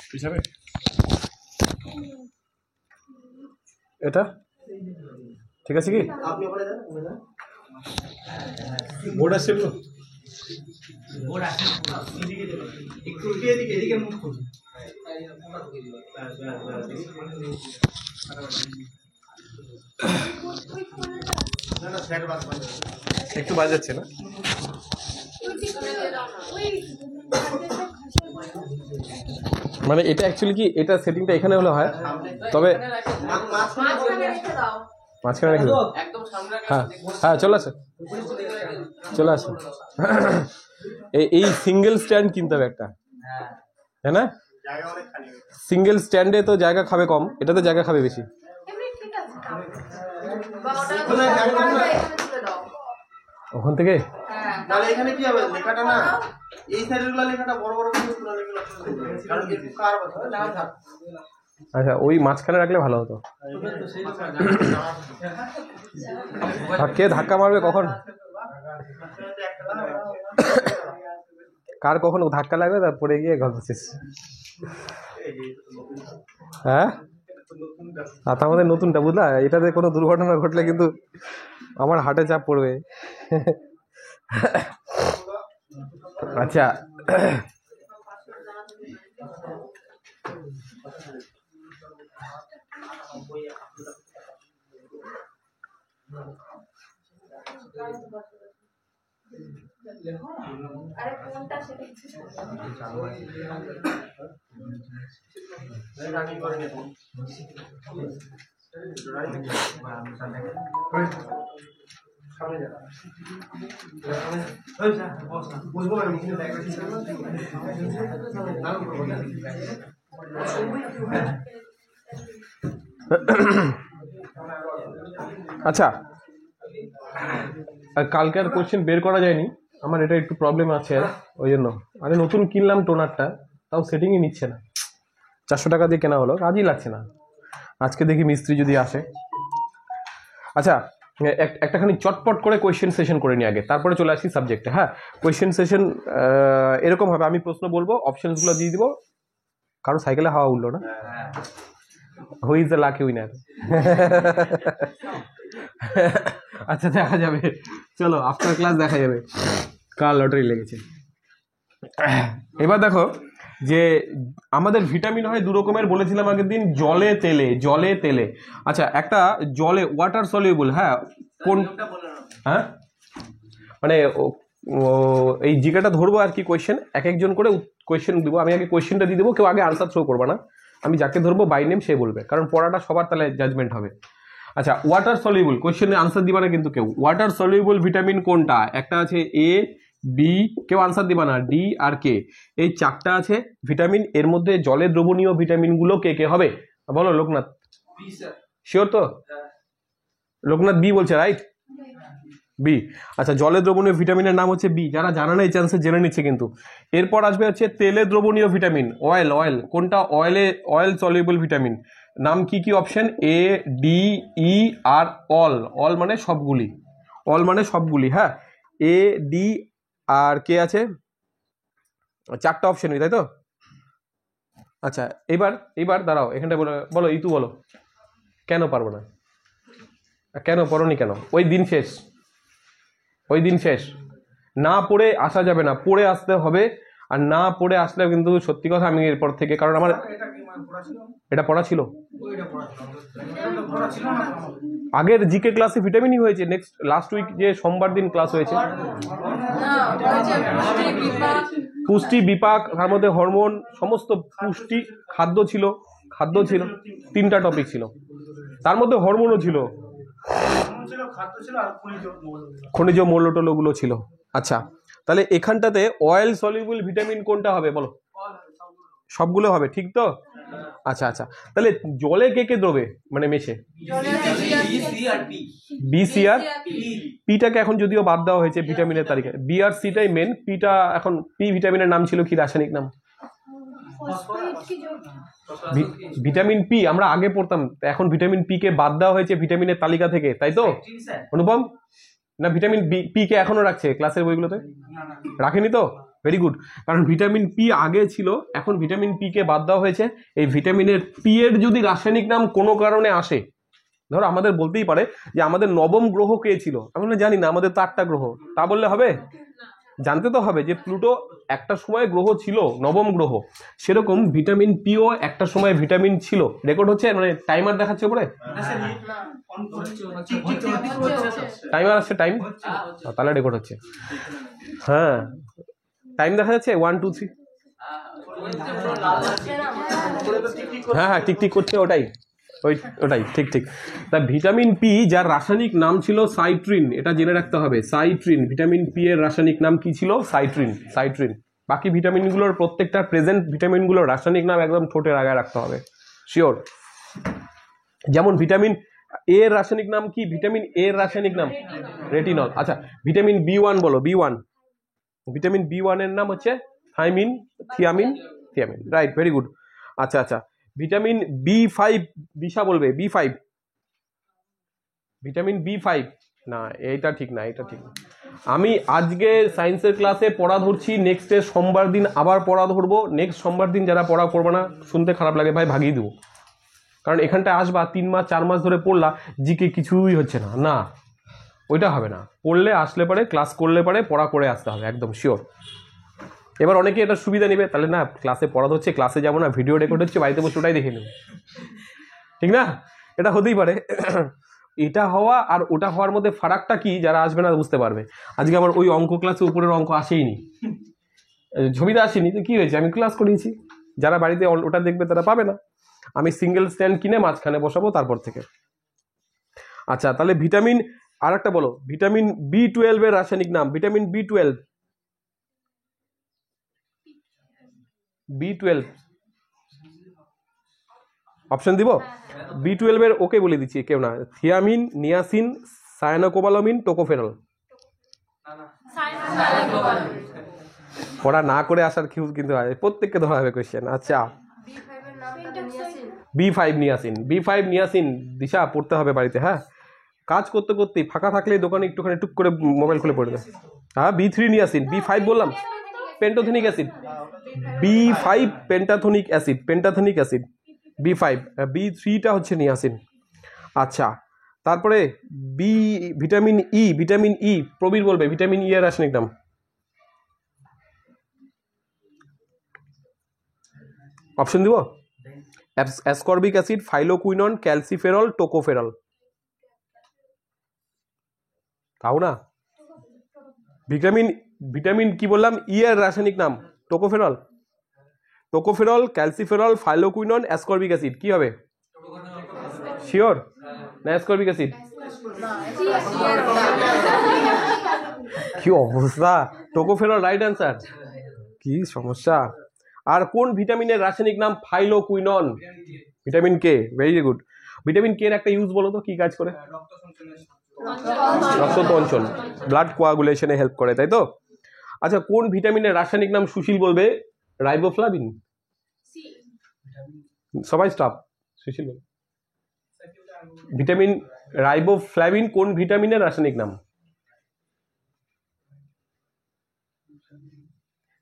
পিছাবে এটা ঠিক আছে কি বোর্ড আসছে বোর্ড আসছে একটু এদিকে মুখ করুন একটু বাজে যাচ্ছে না মানে এটা অ্যাকচুয়ালি কি এটা সেটিংটা এখানে হলে হয় তবে মাঝখানে রেখে দাও হ্যাঁ হ্যাঁ চলে আসে চলে আসে এই সিঙ্গেল স্ট্যান্ড কিনতে হবে একটা হ্যাঁ না সিঙ্গেল স্ট্যান্ডে তো জায়গা খাবে কম এটাতে জায়গা খাবে বেশি ওখান থেকে তাহলে এখানে কি হবে লেখাটা না এই সাইডের গুলো লেখাটা বড় বড় করে পুরো লেখাটা কারণ কি কার কথা না থাক আচ্ছা ওই মাঝখানে রাখলে ভালো হতো কে ধাক্কা মারবে কখন কার কখন ধাক্কা লাগবে তারপরে গিয়ে গল্প শেষ হ্যাঁ আচ্ছা আমাদের নতুনটা বুঝলা এটাতে কোনো দুর্ঘটনা ঘটলে কিন্তু আমার হার্টে চাপ পড়বে আচ্ছা আচ্ছা কালকে আর কোশ্চেন বের করা যায়নি আমার এটা একটু প্রবলেম আছে ওই জন্য আরে নতুন কিনলাম টোনারটা তাও সেটিংই নিচ্ছে না 400 টাকা দিয়ে কেনা হলো কাজই লাগছে না আজকে দেখি মিস্ত্রি যদি আসে আচ্ছা একটাখানি চটপট করে কোয়েশ্চেন সেশন করে নিই আগে তারপরে চলে আসি সাবজেক্টে হ্যাঁ কোয়েশ্চেন সেশন এরকম হবে আমি প্রশ্ন বলবো অপশনসগুলো দিয়ে দিব কারো সাইকেলে হাওয়া উঠলো না who is the lucky winner আচ্ছা দেখা যাবে চলো আফটার ক্লাস দেখা যাবে কার লটারি লেগেছে এবার দেখো যে আমাদের ভিটামিন হয় দু রকমের বলেছিলাম আগের দিন জলে তেলে আচ্ছা একটা জলে ওয়াটার সলিউবল হ্যাঁ কোন হ্যাঁ মানে এই জিকেটা ধরবো আর কি কোয়েশ্চেন এক একজন করে কোয়েশ্চেন দিব আমি আগে কোয়েশ্চেনটা দিয়ে দেবো কেউ আগে আনসার শো করবে না আমি যাকে ধরবো বাই নেম সে বলবে কারণ পড়াটা সবার তাহলে জাজমেন্ট হবে আচ্ছা ওয়াটার সলিউবল কোয়েশ্চেনে আনসার দিবা না কিন্তু কেউ ওয়াটার সলিউবল ভিটামিন কোনটা একটা আছে এ বি কেউ আনসার দিবা না ডি আর কে এই চারটা আছে ভিটামিন এর মধ্যে জলে দ্রবণীয় ভিটামিনগুলো কে কে হবে বলো লোকনাথ শিওর তো লোকনাথ বি বলছে রাইট বি আচ্ছা জলে দ্রবণীয় ভিটামিনের নাম হচ্ছে বি যারা জানা না এই চান্সে জেনে নিচ্ছে কিন্তু এরপর আসবে হচ্ছে তেলে দ্রবণীয় ভিটামিন অয়েল কোনটা অয়েল সলিউবল ভিটামিন নাম কি কি অপশন এ ডি ই আর অল মানে সবগুলি হ্যাঁ এ ডি আর কে আছে চারটা অপশন তাই তো আচ্ছা এবার দাঁড়াও এখানটা বলো ইতু বলো কেন পারবো না কেন পড়নি কেন ওই দিন শেষ না পড়ে আসা যাবে না পড়ে আসতে হবে আর না পড়ে আসলে কিন্তু সত্যি কথা আমি এরপর থেকে কারণ আমার এটা পড়া ছিল আগের জিকে ক্লাসে ভিটামিনই হয়েছে নেক্সট লাস্ট উইক যে সোমবার দিন ক্লাস হয়েছে পুষ্টি বিপাক তার মধ্যে হরমোন সমস্ত পুষ্টি খাদ্য ছিল তিনটা টপিক ছিল তার মধ্যে হরমোনও ছিল খনিজ মৌলটলগুলো ছিল আচ্ছা তাহলে এখানটাতে অয়েল সলিউবল ভিটামিন কোনটা হবে বলো সবগুলো হবে ঠিক তো আচ্ছা তাহলে জলে কে দ্রবে মানে মেশে বি সি আর পিটাকে এখন যদিও বাদ দেওয়া হয়েছে ভিটামিনের তালিকায় বি আর সিটাই মেন পিটা এখন পি ভিটামিনের নাম ছিল কি রাসায়নিক নাম ভিটামিন পি আমরা আগে পড়তাম এখন ভিটামিন পি কে বাদ দেওয়া হয়েছে ভিটামিনের তালিকা থেকে তাই তো অনুপম না ভিটামিন পি কে এখনো রাখছে ক্লাসের বইগুলোতে? রাখেনি তো? Very good. কারণ ভিটামিন পি আগে ছিল, এখন ভিটামিন পি কে বাদ দেওয়া হয়েছে। এই ভিটামিনের পি এর যদি রাসায়নিক নাম কোনো কারণে আসে, ধরো আমাদের বলতেই পারে যে আমাদের নবম গ্রহ কে ছিল, আমরা জানি না, আমাদের তো 8টা গ্রহ, তা বললে হবে? জানতে তো হবে যে প্লুটো একটা সময় গ্রহ ছিল, নবম গ্রহ। সেরকম ভিটামিন পিও একটা সময় ভিটামিন ছিল। রেকর্ড হচ্ছে, মানে টাইমার দেখাচ্ছে উপরে, টাইমার আসছে, টাইম, তাহলে রেকর্ড হচ্ছে। হ্যাঁ, টাইম দেখা যাচ্ছে 1 2 3। হ্যাঁ হ্যাঁ, টিক করছে, ওটাই ঠিক। তা ভিটামিন পি যার রাসায়নিক নাম ছিল সাইট্রিন, এটা জেনে রাখতে হবে, সাইট্রিন। ভিটামিন পি এর রাসায়নিক নাম কি ছিল? সাইট্রিন। বাকি ভিটামিনগুলোর প্রত্যেকটা প্রেজেন্ট ভিটামিনগুলোর রাসায়নিক নাম একদম ঠোঁটের আগায় রাখতে হবে, শিওর। যেমন ভিটামিন এ এর রাসায়নিক নাম কি? ভিটামিন এ এর রাসায়নিক নাম রেটিনল। আচ্ছা, ভিটামিন বি1 বলো, বি1। ভিটামিন বি1 এর নাম হচ্ছে থিয়ামিন। Right, very good. আচ্ছা, ভিটামিন বি5, দিশা বলবে বি5। ভিটামিন বি5 না, এটা ঠিক না। আমি আজকে সায়েন্সের ক্লাসে পড়া ধরছি, নেক্সট সোমবার দিন আবার পড়া ধরবো। নেক্সট সোমবার দিন যারা পড়া করবে না, শুনতে খারাপ লাগে ভাই, ভাগিয়ে দেবো। কারণ এখানটা আসবা 3 মাস 4 মাস ধরে পড়লা, জিকে কিছুই হচ্ছে না, ওইটা হবে না। পড়লে আসলে পরে, ক্লাস করলে পরে পড়া করে আসতে হবে, একদম শিওর। এবার অনেকে এটা সুবিধা নেবে, তাহলে না ক্লাসে পড়া হচ্ছে, ক্লাসে যাবো না, ভিডিও রেকর্ড হচ্ছে, বাড়িতে বসে ওটাই দেখে নেবে, ঠিক না? এটা হতেই পারে। এটা হওয়া আর ওটা হওয়ার মধ্যে ফারাকটা কি, যারা আসবে না বুঝতে পারবে। আজকে আমার ওই অঙ্ক ক্লাসে উপরের অঙ্ক আসেইনি, ছবিটা আসেনি, তো কি হয়েছে, আমি ক্লাস করিয়েছি। যারা বাড়িতে ওটা দেখবে তারা পাবে না। আমি সিঙ্গেল স্ট্যান্ড কিনে মাঝখানে বসাবো তারপর থেকে। আচ্ছা, তাহলে ভিটামিন, আর একটা বলো, ভিটামিন বি12 এর রাসায়নিক নাম। ভিটামিন বি12 অপশন দিব? বি12 এর ওকে বলে দিচ্ছি, কেউ না, থিয়ামিন, নিয়াসিন, সায়ানোকোবালামিন, টোকোফেরল। পড়া না করে আসার কিন্তু প্রত্যেককে ধরা হবে কোয়েশ্চেন। আচ্ছা, বি5 নিয়াসিন, দিশা পড়তে হবে বাড়িতে। হ্যাঁ, কাজ করতে করতে ফাঁকা থাকলে দোকানে একটুখানি টুক করে মোবাইল খুলে পড়ে দেয়। হ্যাঁ, বি3 নিয়াসিন, বি5 বললাম পেন্টোথেনিক অ্যাসিড, বি5 পেন্টাথেনিক অ্যাসিড, বি5, বি3টা হচ্ছে নিয়াসিন। আচ্ছা, তারপরে ভিটামিন ই, প্রবীর বলবে ভিটামিন ই এর রাসায়নিক নাম। অপশন দিব? Ascorbic acid, phylloquinone, calciferol, tocopherol. তাও না, ভিটামিন কি বললাম, ই এর রাসায়নিক নাম tocopherol, calciferol, phylloquinone, ascorbic acid. কি হবে, শিওর না? Ascorbic acid. কি অবস্থা, টোকোফেরল রাইট অ্যান্সার। কি সমস্যা। আর কোন ভিটামিনের রাসায়নিক নাম phylloquinone? Vitamin K, very good. Vitamin K এর একটা ইউজ বলো তো, কি কাজ করে? রক্ত সঞ্চন, ব্লাড কোয়াগুলেশনে হেল্প করে, তাই তো? আচ্ছা, কোন ভিটামিনের রাসায়নিক নাম সুশীল বলবে? রাইবোফ্লাভিন। সবাই স্টপ, সুশীল বল। ভিটামিন রাইবোফ্লাভিন কোন ভিটামিনের রাসায়নিক নাম?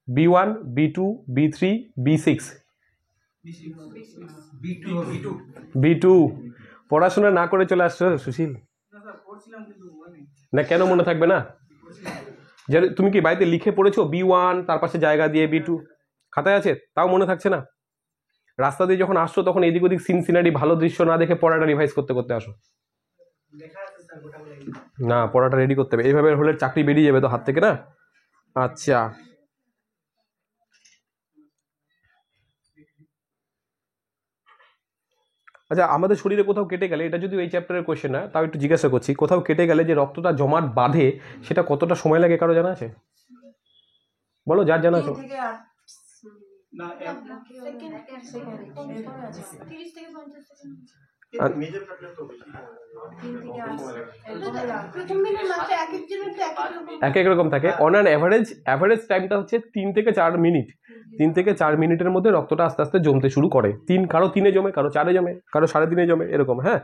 B one, B2, বি3, বি6। বি2। পড়াশোনা না করে চলে আসছো সুশীল না? কেন মনে থাকবে না? তুমি কি বাড়িতে লিখে পড়েছো বি1, তার পাশে জায়গা দিয়ে বি2 খাতায় আছে, তাও মনে থাকছে না? রাস্তা দিয়ে যখন আসছো তখন এদিক ওদিক সিন সিনারি ভালো দৃশ্য না দেখে পড়াটা রিভাইজ করতে করতে আসো। না, পড়াটা রেডি করতে হবে, এইভাবে হলে চাকরি বেরিয়ে যাবে তো হাত থেকে, না? আচ্ছা, আমাদের শরীরে কোথাও কেটে গেলে, এটা যদি এই চ্যাপ্টারের কোয়েশ্চেন না, তাও একটু জিজ্ঞাসা করছি, কোথাও কেটে গেলে যে রক্তটা জমাট বাঁধে, সেটা কতটা সময় লাগে, কারো জানা আছে? বলো, যার জানা আছে। এক এক রকম থাকে। অন অ্যান অ্যাভারেজ টাইমটা হচ্ছে 3 থেকে 4 মিনিট। 3 থেকে 4 মিনিটের মধ্যে রক্তটা আস্তে আস্তে জমতে শুরু করে। কারো 3-এ জমে, কারো 4-এ জমে, কারো 3.5 জমে, এরকম। হ্যাঁ,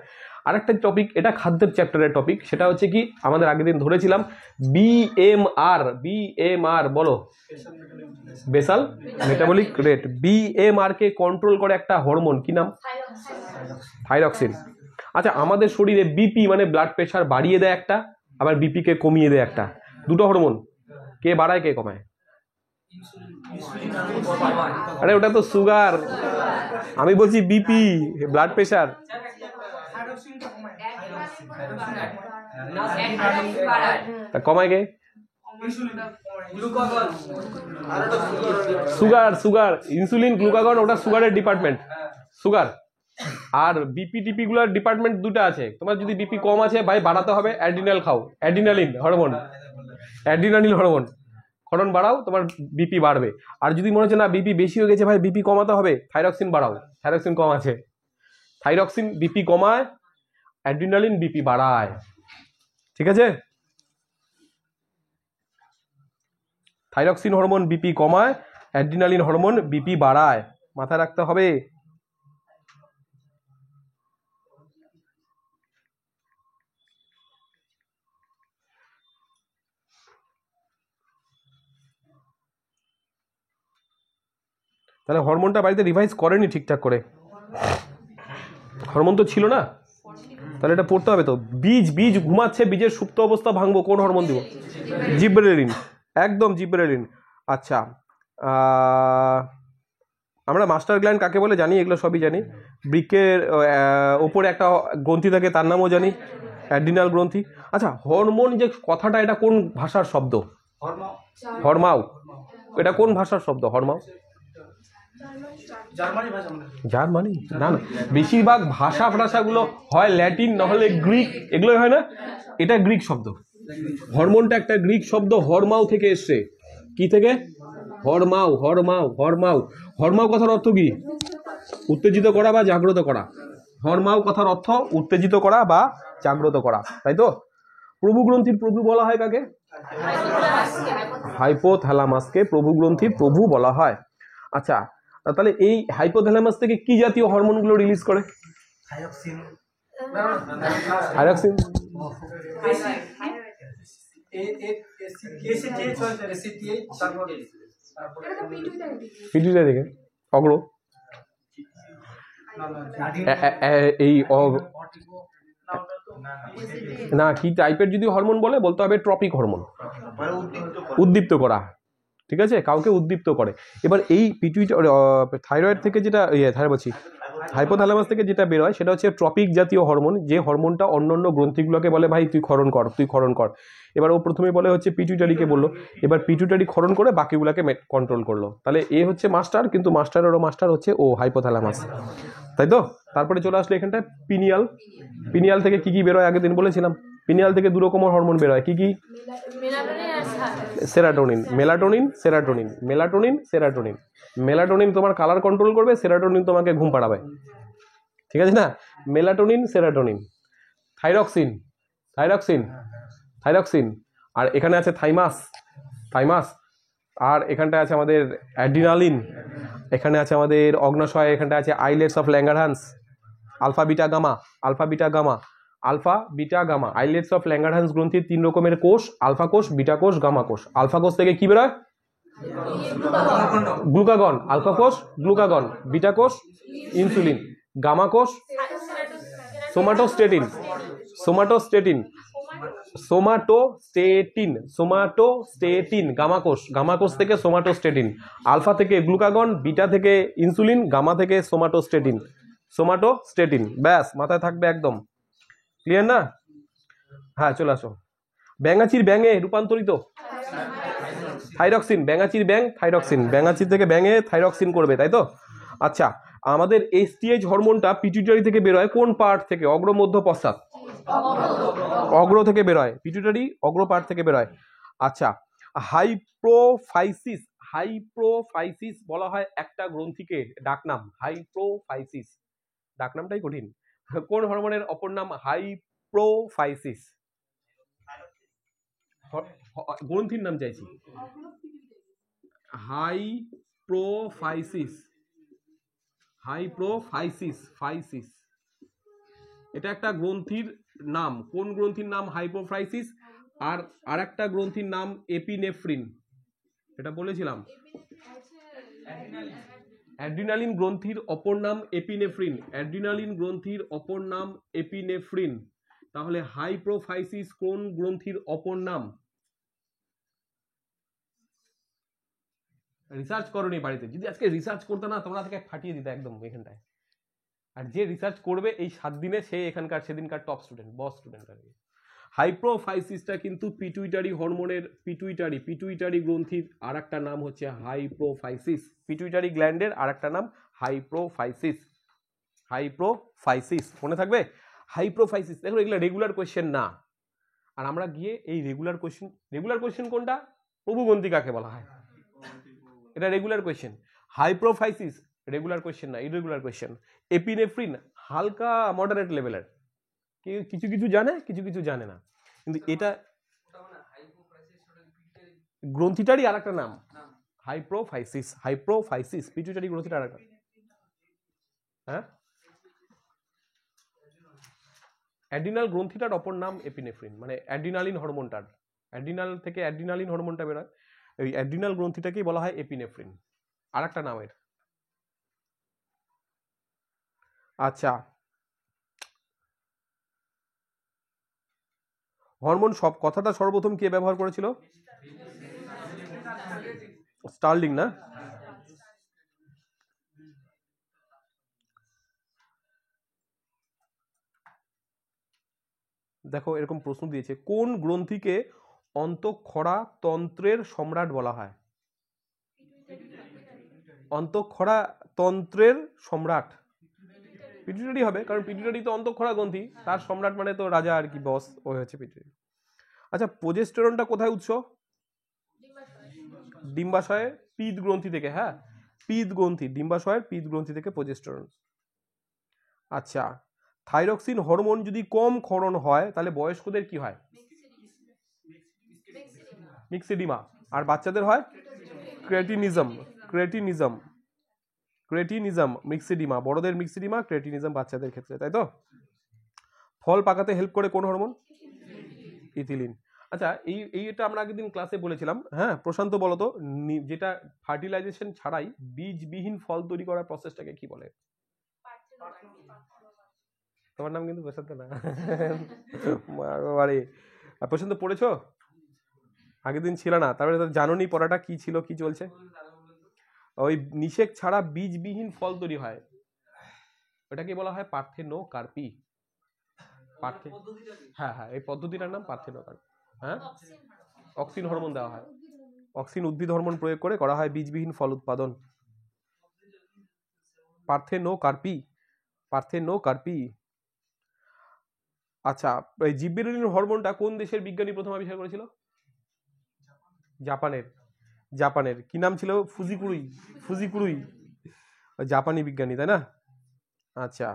আরেকটা টপিক, এটা খাদ্যের চ্যাপ্টারের টপিক, সেটা হচ্ছে কি আমাদের আগের দিন ধরেছিলাম বিএমআর বলো, বেসাল মেটাবলিক রেট। বিএমআর কে কন্ট্রোল করে একটা হরমোন, কি নাম? থাইরক্সিন। আচ্ছা, আমাদের শরীরে বিপি মানে ব্লাড প্রেশার বাড়িয়ে দেয় একটা, আবার বিপি কে কমিয়ে দেয় একটা, দুটো হরমোন, কে বাড়ায় কে কমায়? আরে ওটা তো সুগার, আমি বলছি বিপি ব্লাড প্রেশার। কমায় কে? সুগার, সুগার, ইনসুলিন, গ্লুকাগন, ওটা সুগারের ডিপার্টমেন্ট, সুগার। আর বিপি টিপি গুলোর ডিপার্টমেন্ট দুটো আছে। তোমার যদি বিপি কম আছে ভাই, বাড়াতে হবে অ্যাড্রিনাল খাও, অ্যাড্রিনালিন হরমোন, অ্যাড্রিনালিন হরমোন ক্ষরণ বাড়াও, তোমার বিপি বাড়বে। আর যদি মনে হচ্ছে না বিপি বেশি হয়ে গেছে ভাই, বিপি কমাতে হবে, থাইরক্সিন বাড়াও, থাইরক্সিন কম আছে। থাইরক্সিন বিপি কমায়, অ্যাড্রিনালিন বিপি বাড়ায়, ঠিক আছে? থাইরক্সিন হরমোন বিপি কমায়, অ্যাড্রিনালিন হরমোন বিপি বাড়ায়, মাথায় রাখতে হবে। তাহলে হরমোনটা বাড়িতে রিভাইজ করেনি ঠিকঠাক করে, হরমোন তো ছিল না, তাহলে এটা পড়তে হবে তো। বীজ, বীজ ঘুমাচ্ছে, বীজের সুপ্ত অবস্থা ভাঙবো, কোন হরমোন দিব? জিবরেলিন, একদম জিবরেলিন। আচ্ছা, আমরা মাস্টার গ্ল্যান্ড কাকে বলে জানি, এগুলো সবই জানি। বৃক্কের ওপরে একটা গ্রন্থি থাকে, তার নামও জানি, অ্যাড্রিনাল গ্রন্থি। আচ্ছা, হরমোন যে কথাটা, এটা কোন ভাষার শব্দ? হরমাও। এটা কোন ভাষার শব্দ হরমাও? জার্মানি? না না, বেশিরভাগ ভাষাগুলো হয় ল্যাটিন, নাহলে গ্রিক, এগুলোই হয় না। এটা গ্রিক শব্দ, হরমোনটা একটা গ্রিক শব্দ, হরমাও থেকে এসছে। কি থেকে? হরমাও, হরমাও, হরমাও। হরমাও কথার অর্থ কি? উত্তেজিত করা বা জাগ্রত করা। হরমাও কথার অর্থ উত্তেজিত করা বা জাগ্রত করা, তাই তো? প্রভু গ্রন্থির প্রভু বলা হয় কাকে? হাইপোথ্যালামাসকে প্রভু গ্রন্থির প্রভু বলা হয়। আচ্ছা, তাহলে এই হাইপোথ্যালামাস থেকে কি জাতীয় হরমোনগুলো রিলিজ করে? থাইরক্সিন। পিটুইটারি থেকে অগ্র, এই না, কি টাইপের যদি হরমোন বলে বলতে হবে ট্রপিক হরমোন, উদ্দীপ্ত করা, ঠিক আছে, কাউকে উদ্দীপ্ত করে। এবার এই পিটুইটারি থাইরয়েড থেকে যেটা বলছি হাইপোথ্যালামাস থেকে যেটা বের হয় সেটা হচ্ছে ট্রপিক জাতীয় হরমোন, যে হরমোনটা অন্যান্য গ্রন্থিগুলোকে বলে ভাই তুই ক্ষরণ কর, তুই ক্ষরণ কর। এবার ও প্রথমে বলে হচ্ছে পিটুইটারিকে বললো, এবার পিটুইটারি ক্ষরণ করে বাকিগুলোকে কন্ট্রোল করলো। তাহলে এ হচ্ছে মাস্টার, কিন্তু মাস্টারেরও মাস্টার হচ্ছে ও হাইপোথ্যালামাস, তাই তো? তারপরে চলে আসলো এখানটায় পিনিয়াল। পিনিয়াল থেকে কি কি বেরোয় আগের দিন বলেছিলাম। পিনিয়াল থেকে দু রকমের হরমোন বেরোয়, কি কি? Serotonin, melatonin, serotonin, melatonin, serotonin. Melatonin তোমার কালার কন্ট্রোল করবে, সেরাটোনিন তোমাকে ঘুম পাড়াবে, ঠিক আছে না? Melatonin, serotonin. Thyroxine, thyroxine, thyroxine. আর এখানে আছে থাইমাস, থাইমাস। আর এখানটা আছে আমাদের অ্যাড্রিনালিন, এখানে আছে আমাদের অগ্নাশয়, এখানটা আছে islets of Langerhans, alpha beta gamma, alpha beta gamma, alpha beta gamma. Islets of Langerhans গ্রন্থির 3 রকমের কোষ, আলফা কোষ, বিটা কোষ, গামা কোষ। আলফা কোষ থেকে কি বেরোয়? গ্লুকাগন, আলফা কোষ গ্লুকাগন, বিটা কোষ ইনসুলিন, গামা কোষ সোমাটোস্টেটিন, সোমাটোস্টেটিন, সোমাটোস্টেটিন, সোমাটোস্টেটিন। গামা কোষ, গামা কোষ থেকে সোমাটোস্টেটিন। আলফা থেকে গ্লুকাগন, বিটা থেকে ইনসুলিন, গামা থেকে সোমাটোস্টেটিন, সোমাটোস্টেটিন। ব্যাস, মাথায় থাকবে একদম, ক্লিয়ার না? হ্যাঁ, চলে আসো। ব্যাঙাচির ব্যাঙে রূপান্তরিত থাইরক্সিন, ব্যাঙাচির ব্যাঙ থাইরক্সিন, ব্যাঙাচির থেকে ব্যাঙে থাইরক্সিন করবে, তাই তো? আচ্ছা, আমাদের এসটিএইচ হরমোনটা পিটুইটারি থেকে বেরোয় কোন পার্ট থেকে? অগ্র, মধ্য, পশ্চাৎ? অগ্র থেকে বেরোয়, পিটুইটারি অগ্র পার্ট থেকে বেরোয়। আচ্ছা, হাইপ্রোফাইসিস, হাইপ্রোফাইসিস বলা হয় একটা গ্রন্থিকে, ডাকনাম হাইপ্রোফাইসিস, ডাকনামটাই কঠিন। কোন হরমোনের অপর নাম হাইপ্রোফাইসিস? গ্রন্থির নাম চাইছি। হাইপ্রোফাইসিস, হাইপ্রোফাইসিস, ফাইসিস, এটা একটা গ্রন্থির নাম, কোন গ্রন্থির নাম? হাইপোফাইসিস। আর আরেকটা গ্রন্থির নাম এপিনেফ্রিন, এটা বলেছিলাম। অ্যাড্রিনালিন গ্রন্থির অপর নাম এপিনেফ্রিন, অ্যাড্রিনালিন গ্রন্থির অপর নাম এপিনেফ্রিন। তাহলে হাইপোফাইসিস কোন গ্রন্থির অপর নাম? রিসার্চ করনি বাড়িতে, যদি আজকে রিসার্চ করতে না তোমরা আজকে ফাটিয়ে দিতে একদম এখানটায়। আর যে রিসার্চ করবে এই 7 দিনে সে এখানকার সেদিনকার টপ স্টুডেন্ট, বস স্টুডেন্ট আর কি। হাইপোফাইসিসটা কিন্তু পিটুইটারি হরমোনের পিটুইটারি গ্রন্থির আর একটা নাম হচ্ছে হাইপোফাইসিস। পিটুইটারি গ্ল্যান্ডের আর একটা নাম হাইপোফাইসিস। হাইপোফাইসিস মনে থাকবে? হাইপোফাইসিস, দেখো এগুলো রেগুলার কোয়েশ্চেন না। আর আমরা গিয়ে এই রেগুলার কোয়েশ্চেন কোনটা? প্রভুগ্রন্থি কাকে বলা হয়? এটা regular question. Hypophysis regular question না, ইরেগুলার কোয়েশ্চেন। এপিনেফ্রিন হালকা মডারেট লেভেলের, কিছু কিছু জানে কিছু কিছু জানে না, কিন্তু এটা গ্রন্থিটারই আর একটা নাম হাইপোফাইসিস। হাইপোফাইসিস পিটুইটারি গ্রন্থিটার আর একটা। হ্যাঁ, অ্যাড্রিনাল গ্রন্থিটার অপর নাম এপিনেফ্রিন, মানে অ্যাড্রিনালিন হরমোনটার, অ্যাড্রিনাল থেকে অ্যাড্রিনালিন হরমোনটা বেরোয়, ওই অ্যাড্রিনাল গ্রন্থিটাকেই বলা হয় এপিনেফ্রিন, আর একটা নামের। আচ্ছা, হরমোন সব কথাটা সর্বপ্রথম কে ব্যবহার করেছিল? স্টার্লিং না? দেখো এরকম প্রশ্ন দিয়েছে, কোন গ্রন্থিকে অন্তঃক্ষরা তন্ত্রের সম্রাট বলা হয়? অন্তঃক্ষরা তন্ত্রের সম্রাট পিটুইটারি হবে, কারণ পিটুইটারি তো অন্তঃক্ষরা গ্রন্থি, তার সম্রাট মানে তো রাজা আর কি, বস, ওই হচ্ছে পিটুইটারি। আচ্ছা, প্রোজেস্টেরনটা কোথায় উৎস? ডিম্বাশয়ের পিত্ত গ্রন্থি থেকে। হ্যাঁ, পিত্ত গ্রন্থি, ডিম্বাশয়ের পিত্ত গ্রন্থি থেকে প্রোজেস্টেরন। আচ্ছা, থাইরক্সিন হরমোন যদি কম ক্ষরণ হয় তাহলে বয়স্কদের কি হয়? মিক্সিডিমা। আর বাচ্চাদের হয় ক্রেটিনিজম। ক্রেটিনিজম, ক্রেটিনিজম, মিক্সিডিমা বড়দের, মিক্সিডিমা, ক্রেটিনিজম বাচ্চাদের ক্ষেত্রে, তাই তো? ফল পাকাতে হেল্প করে কোন হরমোন? ইথিলিন। আচ্ছা, এইটা আমরা আগের দিন ক্লাসে বলেছিলাম। হ্যাঁ, প্রশান্ত বলো তো, যেটা ফার্টিলাইজেশন ছাড়াই বীজবিহীন ফল তৈরি করার প্রসেসটাকে কি বলে? তোমার নাম কিন্তু প্রশান্ত না। বারে প্রশান্ত পড়েছো? আগের দিন ছিল না, তারপরে তো জানোনি পড়াটা কি ছিল, কি চলছে। ওই নিষেক ছাড়া বীজবিহীন ফল তৈরি হয়, ওটাকে বলা হয় পার্থেনোকার্পি। হ্যাঁ হ্যাঁ, এই পদ্ধতিটার নাম পার্থেনোকার্পি। হ্যাঁ, অক্সিন হরমোন দেওয়া হয়, অক্সিন উদ্ভিদ হরমোন প্রয়োগ করে করা হয় বীজবিহীন ফল উৎপাদন। Parthenocarpy, parthenocarpy. আচ্ছা, এই জিবরেলিন হরমোনটা কোন দেশের বিজ্ঞানী প্রথম আবিষ্কার করেছিল? জাপানের। জাপানের কি নাম ছিল? ফুজিকুরুই। ফুজিকুরুই, জাপানি বিজ্ঞানী, তাই না? আচ্ছা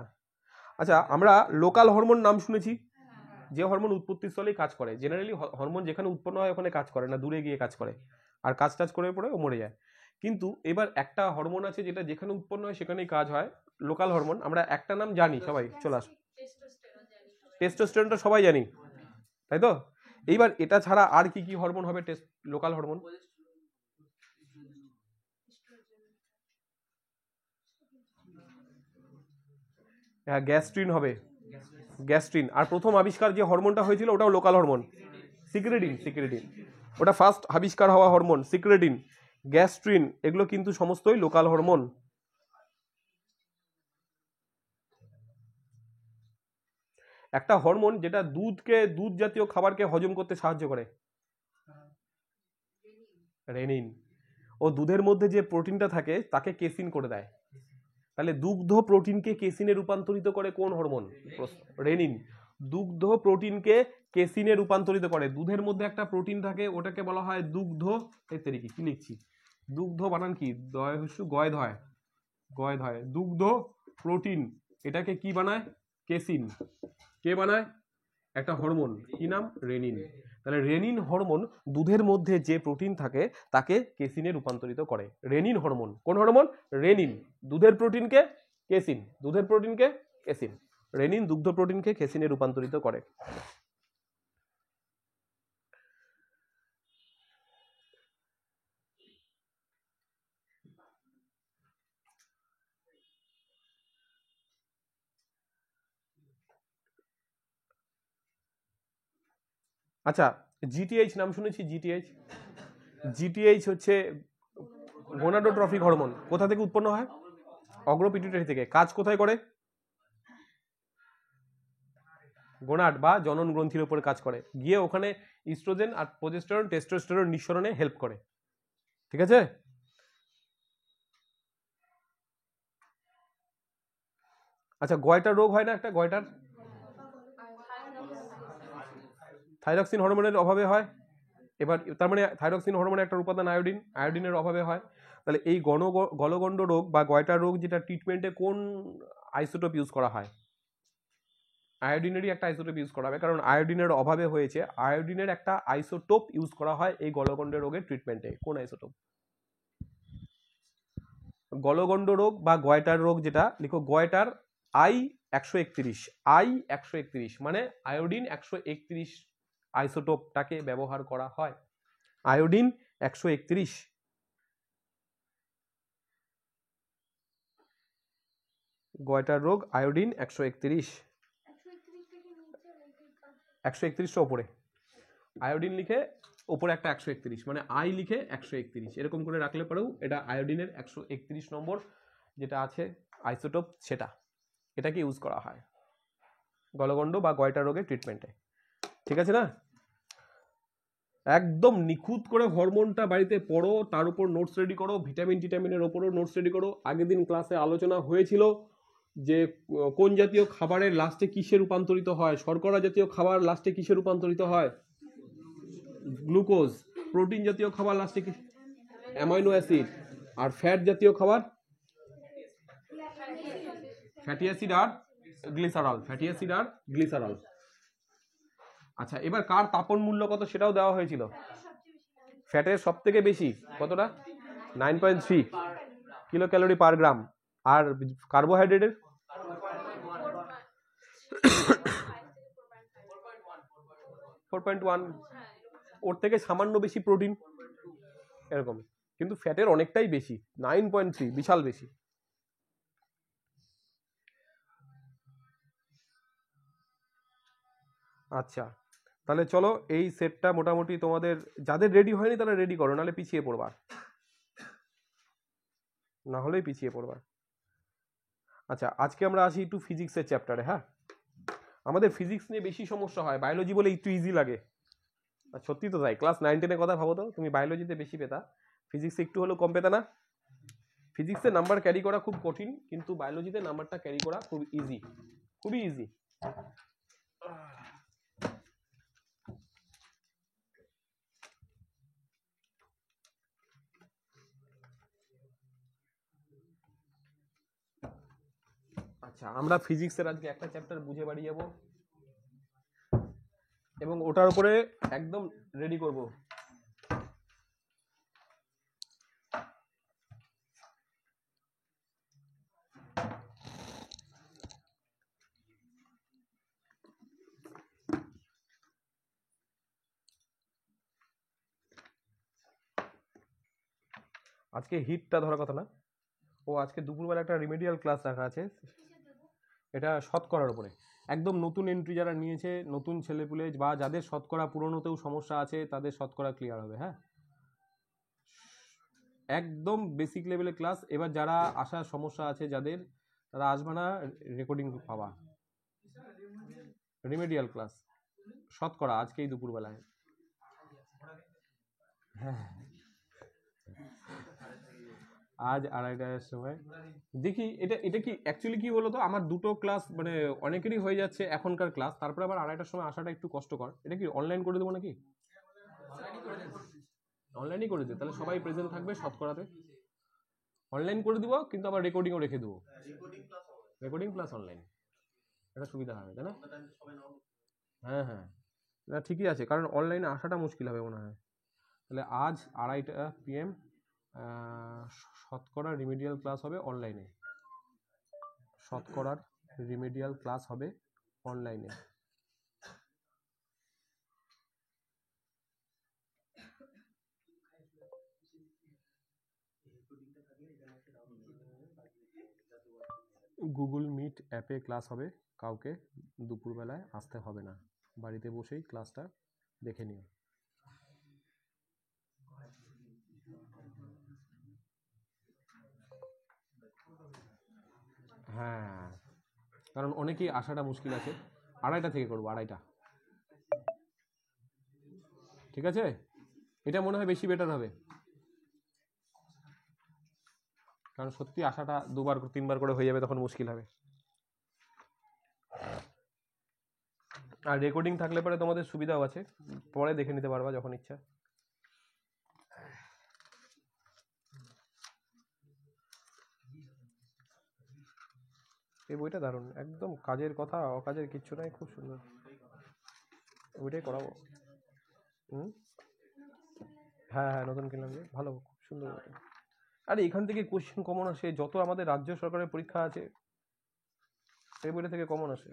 আচ্ছা, আমরা লোকাল হরমোন নাম শুনেছি, যে হরমোন উৎপত্তির স্থলেই কাজ করে। জেনারেলি হরমোন যেখানে উৎপন্ন হয় ওখানে কাজ করে না, দূরে গিয়ে কাজ করে, আর কাজ টাজ করে পরে ও মরে যায়। কিন্তু এবার একটা হরমোন আছে যেটা যেখানে উৎপন্ন হয় সেখানেই কাজ হয়, লোকাল হরমোন। আমরা একটা নাম জানি সবাই, চলে আস, টেস্টোস্টেরনটা সবাই জানি, তাই তো? এইবার এটা ছাড়া আর কি কি হরমোন হবে লোকাল হরমোন? হ্যাঁ, গ্যাস্ট্রিন হবে, গ্যাস্ট্রিন। আর প্রথম আবিষ্কার যে হরমোনটা হয়েছিল ওটাও লোকাল হরমোন, সিক্রেটিন। সিক্রেটিন ওটা ফার্স্ট আবিষ্কার হওয়া হরমোন, সিক্রেটিন, গ্যাস্ট্রিন, এগুলো কিন্তু সমস্তই লোকাল হরমোন। একটা হরমোন যেটা দুধ জাতীয় খাবারকে হজম করতে সাহায্য করে, রেনিন। ও দুধের মধ্যে যে প্রোটিনটা থাকে তাকে কেসিন করে দেয়। তাহলে দুগ্ধ প্রোটিনকে কেসিনে রূপান্তরিত করে কোন হরমোন? রেনিন। দুগ্ধ প্রোটিনকে কেসিনে রূপান্তরিত করে। দুধের মধ্যে একটা প্রোটিন থাকে, ওটাকে বলা হয় দুগ্ধ, কি লিখছি, দুগ্ধ বানান কি? গয় ধয়, দুগ্ধ প্রোটিন, এটাকে কি বানায়? কেসিন। কে বানায়? একটা হরমোন, কি নাম? রেনিন। তাহলে রেনিন হরমোন দুধের মধ্যে যে প্রোটিন থাকে তাকে কেসিনে রূপান্তরিত করে। রেনিন হরমোন, কোন হরমোন? রেনিন। দুধের প্রোটিনকে কেসিন, দুধের প্রোটিনকে কেসিন। রেনিন দুগ্ধ প্রোটিনকে খেসিনে রূপান্তরিত করে। আচ্ছা, জিটিএইচ নাম শুনেছি? জিটিএইচ, জিটিএইচ হচ্ছে গোনাডোট্রফিক হরমোন। কোথা থেকে উৎপন্ন হয়? অগ্রপিটুইটারি থেকে। কাজ কোথায় করে? গোনাড বা জনন গ্রন্থির উপরে কাজ করে, গিয়ে ওখানে ইস্ট্রোজেন আর প্রোজেস্টেরন টেস্টোস্টেরন নিঃসরণে হেল্প করে। ঠিক আছে? আচ্ছা, গয়টার রোগ হয় না একটা? গয়টার থাইরক্সিন হরমোনের অভাবে হয়। এবার তার মানে থাইরক্সিন হরমোনের একটা উপাদান আয়োডিন, আয়োডিনের অভাবে হয়। তাহলে এই গলগণ্ড রোগ বা গয়টার রোগ যেটা ট্রিটমেন্টে কোন আইসোটোপ ইউজ করা হয়? আয়োডিনেরই একটা আইসোটোপ ইউজ করা হবে, কারণ আয়োডিনের অভাবে হয়েছে। আয়োডিনের একটা আইসোটোপ ইউজ করা হয় এই গলগণ্ড রোগের ট্রিটমেন্টে। কোন আইসোটোপ? গলগণ্ড রোগ বা গয়টার রোগ যেটা, লিখো গয়টার I-131, I-131 মানে আয়োডিন 131 আইসোটোপটাকে ব্যবহার করা হয়। আয়োডিন 131, গয়টার রোগ আয়োডিন 131, 131টা ওপরে আয়োডিন লিখে ওপরে একটা 131, মানে আই লিখে 131 এরকম করে রাখলে পরেও এটা আয়োডিনের 131 নম্বর যেটা আছে আইসোটোপ, সেটা এটাকে ইউজ করা হয় গলগণ্ড বা গয়টা রোগের ট্রিটমেন্টে। ঠিক আছে না? একদম নিখুঁত করে হরমোনটা বাড়িতে পড়ো, তার উপর নোটস রেডি করো, ভিটামিন টিটামিনের ওপরও নোটস রেডি করো। আগের দিন ক্লাসে আলোচনা হয়েছিল যে কোন জাতীয় খাবারের লাস্টে কিসে রূপান্তরিত হয়? শর্করা জাতীয় খাবার লাস্টে কিসে রূপান্তরিত হয়? গ্লুকোজ। প্রোটিন জাতীয় খাবার লাস্টে কি? Amino acid. আর ফ্যাট জাতীয় খাবার ফ্যাটি অ্যাসিড আর গ্লিসারল, ফ্যাটি অ্যাসিড আর গ্লিসারল। আচ্ছা, এবার কার তাপন মূল্য কত সেটাও দেওয়া হয়েছিল। ফ্যাটের সব থেকে বেশি কতটা? 9.3 কিলো ক্যালোরি পার গ্রাম। আর কার্বোহাইড্রেটের 4.1, ওর থেকে সামান্য বেশি প্রোটিন এরকম, কিন্তু ফ্যাটের অনেকটাই বেশি, 9.3, বিশাল বেশি। আচ্ছা, তাহলে চলো এই সেটটা মোটামুটি তোমাদের যাদের রেডি হয়নি তারা রেডি করো, নাহলে পিছিয়ে পড়বা, না হলেই পিছিয়ে পড়বা। আচ্ছা, আজকে আমরা আসি একটু ফিজিক্সের চ্যাপ্টারে। হ্যাঁ, আমাদের ফিজিক্স নিয়ে বেশি সমস্যা হয়, বায়োলজি বলে একটু ইজি লাগে। সত্যি তো তাই। ক্লাস 9-10-এর কথা ভাবো তো, তুমি বায়োলজিতে বেশি পেতা, ফিজিক্সে একটু হলেও কম পেতা না? ফিজিক্সে নাম্বার ক্যারি করা খুব কঠিন, কিন্তু বায়োলজিতে নাম্বারটা ক্যারি করা খুব ইজি, খুবই ইজি। আচ্ছা, আমরা ফিজিক্সের আজকে একটা চ্যাপ্টার বুঝে বাড়ি যাব এবং ওটার উপরে একদম রেডি করব। আজকে হিটটা ধরার কথা না। ও আজকে দুপুরবেলা একটা রিমেডিয়াল ক্লাস রাখা আছে, এটা শতকরার উপরে। একদম নতুন এন্ট্রি যারা নিয়েছে, নতুন ছেলেপুলে বা যাদের শতকরা পুরনোতেও সমস্যা আছে তাদের শতকরা ক্লিয়ার হবে। হ্যাঁ, একদম বেসিক লেভেলের ক্লাস। এবার যারা আসার সমস্যা আছে যাদের, তারা আসবে না, রেকর্ডিং পাবা। রিমেডিয়াল ক্লাস শতকরা আজকেই দুপুরবেলায়। হ্যাঁ, আজ 2:30টার সময় দেখি। এটা এটা কি অ্যাকচুয়ালি কি বলতো, আমার দুটো ক্লাস মানে অনেকেরই হয়ে যাচ্ছে এখনকার ক্লাস, তারপরে আবার 2:30টার সময় আসাটা একটু কষ্টকর। এটা কি অনলাইন করে দেবো নাকি? অনলাইনই করে দিই, তাহলে সবাই প্রেজেন্ট থাকবে শতকরাতে। অনলাইন করে দিব, কিন্তু আবার রেকর্ডিংও রেখে দেবো। রেকর্ডিং প্লাস অনলাইন, এটা সুবিধা হবে, তাই না? হ্যাঁ হ্যাঁ, না ঠিকই আছে, কারণ অনলাইনে আসাটা মুশকিল হবে মনে হয়। তাহলে আজ 2:30 PM শতকরা রিমেডিয়াল ক্লাস হবে অনলাইনে। শতকরার রিমেডিয়াল ক্লাস হবে অনলাইনে। গুগল মিট অ্যাপে ক্লাস হবে, কাউকে দুপুরবেলায় আসতে হবে না, বাড়িতে বসেই ক্লাসটা দেখে নিও। হ্যাঁ, কারণ অনেকেই আসাটা মুশকিল আছে, 2:30 থেকে করবো, 2:30। ঠিক আছে, এটা মনে হয় বেশি বেটার হবে, কারণ সত্যি আসাটা 2-3 বার করে হয়ে যাবে, তখন মুশকিল হবে। আর রেকর্ডিং থাকলে পরে তোমাদের সুবিধাও আছে, পরে দেখে নিতে পারবা যখন ইচ্ছা। এই বইটা দারুণ, একদম কাজের কথা, অকাজের কিচ্ছু নাই, খুব সুন্দর, ওইটাই করাবো। হ্যাঁ হ্যাঁ, নতুন কিনলাম যে, ভালো, খুব সুন্দর বইটা। আরে এখান থেকে কোশ্চেন কমন আসে, যত আমাদের রাজ্য সরকারের পরীক্ষা আছে এই বইটা থেকে কমন আসে।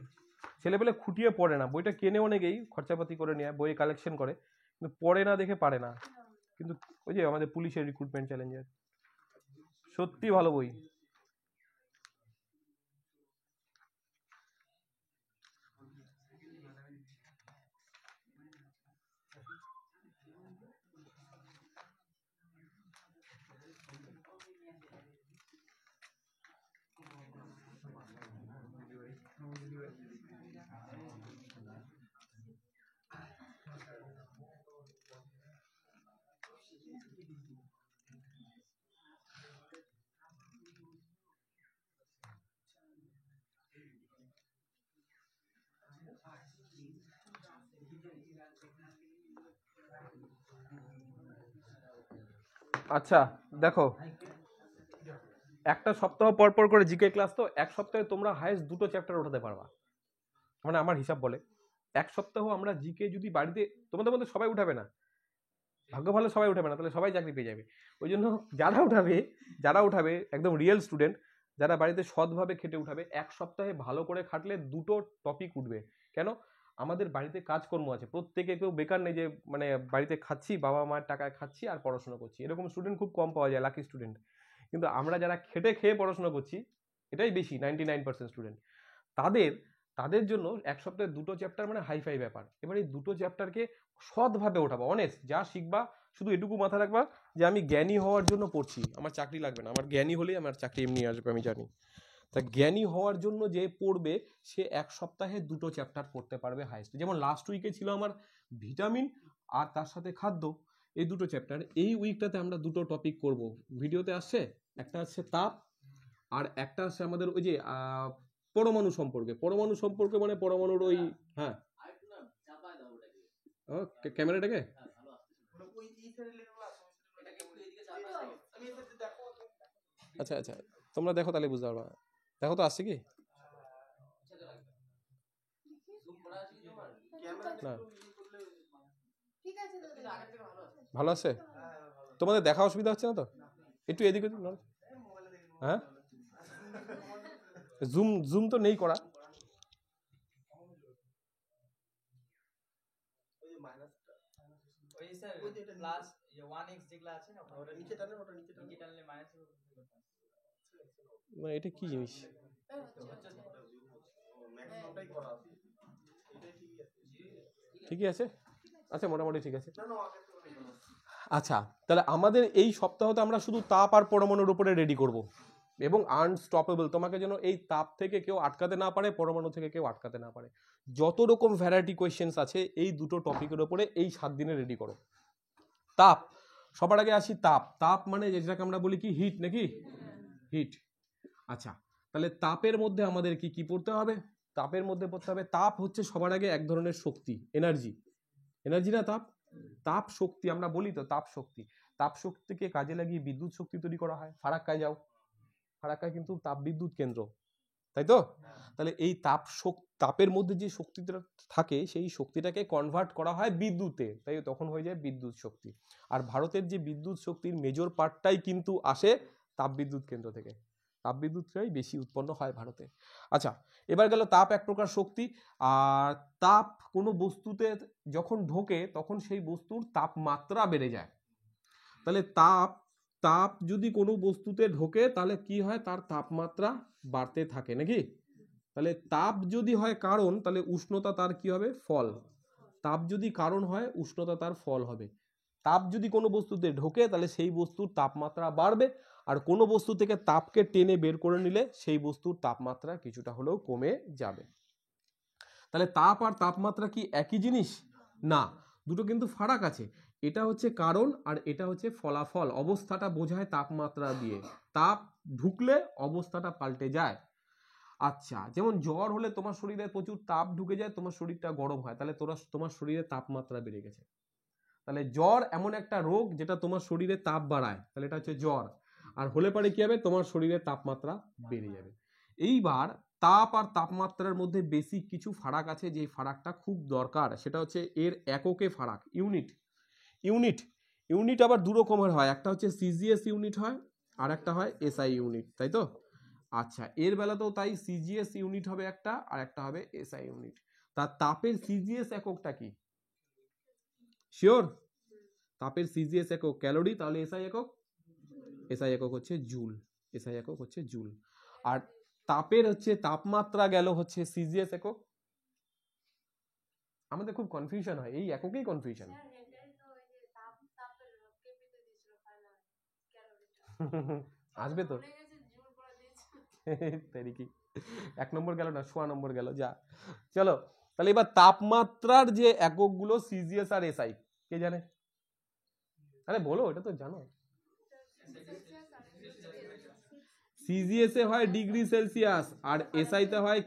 ছেলেপেলে খুঁটিয়ে পড়ে না, বইটা কেনে অনেকেই খরচাপাতি করে নেয়, বই কালেকশন করে, কিন্তু পড়ে না দেখে পারে না। কিন্তু ওই যে আমাদের পুলিশের রিক্রুটমেন্ট চ্যালেঞ্জার, সত্যি ভালো বই। আচ্ছা দেখো, একটা সপ্তাহ পর পর করে জিকে ক্লাস, তো এক সপ্তাহে তোমরা হাইয়েস্ট 2টো চ্যাপ্টার ওঠাতে পারবা, মানে আমার হিসাব বলে এক সপ্তাহ আমরা জিকে যদি বাড়িতে, তোমাদের মধ্যে সবাই উঠাবে না, ভাগ্য ভালো সবাই উঠাবে না, তাহলে সবাই চাকরি পেয়ে যাবে। ওই জন্য যারা উঠাবে একদম রিয়েল স্টুডেন্ট, যারা বাড়িতে সৎভাবে খেটে উঠাবে, এক সপ্তাহে ভালো করে খাটলে 2টো টপিক উঠবে। কেন, আমাদের বাড়িতে কাজকর্ম আছে, প্রত্যেকে কেউ বেকার নেই যে মানে বাড়িতে খাচ্ছি, বাবা মায়ের টাকায় খাচ্ছি আর পড়াশোনা করছি, এরকম স্টুডেন্ট খুব কম পাওয়া যায়, লাকি স্টুডেন্ট। কিন্তু আমরা যারা খেটে খেয়ে পড়াশোনা করছি, এটাই বেশি, 99% স্টুডেন্ট, তাদের জন্য এক সপ্তাহে 2টো চ্যাপ্টার মানে হাইফাই ব্যাপার। এবার এই 2টো চ্যাপ্টারকে সৎভাবে ওঠাবো, অনেস্ট, যা শিখবা শুধু এটুকু মাথা রাখবা যে আমি জ্ঞানী হওয়ার জন্য পড়ছি, আমার চাকরি লাগবে না, আমার জ্ঞানী হলেই আমার চাকরি এমনি আসবে, আমি জানি। তা জ্ঞানী হওয়ার জন্য যে পড়বে সে এক সপ্তাহে 2টো চ্যাপ্টার পড়তে পারবে হাইস্ট। যেমন লাস্ট উইকে ছিল আমার ভিটামিন আর তার সাথে খাদ্য, এই 2টো চ্যাপ্টার। এই উইকটাতে আমরা 2টো টপিক করব, ভিডিওতে আসছে, একটা আছে তাপ আর একটা আছে আমাদের ওই যে পরমাণু সম্পর্কে মানে পরমাণুর ওই, হ্যাঁ ক্যামেরাটাকে, আচ্ছা আচ্ছা তোমরা দেখো তাহলে বুঝতে পারবা, দেখো তো আসছে কি না, ভালো আছে, তোমাদের দেখা অসুবিধা হচ্ছে না তো, একটু এদিকে, হ্যাঁ জুম তো নেই করা, এটা কি জিনিস, ঠিকই আছে, আচ্ছা মোটামুটি ঠিক আছে। আচ্ছা তাহলে আমাদের এই সপ্তাহতে আমরা শুধু তাপ আর পরমাণুর উপরে রেডি করব, এবং আনস্টপেবল, তোমাকে যেন এই তাপ থেকে কেউ আটকাতে না পারে, পরমাণু থেকে কেউ আটকাতে না পারে, যত রকম ভ্যারাইটি কোয়েশ্চেন্স আছে এই 2টো টপিকের উপরে এই 7 দিনে রেডি করো। তাপ, সবার আগে আসি তাপ মানে যেটাকে আমরা বলি কি হিট, নাকি হিট। আচ্ছা তাহলে তাপের মধ্যে আমাদের কি কি পড়তে হবে, তাপের মধ্যে পড়তে হবে, তাপ হচ্ছে সবার আগে এক ধরনের শক্তি, এনার্জি না তাপ শক্তি, আমরা বলি তো তাপ শক্তিকে কাজে লাগিয়ে বিদ্যুৎ শক্তি তৈরি করা হয়। ফারাক্কায় যাও, ফারাক্কায় কিন্তু তাপ বিদ্যুৎ কেন্দ্র, তাই তো? তাহলে এই তাপের মধ্যে যে শক্তিটা থাকে সেই শক্তিটাকে কনভার্ট করা হয় বিদ্যুতে, তাই তখন হয়ে যায় বিদ্যুৎ শক্তি। আর ভারতের যে বিদ্যুৎ শক্তির মেজর পার্টটাই কিন্তু আসে তাপ বিদ্যুৎ কেন্দ্র থেকে, তাপবিদ্যুৎটাই বেশি উৎপন্ন হয় ভারতে। আচ্ছা, এবার গেল তাপ এক প্রকার শক্তি। আর তাপ কোনো বস্তুতে যখন ঢোকে তখন সেই বস্তুর তাপমাত্রা বেড়ে যায়। তাহলে তাপ যদি কোনো বস্তুতে ঢোকে তাহলে কি হয়, তার তাপমাত্রা বাড়তে থাকে নাকি। তাহলে তাপ যদি হয় কারণ, তাহলে উষ্ণতা তার কি হবে, ফল। তাপ যদি কারণ হয়, উষ্ণতা তার ফল হবে। তাপ যদি কোনো বস্তুতে ঢোকে তাহলে সেই বস্তুর তাপমাত্রা বাড়বে, আর কোনো বস্তু থেকে তাপকে টেনে বের করে নিলে সেই বস্তুর তাপমাত্রা কিছুটা হলেও কমে যাবে। তাহলে তাপ আর তাপমাত্রা কি একই জিনিস? না, দুটো কিন্তু ফারাক আছে। এটা হচ্ছে কারণ আর এটা হচ্ছে ফলাফল। অবস্থাটা বোঝায় তাপমাত্রা দিয়ে। তাপ ঢুকলে অবস্থাটা পাল্টে যায়। আচ্ছা, যেমন জ্বর হলে তোমার শরীরে প্রচুর তাপ ঢুকে যায়, তোমার শরীরটা গরম হয়, তাহলে তোমার শরীরে তাপমাত্রা বেড়ে গেছে। তাহলে জ্বর এমন একটা রোগ যেটা তোমার শরীরে তাপ বাড়ায়, তাহলে এটা হচ্ছে জ্বর। আর হলে পরে কি হবে, তোমার শরীরে তাপমাত্রা বেড়ে যাবে। এইবার তাপ আর তাপমাত্রার মধ্যে বেসিক কিছু ফারাক আছে, যে ফারাকটা খুব দরকার, সেটা হচ্ছে এর এককে ফারাক, ইউনিট। ইউনিট আবার দু রকমের হয়, একটা হচ্ছে সিজিএস ইউনিট হয়, আর একটা হয় এসআই ইউনিট, তাই তো? আচ্ছা, এর বেলাতেও তাই, সিজিএস ইউনিট হবে একটা, আর একটা হবে এসআই ইউনিট। তার তাপের সিজিএস এককটা কি শিওর? তাপের সিজিএস একক ক্যালোরি, তাহলে এসআই একক হচ্ছে জুল। এসআই একক হচ্ছে জুল। আর তাপের হচ্ছে তাপমাত্রা গেল হচ্ছে সিজিএস একক। আমাদের খুব কনফিউশন হয়, এই এককেই কনফিউশন। আসবে তো কি 1 নম্বর গেল না, 1.5 নম্বর গেল, যা। চলো, তাহলে এবার তাপমাত্রার যে এককগুলো সিজিএস আর এসআই, কে জানে? আরে বলো, এটা তো জানো। সিজিএস এ হয় ডিগ্রি সেলসিয়াস আর এসআই তে হয়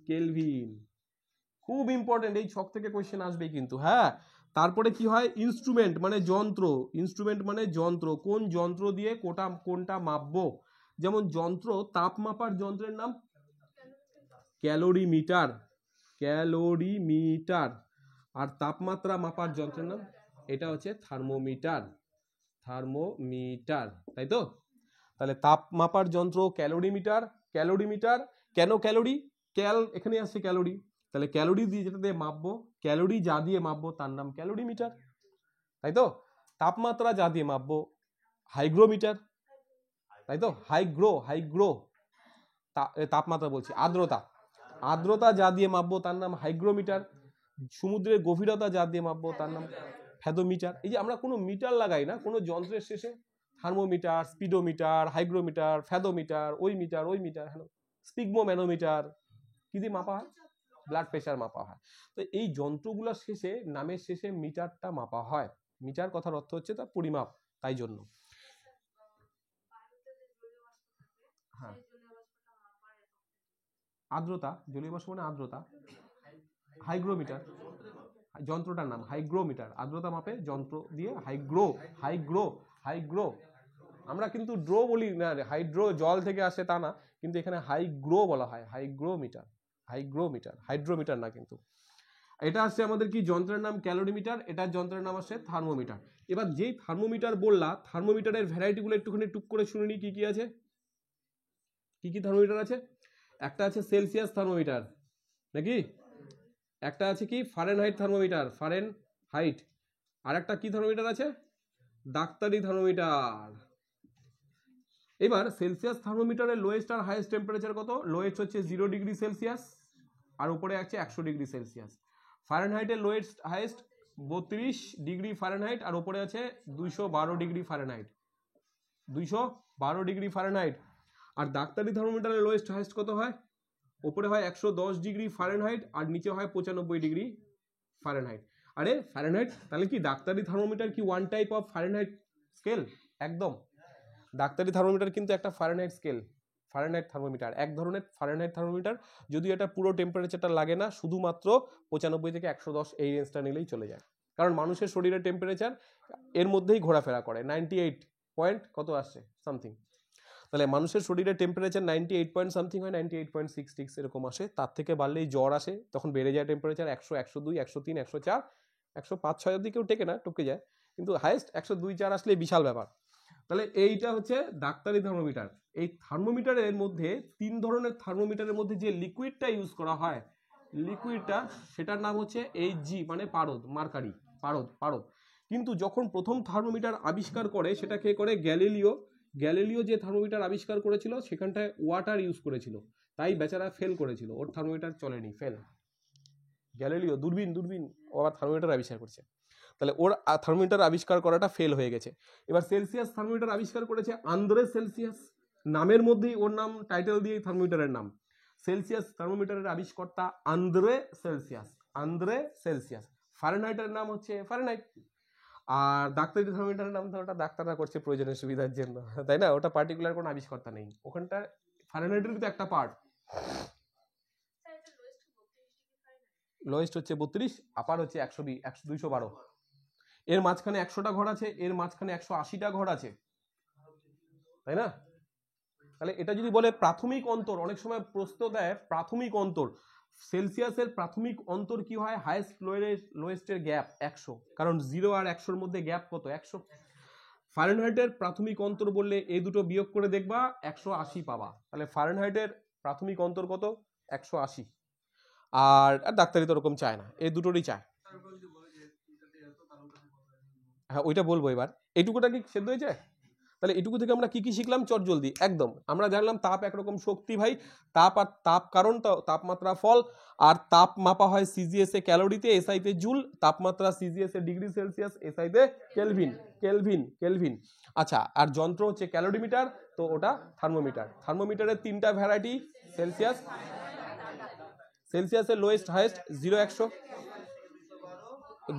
কেলভিন। খুব ইম্পর্টেন্ট, এই ছক থেকে কোশ্চেন আসবে কিন্তু। হ্যাঁ, তারপরে কি হয়, ইনস্ট্রুমেন্ট মানে যন্ত্র। কোন যন্ত্র দিয়ে কোনটা মাপবো। যেমন যন্ত্র, তাপ মাপার যন্ত্রের নাম ক্যালোরিমিটার। আর তাপমাত্রা মাপার যন্ত্রের নাম, এটা হচ্ছে থার্মোমিটার। তাই তো? তাহলে তাপ মাপার যন্ত্র ক্যালোরিমিটার। কেন ক্যালোরি? এখানে আসছে ক্যালোরি, তাহলে ক্যালোরি দিয়ে যেটা দিয়ে মাপবো, ক্যালোরি যা দিয়ে মাপবো তার নাম ক্যালোরিমিটার, তাই তো? তাপমাত্রা যা দিয়ে মাপবো হাইগ্রোমিটার, তাই তো? হাইগ্রো তাপমাত্রা বলছি, আর্দ্রতা যা দিয়ে মাপবো তার নাম হাইগ্রোমিটার। সমুদ্রের গভীরতা যা দিয়ে মাপবো তার নাম ফ্যাথোমিটার। এই যে আমরা কোনো মিটার লাগাই না কোনো যন্ত্রের শেষে, থার্মোমিটার, স্পিডোমিটার, হাইগ্রোমিটার, ফ্যাথোমিটার, ওই মিটার, হ্যাঁ, স্পিগমোম্যানোমিটার, কি দিয়ে মাপা হয়? ব্লাড প্রেশার মাপা হয়। তো এই যন্ত্রগুলোর শেষে, নামের শেষে মিটারটা মাপা হয়। মিটার কথার অর্থ হচ্ছে তার পরিমাপ, তাই জন্য। হ্যাঁ, আর্দ্রতা, জলীয় বাষ্প মানে আর্দ্রতা। হাইগ্রোমিটার, যন্ত্রটার নাম হাইগ্রোমিটার। আর্দ্রতা মাপে যন্ত্র দিয়ে হাইগ্রো। আমরা কিন্তু ড্রো বলি না, হাইড্রো জল থেকে আসে তা না, কিন্তু এখানে হাইগ্রো বলা হয়, হাইড্রোমিটার না কিন্তু। এটা আসছে আমাদের কি যন্ত্রের নাম ক্যালোরিমিটার, এটার যন্ত্রের নাম আসছে থার্মোমিটার। এবার যেই থার্মোমিটার বললা, থার্মোমিটারের ভ্যারাইটিগুলো একটুখানি টুক করে শুনে নি, কি আছে, কি থার্মোমিটার আছে। একটা আছে সেলসিয়াস থার্মোমিটার নাকি, একটা আছে কি ফারেনহাইট থার্মোমিটার, আর একটা কি থার্মোমিটার আছে, ডাক্তারি থার্মোমিটার। এবার সেলসিয়াস থার্মোমিটারের লোয়েস্ট আর হাইয়েস্ট টেম্পারেচার কত? লোয়েস্ট হচ্ছে 0 ডিগ্রি সেলসিয়াস আর উপরে আছে 100 ডিগ্রি সেলসিয়াস। ফারেনহাইটের লোয়েস্ট হাইয়েস্ট 32 ডিগ্রি ফারেনহাইট আর উপরে আছে 212 ডিগ্রি ফারেনহাইট। আর ডাক্তারি থার্মোমিটারের লোয়েস্ট হাইয়েস্ট কত হয়? উপরে হয় 110 ডিগ্রি ফারেনহাইট আর নিচে হয় 95 ডিগ্রি ফারেনহাইট। আরে ফারেনহাইট, তাহলে কি ডাক্তারি থার্মোমিটার কি one type of Fahrenheit scale? একদম, ডাক্তারি থার্মোমিটার কিন্তু একটা ফারেনহাইট স্কেল, ফারেনহাইট থার্মোমিটার, এক ধরনের ফারেনহাইট থার্মোমিটার। যদিও এটা পুরো টেম্পারেচারটা লাগে না, শুধুমাত্র 95 থেকে 110 এই রেঞ্জটা নিলেই চলে যায়, কারণ মানুষের শরীরের টেম্পারেচার এর মধ্যেই ঘোরাফেরা করে। 98 পয়েন্ট কত আসছে সামথিং, তাহলে মানুষের শরীরের টেম্পারেচার 98 পয়েন্ট সামথিং হয়, 98.66 এরকম আসে। তার থেকে বাড়লেই জ্বর আসে, তখন বেড়ে যায় টেম্পারেচার 100, 102, 103, 104, 105, 106 অব্দি কেউ টেকে না, টপকে যায়, কিন্তু হাইয়েস্ট 102, 104 আসলে বিশাল ব্যাপার। তাহলে এইটা হচ্ছে ডাক্তারি থার্মোমিটার। এই থার্মোমিটারের মধ্যে 3 ধরনের থার্মোমিটারের মধ্যে যে লিকুইডটা ইউজ করা হয়, লিকুইডটা সেটার নাম হচ্ছে HG, মানে পারদ, মার্কারি, পারদ। কিন্তু যখন প্রথম থার্মোমিটার আবিষ্কার করে সেটা কে করে? গ্যালিলিও যে থার্মোমিটার আবিষ্কার করেছিল সেখানটায় ওয়াটার ইউজ করেছিল, তাই বেচারা ফেল করেছিল, ওর থার্মোমিটার চলেনি, ফেল। গ্যালিলিও দূরবীন ও আবার থার্মোমিটার আবিষ্কার করছে, তাহলে ওর থার্মোমিটার আবিষ্কার করাটা ফেল হয়ে গেছে। এবার সেলসিয়াস থার্মোমিটার আবিষ্কার করেছে আন্দ্রে সেলসিয়াস, নামের মধ্যেই ওর নাম, টাইটেল দিয়ে থার্মোমিটারের নাম। সেলসিয়াস থার্মোমিটারের আবিষ্কর্তা আন্দ্রে সেলসিয়াস। ফারেনহাইটের নাম হচ্ছে ফারেনহাইট। আর ডাক্তারি থার্মোমিটারের নাম তো ওটা ডাক্তাররা করছে প্রয়োজনীয় সুবিধার জন্য, তাই না? ওটা পার্টিকুলার কোনো আবিষ্কর্তা নেই, ওখানটা ফারেনহাইটের তো একটা পার্ট। লোয়েস্ট হচ্ছে 32, আপার হচ্ছে 212। এর মাঝখানে 100টা ঘর আছে, এর মাঝখানে 180টা ঘর আছে, তাই না? তাহলে এটা যদি বলে প্রাথমিক অন্তর, অনেক সময় প্রশ্ন দেয় প্রাথমিক অন্তর, সেলসিয়াসের প্রাথমিক অন্তর কি হয়? হাইয়েস্ট লোয়েস্টের গ্যাপ 100, কারণ 0 আর 100-র মধ্যে গ্যাপ কত? 100। ফারেনহাইটের প্রাথমিক অন্তর বললে এই দুটো বিয়োগ করে দেখবা 180 পাবা, তাহলে ফারেনহাইটের প্রাথমিক অন্তর কত? 180। আর ডাক্তারি তো ওরকম চায় না, এই দুটোরই চায়। হ্যাঁ ওইটা বলবো এবার। এইটুকুটা কি সেদ্ধ হয়েছে? তাহলে এটুকু থেকে আমরা কি কি শিখলাম? চট জলদি একদম। আমরা জানলাম তাপ একরকম শক্তি ভাই, তাপ আর তাপ কারণ তাপমাত্রা ফল, আর তাপ মাপা হয় সিজিএস এ ক্যালোরিতে, এসআইতে জুল, তাপমাত্রা সিজিএস এ ডিগ্রি সেলসিয়াস, এসআইতে কেলভিন। আচ্ছা, আর যন্ত্র হচ্ছে ক্যালোরিমিটার, তো ওটা থার্মোমিটার। থার্মোমিটারের 3টা ভ্যারাইটি, সেলসিয়াসের লোয়েস্ট হাইয়েস্ট 0 100,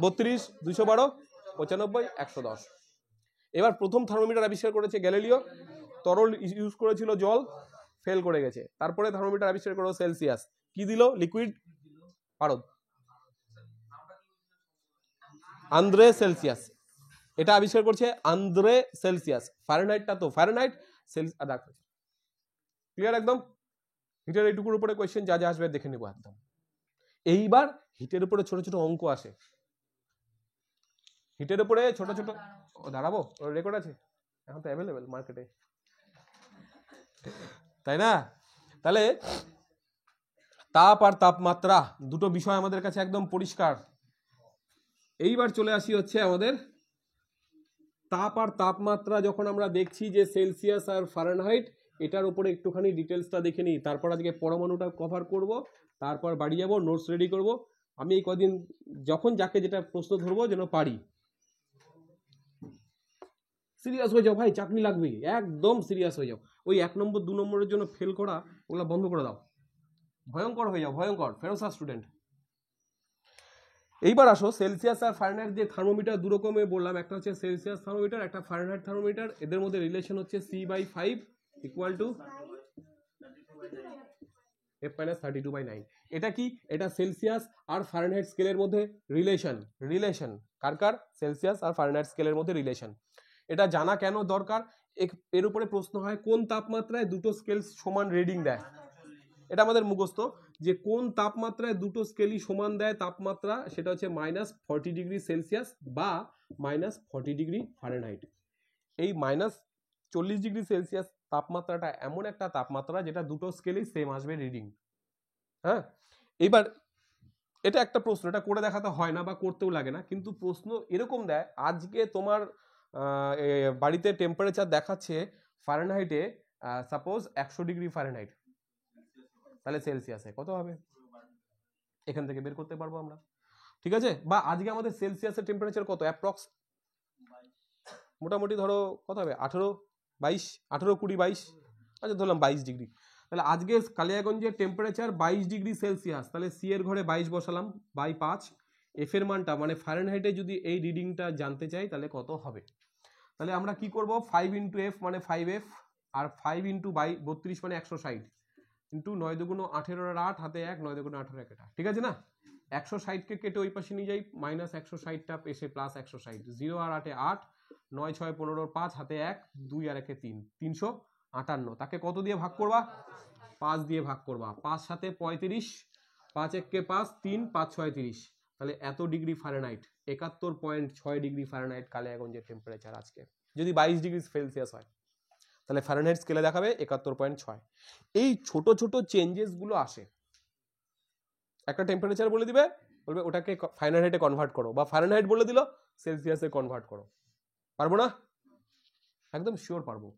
32 212 95 110। এবার প্রথম থার্মোমিটার আবিষ্কার করেছে গ্যালিলিও, তরল ইউজ করেছিল জল, ফেল করে গেছে। তারপরে থার্মোমিটার আবিষ্কার করলো সেলসিয়াস, কি দিল? লিকুইড পারদ, আন্দ্রে সেলসিয়াস। এটা আবিষ্কার করছে আন্দ্রে সেলসিয়াস। ফারেনহাইটটা তো ফারেনহাইট, ক্লিয়ার একদম? হিটের এইটুকুর উপরে কোয়েশ্চেন যা যা আসবে দেখে নিব একদম। এইবার হিটের উপরে ছোট ছোট অঙ্ক আসে, হিটের উপরে ছোট ছোট, দাঁড়াবো, রেকর্ড আছে এখন তো অ্যাভেলেবেল মার্কেটে, তাই না? তাহলে তাপ আর তাপমাত্রা দুটো বিষয় আমাদের কাছে একদম পরিষ্কার। এইবার চলে আসি হচ্ছে আমাদের তাপ আর তাপমাত্রা। যখন আমরা দেখছি যে সেলসিয়াস আর ফারেনহাইট, এটার উপরে একটুখানি ডিটেলসটা দেখে নিই, তারপর আজকে পরমাণুটা কভার করব, তারপর বাড়ি যাব, নোটস রেডি করব। আমি এই কদিন যখন যাকে যেটা প্রশ্ন ধরবো যেন পারি। সিরিয়াস হয়ে যাও ভাই, চাকরি লাগবে, একদম সিরিয়াস হয়ে যাও। ওই 1 নম্বর 2 নম্বরের জন্য ফেল করা, ওগুলো বন্ধ করে দাও, ভয়ঙ্কর হয়ে যাও, ভয়ঙ্কর ফেরোসা স্টুডেন্ট। এইবার আসো সেলসিয়াস আর ফারেনহাইট যে থার্মোমিটার দু রকমের বললাম, একটা হচ্ছে সেলসিয়াস থার্মোমিটার, একটা ফারেনহাইট থার্মোমিটার। এদের মধ্যে রিলেশন হচ্ছে C/5 ইকুয়াল টু F-32/9। এটা কি? এটা সেলসিয়াস আর ফারেনহাইট স্কেলের মধ্যে রিলেশন কার? সেলসিয়াস আর ফারেনহাইট স্কেলের মধ্যে রিলেশন। এটা জানা কেন দরকার? এর উপরে প্রশ্ন হয় কোন তাপমাত্রায় দুটো স্কেল সমান রিডিং দেয়। এটা আমাদের মুখস্থ, যে কোন তাপমাত্রায় দুটো স্কেলই সমান দেয় তাপমাত্রা, সেটা হচ্ছে -40 ডিগ্রি সেলসিয়াস বা -40 ডিগ্রি ফারেনহাইট। এই -40 ডিগ্রি সেলসিয়াস তাপমাত্রাটা এমন একটা তাপমাত্রা যেটা দুটো স্কেলেই সেম আসবে রিডিং। হ্যাঁ, এবার এটা একটা প্রশ্ন, এটা করে দেখাতে হয় না বা করতেও লাগে না, কিন্তু প্রশ্ন এরকম দেয়, আজকে তোমার বাড়িতে টেম্পারেচার দেখাচ্ছে ফারেনহাইটে সাপোজ 100 ডিগ্রি ফারেনহাইট, তাহলে সেলসিয়াসে কত হবে? এখান থেকে বের করতে পারবো আমরা, ঠিক আছে? বা আজকে আমাদের সেলসিয়াসের টেম্পারেচার কত অ্যাপ্রক্স? মোটামুটি ধরো কত হবে? 18 22, 18 20 22, আচ্ছা ধরলাম 22 ডিগ্রি। তাহলে আজকে কালিয়াগঞ্জের টেম্পারেচার 22 ডিগ্রি সেলসিয়াস, তাহলে সি এর ঘরে 22 বসালাম বাই 5। এফ এর মানটা মানে ফারেনহাইটে যদি এই রিডিংটা জানতে চাই তাহলে কত হবে? তাহলে আমরা কি করব? 5 ইন্টু এফ মানে 5f, আর 5 ইন্টু 32 মানে 160, ইন্টু 9 দুগুণ 18 আর 8 হাতে 1, 9 দুগুণ 18 এটা, ঠিক আছে না? 160 কে কেটে ওই পাশে নিয়ে যাই, -160টা এসে +160, 0 আর 8 8, 9 6 15 5 হাতে 1, 2 আর 1 3, 358। তাকে কত দিয়ে ভাগ করবা? 5 দিয়ে ভাগ করবা। 5 7 35, 5 1 কে 5, 3 5 6 30, তাহলে এত ডিগ্রি ফারেনহাইট, 71.6 ডিগ্রি ফারেনহাইট কালিয়াগঞ্জের টেম্পারেচার আজকে। যদি 22 ডিগ্রি সেলসিয়াস হয় তাহলে ফারেনহাইট স্কেলে দেখাবে 71.6। এই ছোট ছোট চেঞ্জেস গুলো আসে। একটা টেম্পারেচার বলে দিবে, বলবে ওটাকে ফারেনহাইটে কনভার্ট করো, বা ফারেনহাইট বলে দিল সেলসিয়াসে কনভার্ট করো। পারবো না? একদম শিওর পারবো।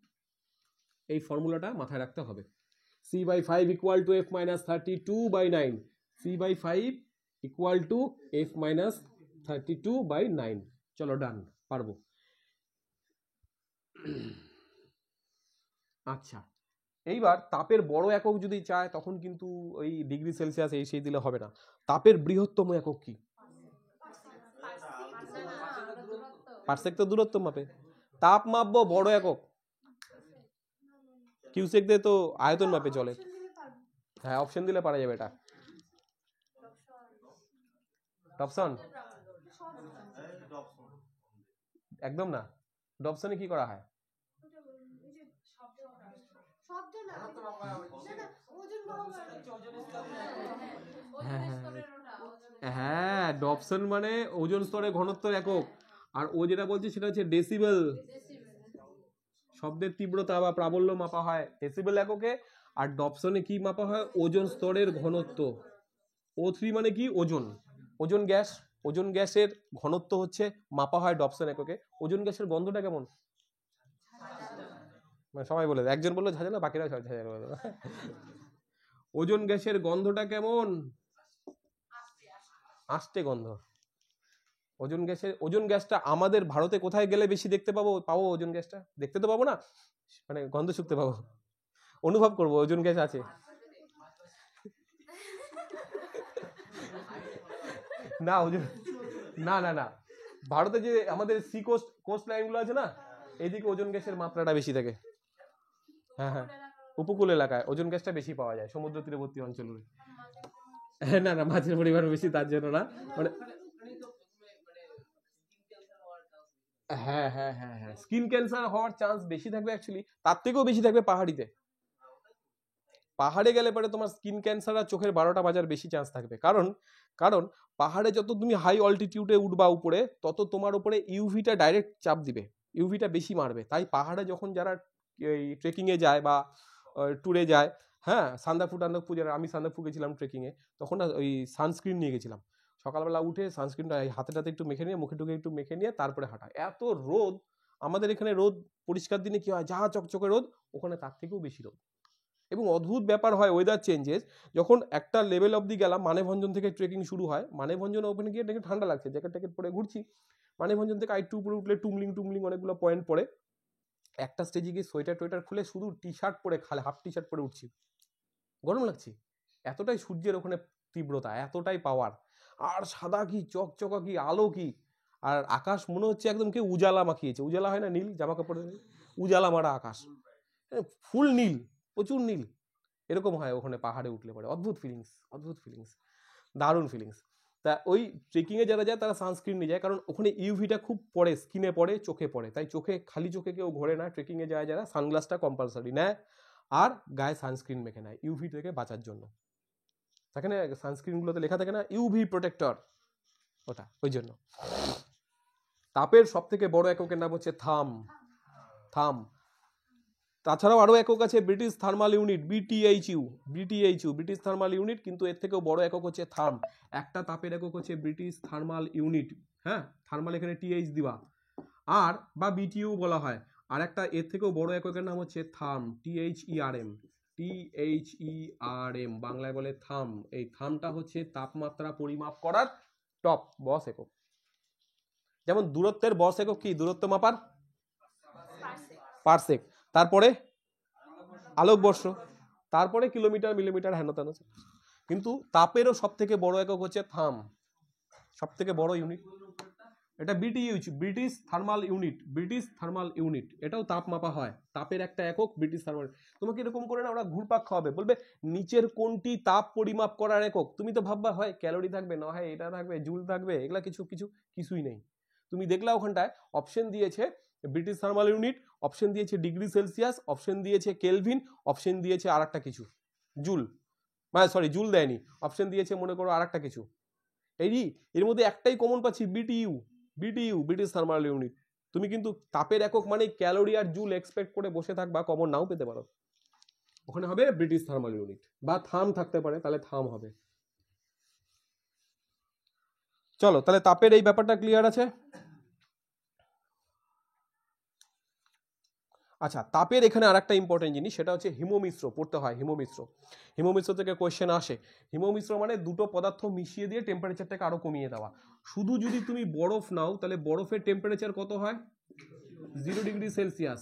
এই ফর্মুলাটা মাথায় রাখতে হবে। C/5 equal to F minus 32/9, C/5 equal to F minus 32/9। চলো ডান, পারবো। আচ্ছা, এইবার তাপের বড় একক যদি চায় তখন কিন্তু ওই ডিগ্রি সেলসিয়াস এই সেই দিলে হবে না। তাপের বৃহত্তম একক কি? পারসেক তো দূরত্ব মাপে। তাপ মাপবো বড় একক, কিউসেক দিয়ে তো আয়তন মাপে চলে। হ্যাঁ, অপশন দিলে পারা যাবে। এটা ডবসন একদম না। ডবসনে কি করা হয়? হ্যাঁ, ডবসন মানে ওজন স্তরের ঘনত্ব একক, আর ও যেটা বলছে সেটা হচ্ছে ডেসিবেল। শব্দের তীব্রতা বা প্রাবল্য মাপা হয় ডেসিবেল এককে, আর ডবসনে কি মাপা হয়? ওজন স্তরের ঘনত্ব। O3 মানে কি? ওজন। ওজন গ্যাস, ওজন গ্যাসের ঘনত্ব হচ্ছে মাপা হয় ডবসন এককে। ওজন গ্যাসের গন্ধটা কেমন? মানে সবাই বলে, একজন বললো ঝাঁঝালো, বাকিরা ঝাঁঝালো বলে। ওজন গ্যাসের গন্ধটা কেমন? আস্তে গন্ধ। ওজন গ্যাসটা আমাদের ভারতে কোথায় গেলে বেশি দেখতে পাবো? ওজন গ্যাসটা দেখতে তো পাবো না, মানে গন্ধ শুকতে পাবো, অনুভব করবো ওজন গ্যাস আছে। না ওজন না না না, ভারতে যে আমাদের সি কোস্ট লাইন গুলো আছে না, এইদিকে ওজন গ্যাসের মাত্রাটা বেশি থাকে। হ্যাঁ হ্যাঁ, উপকূল এলাকায় ওজন গ্যাসটা বেশি পাওয়া যায়, সমুদ্র তীরবর্তী অঞ্চলে। না না, মাছের পরিমাণ বেশি তার জন্য না, মানে হ্যাঁ হ্যাঁ হ্যাঁ হ্যাঁ, স্কিন ক্যান্সার হওয়ার চান্স বেশি থাকবে অ্যাকচুয়ালি, তার থেকেও বেশি থাকবে পাহাড়িতে। পাহাড়ে গেলে পরে তোমার স্কিন ক্যান্সার আর চোখের 12টা বাজার বেশি চান্স থাকবে। কারণ কারণ পাহাড়ে যত তুমি হাই অল্টিটিউডে উঠবা উপরে, তত তোমার উপরে ইউভিটা ডাইরেক্ট চাপ দিবে, ইউভিটা বেশি মারবে। তাই পাহাড়ে যখন যারা এই ট্রেকিংয়ে যায় বা ট্যুরে যায়, হ্যাঁ, সান্দাকফু যারা, আমি সান্দাকফু গেছিলাম ট্রেকিংয়ে, তখন না ওই সানস্ক্রিন নিয়ে গেছিলাম। সকালবেলা উঠে সানস্ক্রিনটা হাতে টাতে একটু মেখে নিয়ে, মুখে টুকে একটু মেখে নিয়ে তারপরে হাঁটা। এত রোদ, আমাদের এখানে রোদ পরিষ্কার দিনে কি হয়, যা চকচকে রোদ, ওখানে তার থেকেও বেশি রোদ। এবং অদ্ভুত ব্যাপার হয় ওয়েদার চেঞ্জেস, যখন একটা লেভেল অবধি গেলাম, মানেভঞ্জন থেকে ট্রেকিং শুরু হয়, মানেভঞ্জন ওখানে গিয়ে দেখে ঠান্ডা লাগছে, জ্যাকেট ট্যাকেট পরে ঘুরছি। মানেভঞ্জন থেকে আইটু উপরে উঠলে টুমলিং অনেকগুলো পয়েন্ট পড়ে, একটা স্টেজে গিয়ে সোয়েটার টোয়েটার খুলে শুধু টি শার্ট পরে, খালে হাফ টি শার্ট পরে উঠছি, গরম লাগছে। এতটাই সূর্যের ওখানে তীব্রতা, এতটাই পাওয়ার, আর সাদা কি চকচকা কি আলো কি, আর আকাশ মনে হচ্ছে একদম কেউ উজালা মাখিয়েছে। উজালা হয় না নীল, জামা কাপড়ে উজালা মারা আকাশ, ফুল নীল, প্রচুর নীল, এরকম হয় ওখানে পাহাড়ে উঠলে পরে। অদ্ভুত ফিলিংস, দারুণ ফিলিংস। তা ওই ট্রেকিংয়ে যারা যায় তারা সানস্ক্রিন নিয়ে যায়, কারণ ওখানে ইউভিটা খুব পড়ে, স্কিনে পড়ে, চোখে পড়ে। তাই চোখে, খালি চোখে কেউ ঘোরে না, ট্রেকিংয়ে যায় যারা সানগ্লাসটা কম্পালসারি নেয়, আর গায়ে সানস্ক্রিন মেখে নেয় ইউভি থেকে বাঁচার জন্য। সেখানে সানস্ক্রিনগুলোতে লেখা থাকে না ইউভি প্রোটেক্টর, ওটা ওই জন্য। তাপের সব থেকে বড় এককের নাম হচ্ছে থাম। তাছাড়াও আরো একক আছে, British thermal unit, BTHU, British thermal unit, কিন্তু এর থেকেও বড় একক হচ্ছে থাম। একটা তাপের একক হচ্ছে ব্রিটিশ থার্মাল ইউনিট, হ্যাঁ, থার্মাল এখানে টিএইচ দিবা, আর বা বিটিইউ বলা হয়। আর একটা এর থেকেও বড় এককের নাম হচ্ছে থাম, THERM, বাংলায় বলে থাম। এই থামটা হচ্ছে তাপমাত্রা পরিমাপ করার টপ বস একক। যেমন দূরত্বের বস একক কি? দূরত্ব মাপার পারসেক, তারপরে আলোকবর্ষ, তারপরে কিলোমিটার, মিলিমিটার, হেন তেন। কিন্তু তাপেরও সব থেকে বড় একক হচ্ছে থাম, সব থেকে বড় ইউনিট। এটা বিটিইউচ, ব্রিটিশ থার্মাল ইউনিট, এটাও তাপ মাপা হয়। তাপের একটা একক ব্রিটিশ থার্মাল। তোমাকে এরকম করে না ওরা ঘুরপাক খাওয়াবে, বলবে নিচের কোনটি তাপ পরিমাপ করার একক। তুমি তো ভাববা হয় ক্যালোরি থাকবে, না হয় এটা থাকবে, জুল থাকবে, এগুলা কিছুই নেই। তুমি দেখলা ওখানটায় অপশন দিয়েছে ব্রিটিশ থার্মাল ইউনিট, অপশন দিয়েছে ডিগ্রি সেলসিয়াস, অপশন দিয়েছে কেলভিন, অপশন দিয়েছে আর একটা কিছু, জুল, মানে সরি জুল দেয়নি, অপশন দিয়েছে মনে করো আর একটা কিছু। এই এর মধ্যে একটাই কমন পাচ্ছি, বিটিইউ, ব্রিটিশ থার্মাল ইউনিট। তুমি কিন্তু তাপের একক মানে ক্যালোরি আর জুল এক্সপেক্ট করে বসে থাকবা, কমন নাও পেতে পারো, ওখানে হবে ব্রিটিশ থার্মাল ইউনিট, বা থাম থাকতে পারে, তাহলে থাম হবে। চলো তাহলে তাপের এই ব্যাপারটা ক্লিয়ার আছে। আচ্ছা, তাপের এখানে আরেকটা ইম্পর্টেন্ট জিনিস, সেটা হচ্ছে হিমমিশ্র পড়তে হয়। হিমমিশ্র থেকে কোয়েশ্চেন আসে। হিমমিশ্র মানে দুটো পদার্থ মিশিয়ে দিয়ে টেম্পারেচারটাকে আরো কমিয়ে দেওয়া। শুধু যদি তুমি বরফ নাও তাহলে বরফের টেম্পারেচার কত হয়? 0 ডিগ্রি সেলসিয়াস।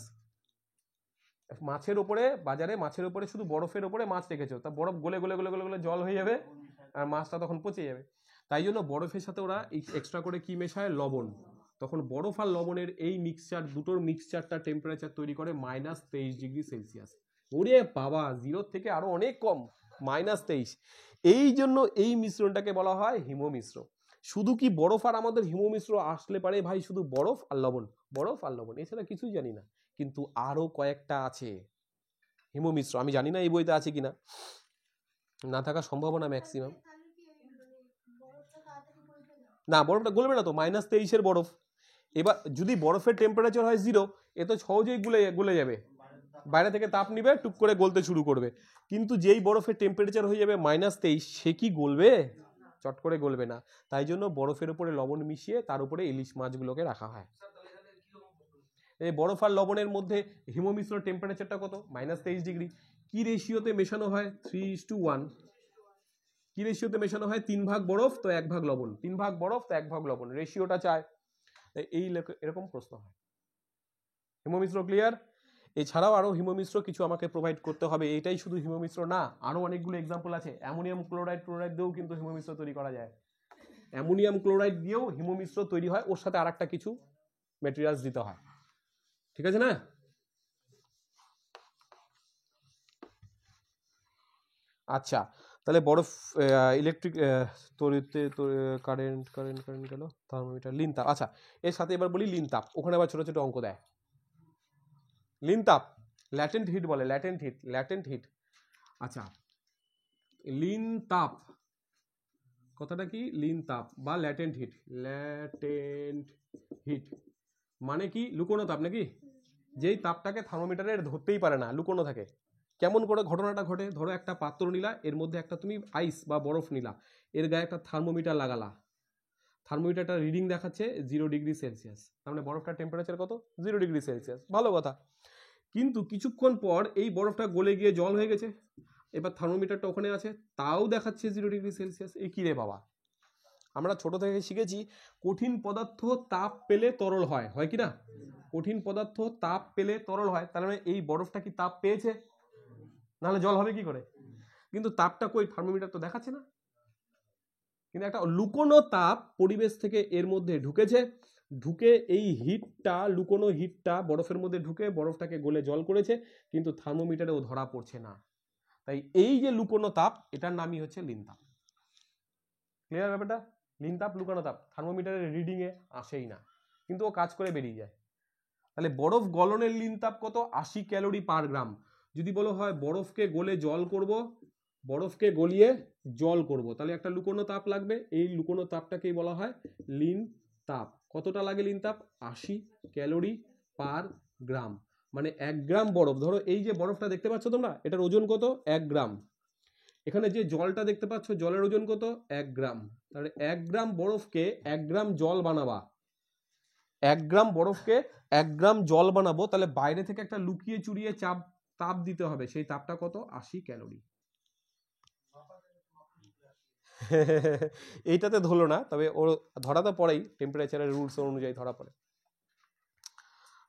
মাছের ওপরে, বাজারে মাছের ওপরে শুধু বরফের ওপরে মাছ রেখেছো, তা বরফ গলে গলে গলে গলে গলে জল হয়ে যাবে আর মাছটা তখন পচে যাবে। তাই জন্য বরফের সাথে ওরা এক্সট্রা করে কি মেশায়? লবণ। তখন বরফ আর লবণের এই মিক্সচার, দুটোর মিক্সচারটা টেম্পারেচার তৈরি করে -23 ডিগ্রি সেলসিয়াস। ওরে বাবা, 0 থেকে আরো অনেক কম, -23। এই জন্য এই মিশ্রণটাকে বলা হয় হিমমিশ্র। শুধু কি বরফ আর আমাদের হিমমিশ্র আসলে পারে ভাই? শুধু বরফ আর লবণ, বরফ আর লবণ, এছাড়া কিছুই জানি না। কিন্তু আরো কয়েকটা আছে হিমমিশ্র, আমি জানি না এই বইতে আছে কিনা, না থাকার সম্ভাবনা ম্যাক্সিমাম। না, বরফটা গলবে না তো, -23 বরফ। এবার যদি বরফের টেম্পারেচার হয় 0, এ তো সহজেই গলে যাবে, বাইরে থেকে তাপ নিবে, টুক করে গলতে শুরু করবে। কিন্তু যেই বরফের টেম্পারেচার হয়ে যাবে -23, সে কি গলবে? চট করে গলবে না। তাই জন্য বরফের উপরে লবণ মিশিয়ে তার উপরে ইলিশ মাছগুলোকে রাখা হয়। এই বরফ আর লবণের মধ্যে হিমমিশ্র টেম্পারেচারটা কত? -23 ডিগ্রি। কি রেশিওতে মেশানো হয়? 3:1। কি রেশিওতে মেশানো হয়? 3 ভাগ বরফ তো 1 ভাগ লবণ, 3 ভাগ বরফ তো 1 ভাগ লবণ, রেশিওটা চায়। এই এরকম প্রশ্ন হয়। হিমমিশ্র ক্লিয়ার? এছাড়াও আরো হিমমিশ্র কিছু আমাকে প্রোভাইড করতে হবে, এটাই শুধু হিমমিশ্র না, আরো অনেকগুলো এক্সাম্পল আছে। অ্যামোনিয়াম ক্লোরাইড দিয়েও কিন্তু হিমমিশ্র তৈরি করা যায়। অ্যামোনিয়াম ক্লোরাইড দিয়েও হিমমিশ্র তৈরি হয়, ওর সাথে আরেকটা কিছু ম্যাটেরিয়ালস দিতে হয়। ঠিক আছে না? আচ্ছা, তাহলে বরফ, ইলেকট্রিক তড়িতে কারেন্ট গেল, থার্মোমিটার, লিন তাপ। আচ্ছা, এর সাথে এবার বলি লিন তাপ। ওখানে আবার ছোট ছোট অঙ্ক দেয়। লিন তাপ, ল্যাটেন্ট হিট বলে, ল্যাটেন্ট হিট। আচ্ছা, লিন তাপ কথাটা কি? লিন তাপ বা ল্যাটেন্ট হিট মানে কি? লুকোনো তাপ নাকি? যেই তাপটাকে থার্মোমিটারে ধরতেই পারে না, লুকোনো থাকে। কেমন করে ঘটনাটা ঘটে? ধরো একটা পাত্র নিলা, এর মধ্যে একটা তুমি আইস বা বরফ নিলা, এর গায়ে একটা থার্মোমিটার লাগালা, থার্মোমিটারটা রিডিং দেখাচ্ছে 0 ডিগ্রি সেলসিয়াস, তার মানে বরফটার টেম্পারেচার কত? 0 ডিগ্রি সেলসিয়াস, ভালো কথা। কিন্তু কিছুক্ষণ পর এই বরফটা গলে গিয়ে জল হয়ে গেছে, এবার থার্মোমিটারটা ওখানে আছে, তাও দেখাচ্ছে 0 ডিগ্রি সেলসিয়াস। এই কি রে বাবা! আমরা ছোট থেকে শিখেছি কঠিন পদার্থ তাপ পেলে তরল হয়, হয় কি না? কঠিন পদার্থ তাপ পেলে তরল হয়, তার মানে এই বরফটা কি তাপ পেয়েছে? নাহলে জল হবে কি করে? কিন্তু তাপটা কই? থার্মোমিটার তো দেখাচ্ছে না। কিন্তু একটা লুকোনো তাপ পরিবেশ থেকে এর মধ্যে ঢুকেছে, ঢুকে এই হিটটা, লুকোনো হিটটা বরফের মধ্যে ঢুকে বরফটাকে গলে জল করেছে, কিন্তু থার্মোমিটারেও ধরা পড়ছে না। তাই এই যে লুকোনো তাপ, এটার নামই হচ্ছে লিন তাপ। ক্লিয়ার ব্যাপারটা? লিন তাপ, লুকোনো তাপ, থার্মোমিটারের রিডিং এ আসেই না, কিন্তু ও কাজ করে বেরিয়ে যায়। তাহলে বরফ গলনের লিন তাপ কত? 80 ক্যালোরি পার গ্রাম। যদি বলো হয় বরফকে গলে জল করব, বরফকে গলিয়ে জল করব, তাহলে একটা লুকোনো তাপ লাগবে, এই লুকোনো তাপটাকেই বলা হয় লিন তাপ। কতটা লাগে লিন তাপ? 80 ক্যালোরি পার গ্রাম। মানে 1 গ্রাম বরফ, ধরো এই যে বরফটা দেখতে পাচ্ছ তোমরা, এটার ওজন কত? 1 গ্রাম। এখানে যে জলটা দেখতে পাচ্ছ, জলের ওজন কত? 1 গ্রাম। তাহলে 1 গ্রাম বরফকে 1 গ্রাম জল বানাবা, 1 গ্রাম বরফকে 1 গ্রাম জল বানাবো, তাহলে বাইরে থেকে একটা লুকিয়ে চুরিয়ে তাপ দিতে হবে, সেই তাপটা কত? 80 ক্যালোরি। এইটাতে ধরলো না, তবে ওর ধরা তো পড়েই, টেম্পারেচারের রুলস অনুযায়ী ধরা পড়ে।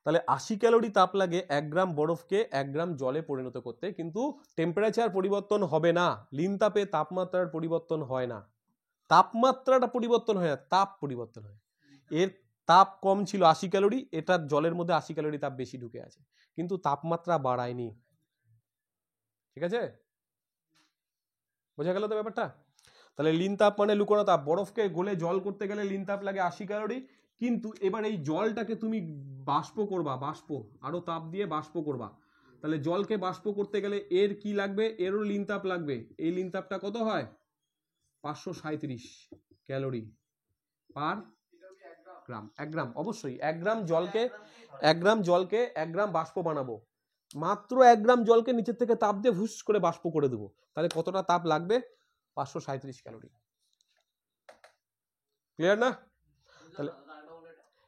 তাহলে 80 ক্যালোরি তাপ লাগে 1 গ্রাম বরফকে 1 গ্রাম জলে পরিণত করতে, কিন্তু টেম্পারেচার পরিবর্তন হবে না। লিন তাপে তাপমাত্রার পরিবর্তন হয় না, তাপমাত্রাটা পরিবর্তন হয় না, তাপ পরিবর্তন হয়। এর তাপ কম ছিল 80 ক্যালোরি, এটার জলের মধ্যে 80 ক্যালোরি তাপ বেশি ঢুকে আছে, কিন্তু তাপমাত্রা বাড়ায়নি। ঠিক আছে, বোঝা গেল তো ব্যাপারটা? তাহলে লিন তাপ মানে লুকোনো তাপ। বরফকে গলে জল করতে গেলে লিন তাপ লাগে 80 ক্যালোরি, কিন্তু এবার এই জলটাকে তুমি বাষ্প করবা, আরো তাপ দিয়ে বাষ্প করবা, তাহলে জলকে বাষ্প করতে গেলে এর কি লাগবে? এরও লিন তাপ লাগবে। এই লিন তাপটা কত হয়? 537 ক্যালোরি পার গ্রাম। 1 গ্রাম, অবশ্যই 1 গ্রাম জলকে 1 গ্রাম বাষ্প বানাবো। মাত্র 1 গ্রাম জলকে নিচের থেকে তাপ দিয়ে হুস করে বাষ্প করে দেবো, তাহলে কতটা তাপ লাগবে? 537 ক্যালোরি। ক্লিয়ার না? তাহলে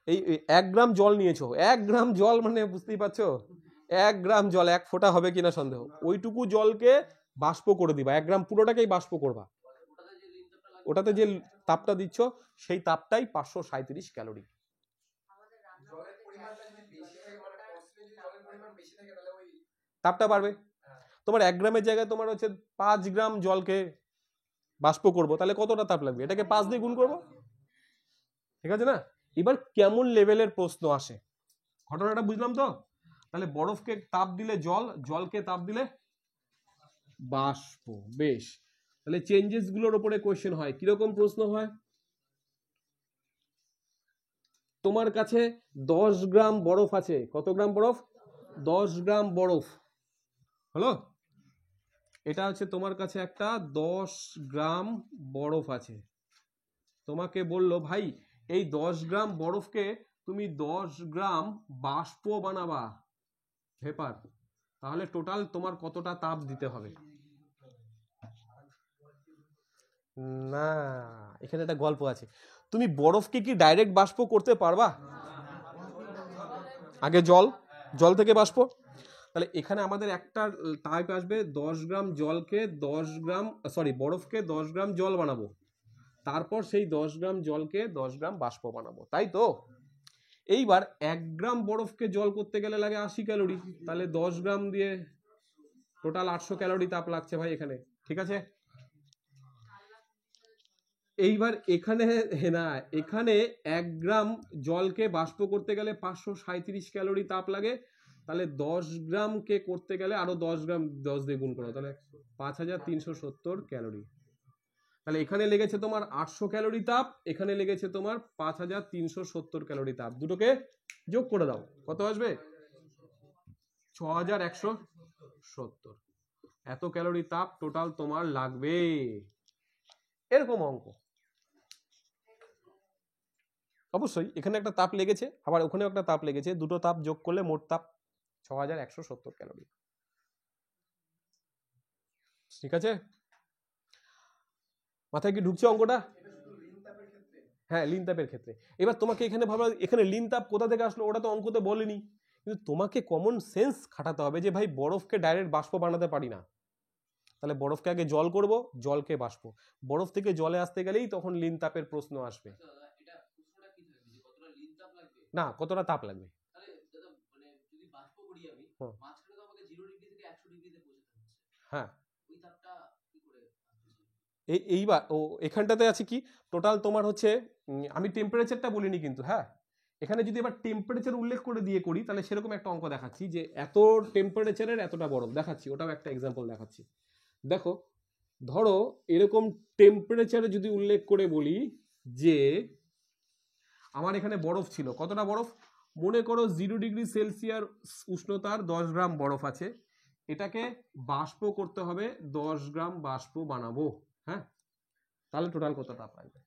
এই 1 গ্রাম জল নিয়েছো, 1 গ্রাম জল মানে বুঝতেই পারছো, 1 গ্রাম জল, 1 ফোঁটা হবে কিনা সন্দেহ, ওইটুকু জলকে বাষ্প করে দিবা, 1 গ্রাম পুরোটাকেই বাষ্প করবা। ওটাতে যে তাপটা দিচ্ছ সেই তাপটাই 537 ক্যালোরি। তাপটা বাড়বে। তোমার 1 গ্রামের জায়গায় তোমার হচ্ছে 5 গ্রাম জলকে বাষ্প করবো, তাহলে কতটা তাপ লাগবে? এটাকে 5 দিয়ে গুণ করবো, ঠিক আছে না? এবার কেমন লেভেলের প্রশ্ন আসে, ঘটনাটা বুঝলাম তো? তাহলে বরফকে তাপ দিলে জল, জলকে তাপ দিলে বাষ্প। বেশ, তাহলে চেঞ্জেস গুলোর উপরে কোশ্চেন হয়। কিরকম প্রশ্ন হয়? তোমার কাছে 10 গ্রাম বরফ আছে। কত গ্রাম বরফ? 10 গ্রাম বরফ হলো। এটা হচ্ছে তোমার কাছে একটা 10 গ্রাম বরফ আছে। তোমাকে বললো ভাই এই 10 গ্রাম বরফকে তুমি 10 গ্রাম বাষ্প বানাবা, ভেপার, তাহলে টোটাল তোমার কতটা তাপ দিতে হবে? না, এখানে একটা গল্প আছে। তুমি বরফকে কি ডাইরেক্ট বাষ্প করতে পারবা? আগে জল, জল থেকে বাষ্প। তাহলে এখানে আমাদের একটা টাইপ আসবে, 10 গ্রাম জলকে 10 গ্রাম বরফকে 10 গ্রাম জল বানাবো, তারপর সেই 10 গ্রাম জলকে 10 গ্রাম বাষ্প বানাবো, তাই তো? এইবার 1 গ্রাম বরফকে জল করতে গেলে লাগে 80 ক্যালোরি, তাহলে 10 গ্রাম দিয়ে টোটাল 800 ক্যালোরি তাপ লাগছে ভাই এখানে, ঠিক আছে? এইবার এখানে না, এখানে 1 গ্রাম জলকে বাষ্প করতে গেলে 537 ক্যালোরি তাপ লাগে, তাহলে 10 গ্রামকে করতে গেলে আরো 10 গ্রাম 10 দিয়ে গুণ করো, তাহলে 5370 ক্যালোরি। তাহলে এখানে লেগেছে তোমার 800 ক্যালোরি তাপ, এখানে লেগেছে তোমার 5370 ক্যালোরি তাপ, দুটোকে যোগ করে দাও, কত আসবে? 6170। এত ক্যালোরি তাপ টোটাল তোমার লাগবে, এরকম অঙ্ক। অবশ্যই এখানে একটা তাপ লেগেছে, আবার ওখানেও একটা তাপ লেগেছে, দুটো তাপ যোগ করলে মোট তাপ 6170 ক্যালোরি, ঠিক আছে? মাথায় কি ঢুকছে অঙ্কটা? হ্যাঁ, লিন তাপের ক্ষেত্রে। এবার তোমাকে এখানে ভাবো, এখানে লিন তাপ কোথা থেকে আসলো, ওটা তো অঙ্কতে বলেনি, কিন্তু তোমাকে কমন সেন্স খাটাতে হবে যে ভাই বরফকে ডাইরেক্ট বাষ্প বানাতে পারি না, তাহলে বরফকে আগে জল করব, জলকে বাষ্প, বরফ থেকে জলে আসতে গেলেই তখন লিন তাপের প্রশ্ন আসবে। না, কতটা তাপ লাগবে? হ্যাঁ, এইবার ও এখানটাতে আছে কি, টোটাল তোমার হচ্ছে আমি টেম্পারেচারটা বলিনি কিন্তু, হ্যাঁ, এখানে যদি এবার টেম্পারেচার উল্লেখ করে দিয়ে করি, তাহলে সেরকম একটা অঙ্ক দেখাচ্ছি যে এত টেম্পারেচারের এতটা বরফ দেখাচ্ছি, ওটাও একটা এক্সাম্পল দেখাচ্ছি। দেখো, ধরো এরকম টেম্পারেচারে যদি উল্লেখ করে বলি যে আমার এখানে বরফ ছিল, কতটা বরফ? মনে করো 0 ডিগ্রি সেলসিয়াস উষ্ণতার 10 গ্রাম বরফ আছে, এটাকে বাষ্প করতে হবে, 10 গ্রাম বাষ্প বানাবো, হ্যাঁ, তাহলে টোটাল কত তাপ লাগবে?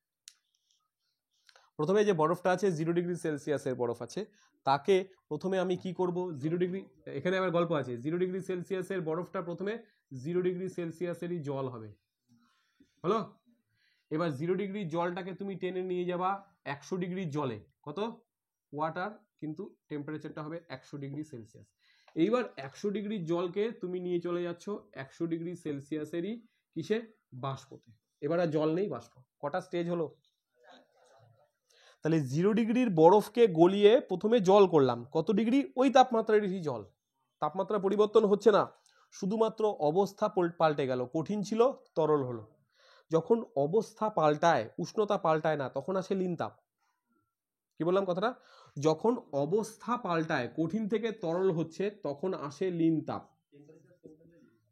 প্রথমে যে বরফটা আছে 0 ডিগ্রি সেলসিয়াসের বরফ আছে, তাকে প্রথমে আমি কি করব, 0 ডিগ্রি, এখানে আবার গল্প আছে, 0 ডিগ্রি সেলসিয়াসের বরফটা প্রথমে 0 ডিগ্রি সেলসিয়াসেরই জল হবে, হলো? এবার 0 ডিগ্রি জলটাকে তুমি টেনে নিয়ে যাবা 100 ডিগ্রি জলে, কত? ওয়াটার, কিন্তু টেম্পারেচারটা হবে 100 ডিগ্রি সেলসিয়াস। এইবার 100 ডিগ্রি জলকে তুমি নিয়ে চলে যাচ্ছ 100 ডিগ্রি সেলসিয়াসেরই কিসে? বাষ্পতে। এবার আর জল নেই, বাষ্প। কটা স্টেজ হলো? তাহলে 0 ডিগ্রির বরফকে গলিয়ে প্রথমে জল করলাম, কত ডিগ্রি? ওই তাপমাত্রারই জল, তাপমাত্রা পরিবর্তন হচ্ছে না, শুধুমাত্র অবস্থা পাল্টে গেল, কঠিন ছিল তরল হলো। যখন অবস্থা পাল্টায়, উষ্ণতা পাল্টায় না, তখন আসে লিন তাপ। কি বললাম কথাটা? যখন অবস্থা পাল্টায়, কঠিন থেকে তরল হচ্ছে, তখন আসে লিন তাপ।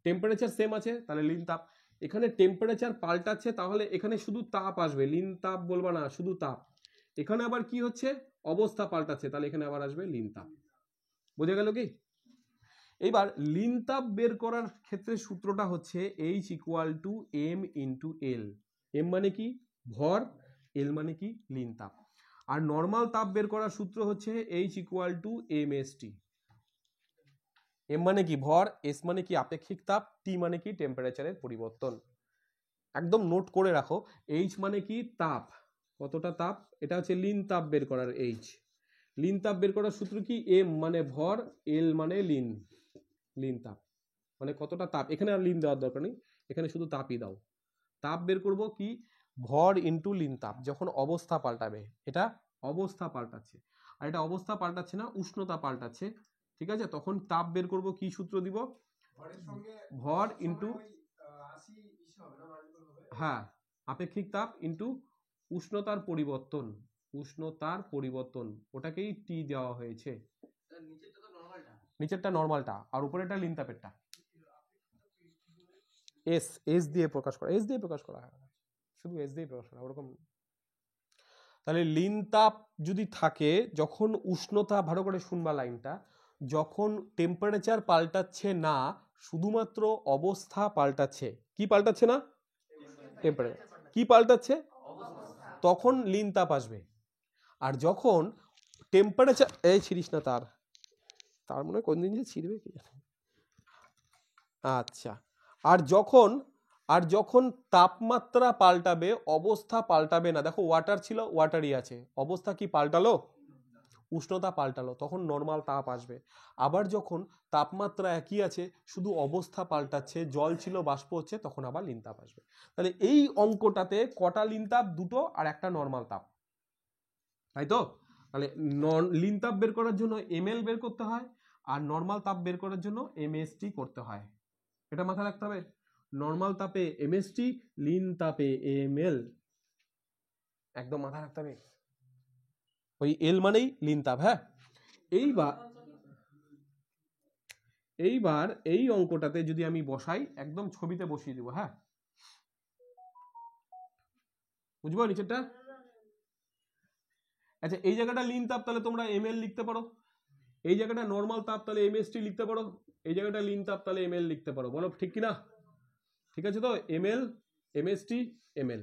টেম্পারেচার সেম আছে, তাহলে লিন তাপ। এখানে টেম্পারেচার পাল্টাচ্ছে, তাহলে এখানে শুধু তাপ আসবে, লিন তাপ বলবা না, শুধু তাপ। এখানে আবার কি হচ্ছে? অবস্থা পাল্টাচ্ছে, তাহলে এখানে আবার আসবে লিন তাপ। বোঝা গেল কি? এইবার লিন তাপ বের করার ক্ষেত্রে সূত্রটা হচ্ছে H = M × L। এম মানে কি? ভর, এল মানে কি লিন তাপ। আর নর্মাল তাপ বের করার সূত্র হচ্ছে H equal to MST। M মানে কি ভর, এস মানে কি আপেক্ষিক তাপ, টি মানে কি টেম্পারেচারের পরিবর্তন। একদম নোট করে রাখো, এইচ মানে কি তাপ, কতটা তাপ, এটা হচ্ছে লিন তাপ বের করার এইচ। লিন তাপ বের করার সূত্র কি, এম মানে ভর, এল মানে লিন, লিন তাপ মানে কতটা তাপ। এখানে আর লিন দেওয়ার দরকার নেই, এখানে শুধু তাপই দাও। তাপ বের করব কি, ভর ইন্টু লিন তাপ, যখন অবস্থা পাল্টাবে, এটা অবস্থা পাল্টাচ্ছে, আর এটা অবস্থা পাল্টাচ্ছে না, উষ্ণতা পাল্টাচ্ছে, ঠিক আছে। তখন তাপ বের করব, কি সূত্র দিব, ভর ইন্টু, হ্যাঁ আপেক্ষিক তাপ ইন্টু উষ্ণতার পরিবর্তন, উষ্ণতার পরিবর্তন, ওটাকেই টি দেওয়া হয়েছে। নিচেরটা নরমালটা আর উপরেরটা লিন তাপেরটা। এস, এস দিয়ে প্রকাশ করা, এস দিয়ে প্রকাশ করা হয়, শুধু এস দিয়ে প্রকাশ করা ওরকম। তাহলে লিন তাপ যদি থাকে, যখন উষ্ণতা, ভালো করে শুনবা লাইনটা, যখন টেম্পারেচার পাল্টাচ্ছে না, শুধুমাত্র অবস্থা পাল্টাচ্ছে, কি পাল্টাচ্ছে না, টেম্পারেচার, কি পাল্টাচ্ছে, তখন লিন তাপ আসবে। আর যখন টেম্পারেচার, এই ছিড়িস না তার, তার মনে কোন দিন যে ছিড়বে কি জানে। আচ্ছা, আর যখন তাপমাত্রা পাল্টাবে, অবস্থা পাল্টাবে না। দেখো ওয়াটার ছিল, ওয়াটারই আছে, অবস্থা কি পাল্টালো, উষ্ণতা পাল্টালো, তখন নর্মাল তাপ আসবে। আবার যখন তাপমাত্রা একই আছে, শুধু অবস্থা পাল্টাচ্ছে, জল ছিল বাষ্প হচ্ছে, তখন আবার লিন তাপ আসবে। তাহলে এই অঙ্কটাতে কটা লিন তাপ, দুটো আর একটা নর্মাল তাপ, তাই তো। তাহলে লিন তাপ বের করার জন্য এমএল বের করতে হয়, আর নর্মাল তাপ বের করার জন্য এমএসটি করতে হয়, এটা মাথায় রাখতে হবে। নর্মাল তাপে এমএসটি, লিন তাপে এমএল, একদম মাথায় রাখতে হবে। ওই এল মানেই লিন তাপ। হ্যাঁ, এইবার এই অঙ্কটাতে যদি আমি বসাই, একদম ছবিতে বসিয়ে দিব। হ্যাঁ, বুঝবো নিচেরটা। আচ্ছা, এই জায়গাটা লিন তাপ, তাহলে তোমরা এমএল লিখতে পারো। এই জায়গাটা নর্মাল তাপ, তাহলে এমএসটি লিখতে পারো। এই জায়গাটা লিন তাপ, তাহলে এমএল লিখতে পারো। বলো ঠিক কিনা? ঠিক আছে তো, এমএল, এমএসটি, এমএল।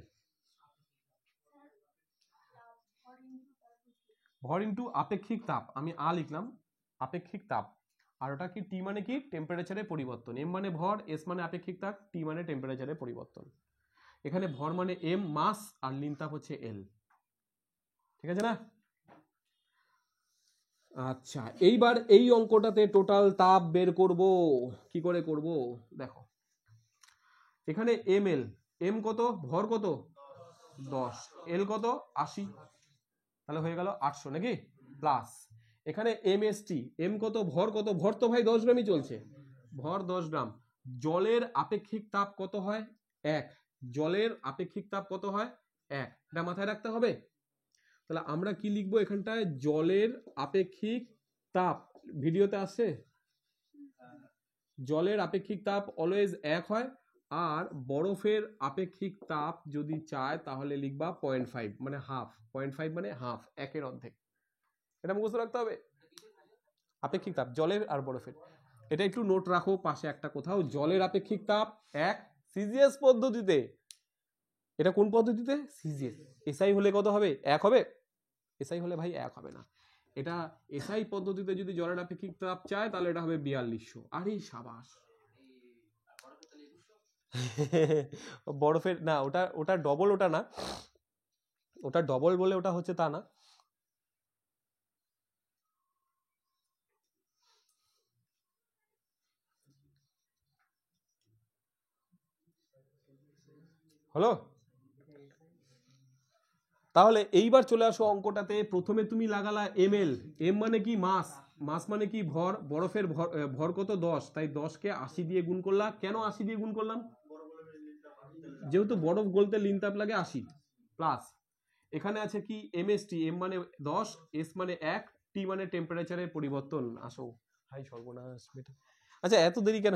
ভর ইন্টু আপেক্ষিক তাপ, আমি আ লিখলাম, আপেক্ষিক তাপ। আর ওটা কি, টি মানে কি টেম্পারেচারের পরিবর্তন। এম মানে ভর, এস মানে আপেক্ষিক তাপ, টি মানে টেম্পারেচারের পরিবর্তন। এখানে ভর মানে এম মাস, আর লিন তাপ হচ্ছে এল, ঠিক আছে না? আচ্ছা, এইবার এই অঙ্কটাতে টোটাল তাপ বের করব, কি করে করব দেখো। এখানে এম এল, এম কত, ভর কত 10, এল কত 80, তাহলে হয়ে গেল 800 নাকি, প্লাস এখানে এমএসটি, এম কত, ভর কত, ভর তো ভাই 10 গ্রামই চলছে, ভর 10 গ্রাম। জলের আপেক্ষিক তাপ কত হয় 1, জলের আপেক্ষিক তাপ কত হয় 1, এটা মাথায় রাখতে হবে। তাহলে আমরা কি লিখবো এখানটায়, জলের আপেক্ষিক তাপ, ভিডিওতে আসছে, জলের আপেক্ষিক তাপ অলওয়েজ 1 হয়, আর বরফের আপেক্ষিক তাপ যদি চায় তাহলে লিখবা 0.5, মানে হাফ, 0.5 মানে হাফ, একের অর্ধেক। এটা মুখস্থ রাখতে হবে, আপেক্ষিক তাপ জলের আর বরফের। এটা একটু নোট রাখো পাশে একটা কোথাও, জলের আপেক্ষিক তাপ 1 সিজিএস পদ্ধতিতে। এটা কোন পদ্ধতিতে, সিজিএস। এসআই হলে কত হবে, 1 হবে, এসআই হলে ভাই 1 হবে না। এটা এসআই পদ্ধতিতে যদি জলের আপেক্ষিক তাপ চায়, তাহলে এটা হবে 4200। আরে সাবাস। বরফের না, ওটা ডবল, ওটা না, ওটা ডবল বলে ওটা হচ্ছে তা না। হলো, তাহলে এইবার চলে আসো অঙ্কটাতে। প্রথমে তুমি লাগালা এমএল, এম মানে কি মাস, মাস মানে কি ভর, বরফের ভর কত 10, তাই 10 কে 80 দিয়ে গুণ করলা। কেন 80 দিয়ে গুণ করলাম, যেহেতু বরফ গলতে লিন তাপ লাগে 80, প্লাস এখানে আছে কি এমএসটি, এম মানে 10, এস মানে 1, টি মানে টেম্পারেচারের পরিবর্তন। আসো হাই সর্বনাশ বেটা, আচ্ছা এত দেরি কেন?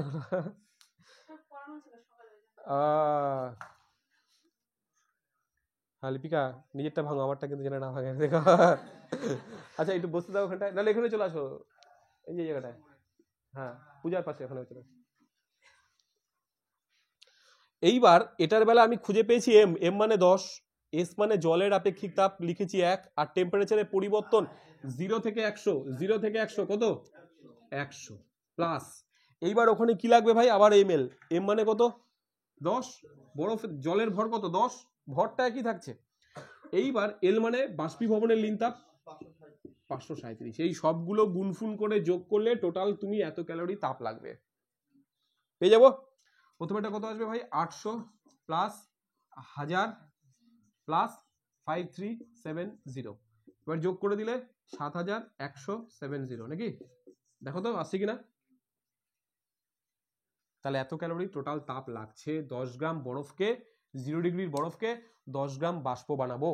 হ্যাঁ লিপিকা, নিজেরটা ভাঙো, আমারটা কিন্তু যেন না ভাঙে, দেখো। আচ্ছা একটু বসতে দাও ওখানটায়, নাহলে এখানে চলে আসো, এই যে জায়গাটায়, হ্যাঁ পূজার পাশে, এখানে চলে আসো। এইবার এটার বেলা আমি খুঁজে পেয়েছি এম, এম মানে 10, এস মানে জলের আপেক্ষিক তাপ লিখেছি 1, আর টেম্পারেচারের পরিবর্তন 0 থেকে 100, 0 থেকে 100 কত 100 প্লাস, এইবার ওখানে কি লাগবে ভাই আবার ml, m মানে কত 10, বরফের জলের ভর কত 10, ভরটা একই থাকছে। এইবার এল মানে বাষ্পীভবনের লিন তাপ 537, এই সবগুলো গুণফুন করে যোগ করলে টোটাল তুমি এত ক্যালোরি তাপ লাগবে পেয়ে যাবো। প্রথমেটা কত আসবে ভাই 800 প্লাস 1000 প্লাস 5370, এবার যোগ করে দিলে 7170 নাকি, দেখো তো আসছে কিনা। তাহলে এত ক্যালোরি টোটাল তাপ লাগছে 10 গ্রাম বরফকে, 0 ডিগ্রির বরফকে 10 গ্রাম বাষ্প বানাবো,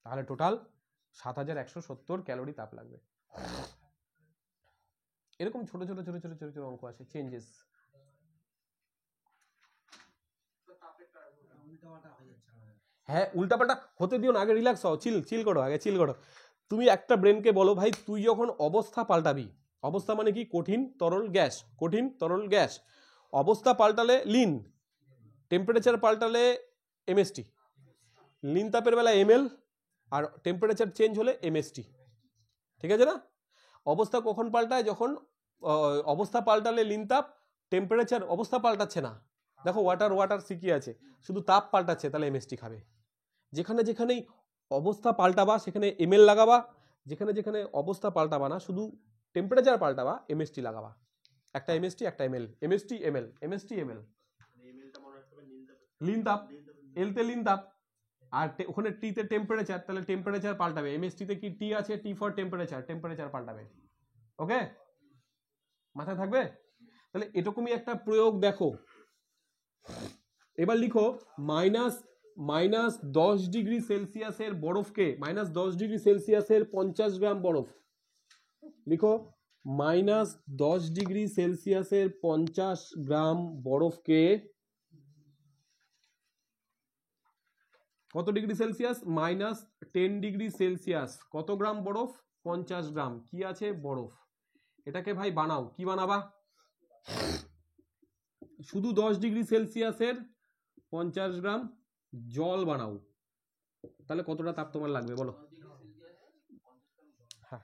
তাহলে টোটাল 7170 ক্যালোরি তাপ লাগবে। এরকম ছোট ছোট ছোট ছোট ছোট ছোট অঙ্ক আছে, চেঞ্জেস। হ্যাঁ উল্টাপাল্টা হতে দিও না, আগে রিল্যাক্স হও, চিল করো, আগে চিল করো। তুমি একটা ব্রেনকে বলো ভাই তুই যখন অবস্থা পাল্টাবি, অবস্থা মানে কি কঠিন তরল গ্যাস, কঠিন তরল গ্যাস, অবস্থা পাল্টালে লিন, টেম্পারেচার পাল্টালে এমএসটি, লিন তাপের বেলা এমএল, আর টেম্পারেচার চেঞ্জ হলে এমএসটি, ঠিক আছে না। অবস্থা কখন পাল্টায়, যখন অবস্থা পাল্টালে লিন তাপ, টেম্পারেচার অবস্থা পাল্টাচ্ছে না, দেখো ওয়াটার ওয়াটার সিকি আছে, শুধু তাপ পাল্টাচ্ছে, তাহলে এমএসটি খাবে। যেখানে যেখানেই অবস্থা পাল্টাবা সেখানে এমএল লাগাবা, যেখানে যেখানে অবস্থা পাল্টাবা না শুধু টেম্পারেচার পাল্টাবা এমএসটি লাগাবা, একটা এমএসটি একটা ML, MST ML, MST ML, লিন তাপ, এলতে লিন তাপ, আর ওখানে টি তে টেম্পারেচার, তাহলে টেম্পারেচার পাল্টাবে, এমএসটি তে কি টি আছে, টি ফর টেম্পারেচার, টেম্পারেচার পাল্টাবে। ওকে মাথায় থাকবে। তাহলে এরকমই একটা প্রয়োগ দেখো। এবার লিখো -10 ডিগ্রি সেলসিয়াসের বরফকে, -10 ডিগ্রি সেলসিয়াসের 50 গ্রাম বরফ লিখো, -10 ডিগ্রি সেলসিয়াসের 50 গ্রাম বরফকে কত ডিগ্রি সেলসিয়াস, -10 ডিগ্রি সেলসিয়াস, কত গ্রাম বরফ 50 গ্রাম, কি আছে বরফ, এটাকে ভাই বানাও, কি বানাবা, শুধু 10 ডিগ্রি সেলসিয়াসের 50 গ্রাম জল বানাও, তাহলে কতটা তাপ তোমার লাগবে বলো। হ্যাঁ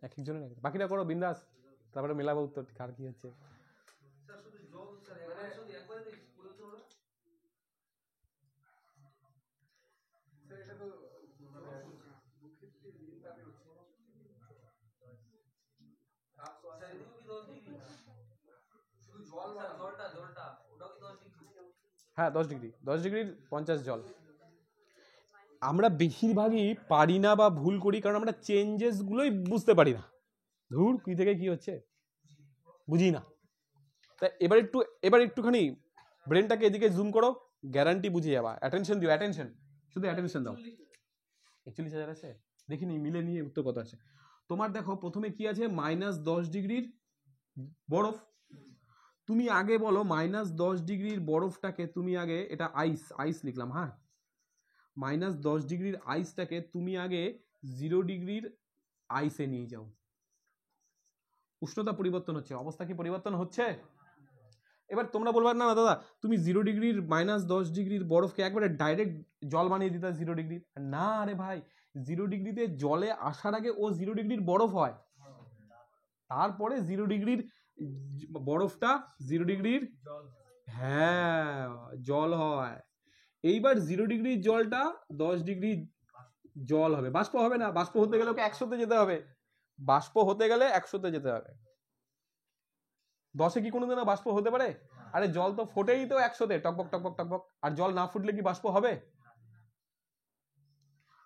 এক একজনের বাকিটা করো বিন্দাস, তারপরে মেলাবো উত্তর কার কি হচ্ছে। হ্যাঁ 10 ডিগ্রি, 10 ডিগ্রির 50 জল। আমরা বেশিরভাগই পারি না বা ভুল করি, কারণ আমরা চেঞ্জেস গুলোই বুঝতে পারি না, ধুর কি থেকে কি হচ্ছে বুঝি না। তা এবার একটুখানি ব্রেনটাকে এদিকে জুম করো, গ্যারান্টি বুঝে যাবা। অ্যাটেনশন দিও, অ্যাটেনশন, শুধু অ্যাটেনশন দাও। 41,000 আছে, দেখিনি মিলে নিয়ে উত্তর কত আছে তোমার। দেখো প্রথমে কি আছে, -10 ডিগ্রির বরফ, তুমি আগে বলো -10 ডিগ্রির বরফটাকে তুমি আগে, এটা আইস, আইস লিখলাম, হ্যাঁ -10 ডিগ্রির আইসটাকে তুমি আগে 0 ডিগ্রির আইসে নিয়ে যাও, উষ্ণতা পরিবর্তন হচ্ছে, অবস্থা কি পরিবর্তন হচ্ছে। এবার তোমরা বলবা না দাদা তুমি 0 ডিগ্রির -10 ডিগ্রির বরফকে একবারে ডাইরেক্ট জল বানিয়ে দিতে 0 ডিগ্রি, না আরে ভাই 0 ডিগ্রিতে জলে আসার আগে ও 0 ডিগ্রির বরফ হয়, তারপরে 0 ডিগ্রির বরফটা 0 ডিগ্রির হ্যাঁ জল হয়। এইবার 0 ডিগ্রির জলটা 10 ডিগ্রি জল হবে, বাষ্প হবে না, বাষ্প হতে গেলে ওকে 100-তে যেতে হবে, বাষ্প হতে গেলে 100-তে যেতে হবে। 10-এ কি কোনোদিনও বাষ্প হতে পারে? আরে জল তো ফোটেই তো 100-তে, টকবক টকবক টকবক, আর জল না ফুটলে কি বাষ্প হবে?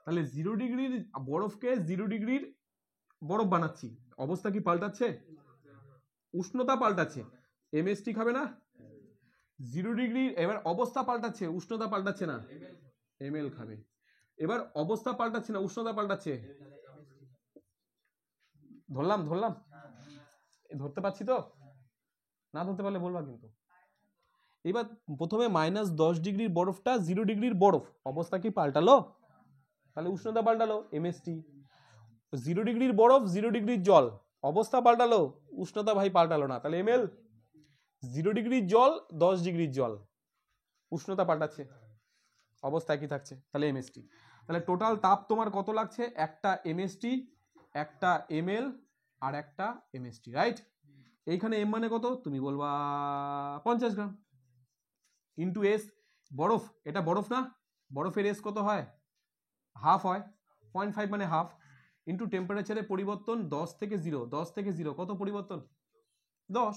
তাহলে 0 ডিগ্রির বরফকে 0 ডিগ্রির বরফ বানাচ্ছি, অবস্থা কি পাল্টাচ্ছে, উষ্ণতা পাল্টাচ্ছে, এমএসটি খাবে না। 0 ডিগ্রি এবার অবস্থা পাল্টাচ্ছে, উষ্ণতা পাল্টাচ্ছে না, এমএল খাবে। এবার অবস্থা পাল্টাচ্ছে না, উষ্ণতা পাল্টাচ্ছে, ধরলাম ধরতে পারছি তো? না ধরতে পারলে বলবা কিন্তু। এবার প্রথমে -10 ডিগ্রির বরফটা 0 ডিগ্রির বরফ, অবস্থা কি পাল্টালো? তাহলে উষ্ণতা পাল্টালো, এমএসটি। 0 ডিগ্রির বরফ 0 ডিগ্রির জল, অবস্থা পাল্টালো, উষ্ণতা ভাই পাল্টালো না, তাহলে এমএল। 0 ডিগ্রির জল 10 ডিগ্রির জল, উষ্ণতা পাল্টাচ্ছে, অবস্থা একই থাকছে, তাহলে এমএসটি। তাহলে টোটাল তাপ তোমার কত লাগছে? একটা এমএসটি, একটা এমএল, আর একটা এমএসটি, রাইট? এইখানে এম মানে কত? তুমি বলবা 50 গ্রাম, ইন্টু এস, বরফ, এটা বরফ না, বরফের এস কত হয়? হাফ হয়, 0.5 মানে হাফ, ইন্টু টেম্পারেচারের পরিবর্তন 10 থেকে 0, 10 থেকে 0 কত পরিবর্তন? 10,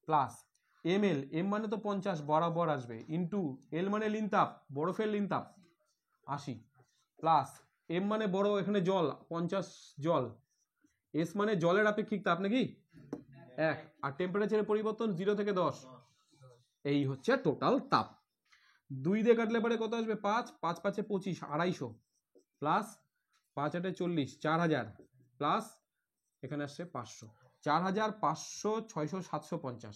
প্লাস এম এল, এম মানে তো 50 বরাবর আসবে, ইন্টু এল মানে লিনতাপ, বরফের লিনতাপ 80, প্লাস এম মানে বড়, এখানে জল 50 জল, এস মানে জলের আপেক্ষিক তাপ নাকি 1, আর টেম্পারেচারের পরিবর্তন 0 থেকে 10, এই হচ্ছে টোটাল তাপ। 2 দিয়ে কাটলে পরে কত আসবে? 5, 5 5 25, 250, প্লাস 5 8 40, 4000, প্লাস এখানে আসছে 500, 4000, 500, 600, 750,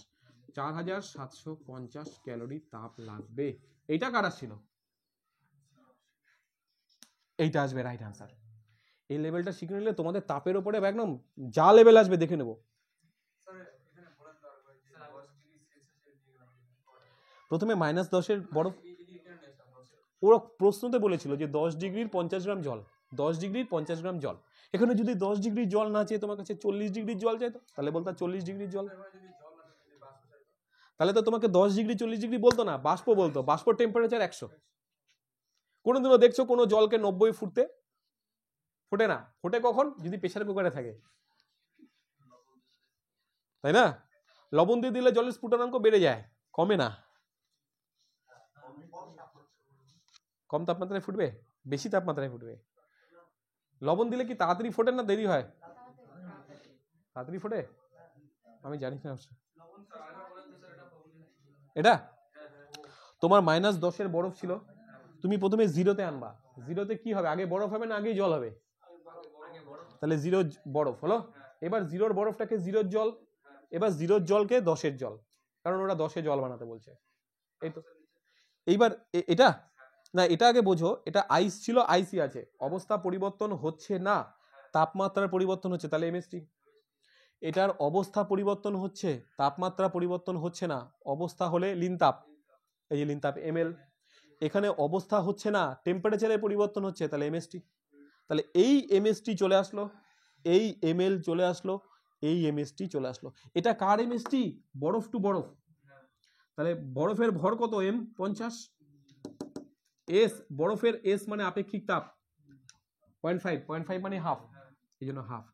4750 ক্যালোরি তাপ লাগবে। এইটা কার ছিল? এইটা আসবে রাইট আনসার। এই লেভেলটা শিখে নিলে তোমাদের তাপের উপরে একদম যা লেভেল আসবে দেখে নেব। প্রথমে -10-এর বরফ, ওরা প্রশ্নতে বলেছিল যে 10 ডিগ্রির 50 গ্রাম জল, 10 ডিগ্রির 50 গ্রাম জল। এখানে যদি 10 ডিগ্রির জল না চেয়ে তোমার কাছে 40 ডিগ্রির জল চাইতো, তাহলে বলতো 40 ডিগ্রির জল। তাহলে তো তোমাকে 10 ডিগ্রি 40 ডিগ্রি বলতো না, বাষ্প বলতো, বাষ্প টেম্পারেচার 100। কোনোদিনও দেখছো কোনো জলকে 90 ফুটতে? ফোটে না। ফোটে কখন? যদি প্রেসার কুকারে থাকে, তাই না? লবণ দিয়ে দিলে জলের স্ফুটনাঙ্ক বেড়ে যায়, কমে না। কম তাপমাত্রায় ফুটবে, বেশি তাপমাত্রায় ফুটবে। লবণ দিলে কি তাড়াতাড়ি ফোটে না দেরি হয়? তাড়াতাড়ি ফোটে, আমি জানি না। এটা তোমার -10-এর বরফ ছিল, তুমি প্রথমে 0-তে আনবা। 0-তে কি হবে? আগে বরফ হবে না আগেই জল হবে? তাহলে 0 বরফ হলো। এবার 0-র বরফটাকে 0-র জল, এবার 0-র জলকে 10-এর জল, কারণ ওরা 10-এ জল বানাতে বলছে। এই তো এইবার এটা না, এটা আগে বোঝো, এটা আইস ছিল, আইসই আছে, অবস্থা পরিবর্তন হচ্ছে না, তাপমাত্রার পরিবর্তন হচ্ছে, তাহলে এমএসটি। এটার অবস্থা পরিবর্তন হচ্ছে, তাপমাত্রা পরিবর্তন হচ্ছে না, অবস্থা হলে লিনতাপ, এই যে লিনতাপ এমএল। এখানে অবস্থা হচ্ছে না, টেম্পারেচারের পরিবর্তন হচ্ছে, তাহলে এমএসটি। তাহলে এই এমএসটি চলে আসলো, এই এমএল চলে আসলো, এই এমএসটি চলে আসলো। এটা কার এমএসটি? বরফ টু বরফ। তাহলে বরফের ভর কত? এম 50, এস বরফের এস মানে আপেক্ষিক তাপ 0.5, 0.5 মানে হাফ, এই জন্য হাফ।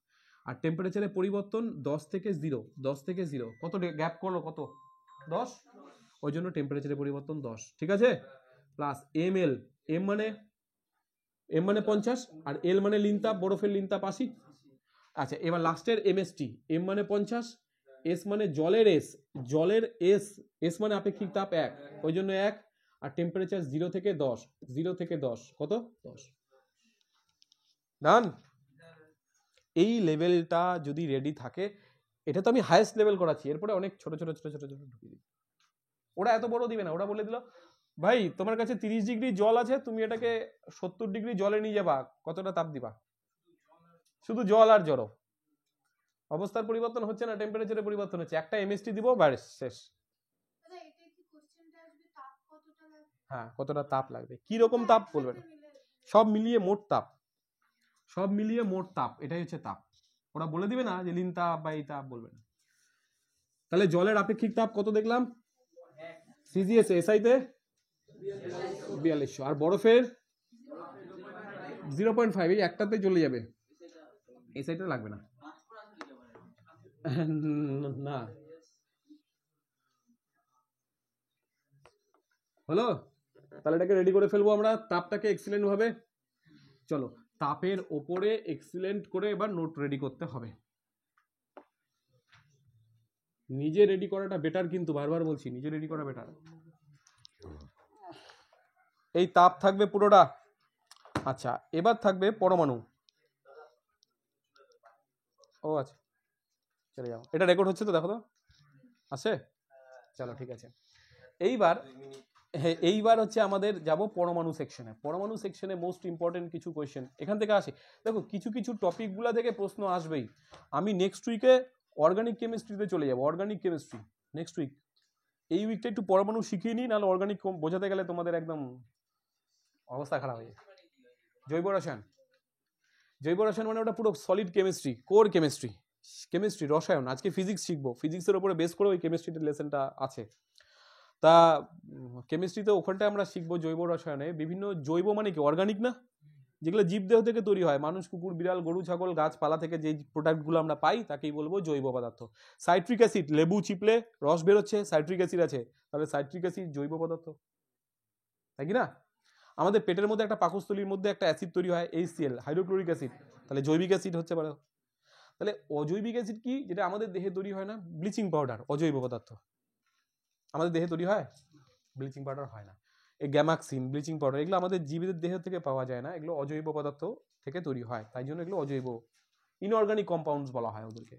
আর টেম্পারেচারের পরিবর্তন 10 থেকে 0, 10 থেকে 0 কত গ্যাপ করলো? কত? 10, ওই জন্য টেম্পারেচারের পরিবর্তন 10, ঠিক আছে? প্লাস এম এল, এম মানে 50, আর এল মানে লিনতাপ, বরফের লিনতাপ 80। আচ্ছা, এবার লাস্টের এমএসটি, এম মানে 50, এস মানে জলের এস, জলের এস, এস মানে আপেক্ষিক তাপ 1, ওই জন্য 1, আর টেম্পারেচার 0 থেকে 10, 0 থেকে 10 কত? 10। ডান। এই লেভেলটা যদি রেডি থাকে, এটা তো আমি হাইয়েস্ট লেভেল করাচ্ছি, এরপরে অনেক ছোট ছোট ছোট ছোট ছোট ঢুকিয়ে দিই। ওরা এত বড় দিবে না, ওরা বলে দিল ভাই তোমার কাছে 30 ডিগ্রি জল আছে, তুমি এটাকে 70 ডিগ্রি জলে নিয়ে যাবা, কতটা তাপ দিবা? শুধু জল আর জড়, অবস্থার পরিবর্তন হচ্ছে না, টেম্পারেচারের পরিবর্তন হচ্ছে, একটা এমএসটি দিব, ব্যাস শেষ। হ্যাঁ, কতটা তাপ লাগবে, কি রকম তাপ বলবে না, সব মিলিয়ে মোট তাপ, সব মিলিয়ে মোট তাপ, এটাই হচ্ছে তাপ। ওরা বলে দিবে না যে লিন তাপ বা এই তাপ, বলবে না। তাহলে জলের আপেক্ষিক তাপ কত দেখলাম? সিজিএস এসআই তে 4200, আর বরফের 0.5, এই একটাতে চলে যাবে, এসআইটা লাগবে না। না হলো, তাহলে এটাকে রেডি করে ফেলবো আমরা, তাপটাকে এক্সিলেন্ট ভাবে। চলো, তাপের ওপরে এক্সিলেন্ট করে এবার নোট রেডি করতে হবে। নিজে রেডি করাটা বেটার, কিন্তু বারবার বলছি নিজে রেডি করা বেটার। এই তাপ থাকবে পুরোটা। আচ্ছা, এবার থাকবে পরমাণু। ও আচ্ছা, চলে যাও, এটা রেকর্ড হচ্ছে তো, দেখো তো আছে, চলো ঠিক আছে। এইবার হচ্ছে আমাদের যাব পরমাণু সেকশনে। পরমাণু সেকশনে মোস্ট ইম্পর্টেন্ট কিছু কোয়েশ্চেন এখান থেকে আসে। দেখো কিছু কিছু টপিকগুলো থেকে প্রশ্ন আসবেই। আমি নেক্সট উইকে অর্গানিক কেমিস্ট্রিতে চলে যাব, অর্গানিক কেমিস্ট্রি নেক্সট উইক। এই উইকটা একটু পরমাণু শিখিয়ে নিই, নাহলে অর্গানিক বোঝাতে গেলে তোমাদের একদম অবস্থা খারাপ হয়ে যায়। জৈব রসায়ন, জৈব রসায়ন মানে ওটা পুরো solid chemistry, core chemistry, chemistry রসায়ন। আজকে ফিজিক্স শিখবো, ফিজিক্সের উপরে বেস করে ওই কেমিস্ট্রির লেসনটা আছে। তা কেমিস্ট্রিতে ওখানটায় আমরা শিখবো জৈব রসায়নে বিভিন্ন জৈব মানে কি অর্গানিক না, যেগুলো জীবদেহ থেকে তৈরি হয়, মানুষ, কুকুর, বিড়াল, গরু, ছাগল, গাছপালা থেকে যে প্রোডাক্টগুলো আমরা পাই তাকেই বলবো জৈব পদার্থ। সাইট্রিক অ্যাসিড, লেবু চিপলে রস বেরোচ্ছে, সাইট্রিক অ্যাসিড আছে, তাহলে সাইট্রিক অ্যাসিড জৈব পদার্থ, তাই কি না? আমাদের পেটের মধ্যে একটা পাকস্থলীর মধ্যে একটা অ্যাসিড তৈরি হয় HCl, হাইড্রোক্লোরিক অ্যাসিড, তাহলে জৈবিক অ্যাসিড হচ্ছে পারে। তাহলে অজৈবিক অ্যাসিড কি, যেটা আমাদের দেহে তৈরি হয় না, ব্লিচিং পাউডার অজৈব পদার্থ। আমাদের দেহে তৈরি হয়, ব্লিচিং পাউডার হয় না। এই গ্যামাক্সিন, ব্লিচিং পাউডার, এগুলো আমাদের জীবদের দেহ থেকে পাওয়া যায় না, এগুলো অজৈব পদার্থ থেকে তৈরি হয়, তাই জন্য এগুলো অজৈব, ইনঅর্গানিক কম্পাউন্ডস বলা হয় ওদেরকে।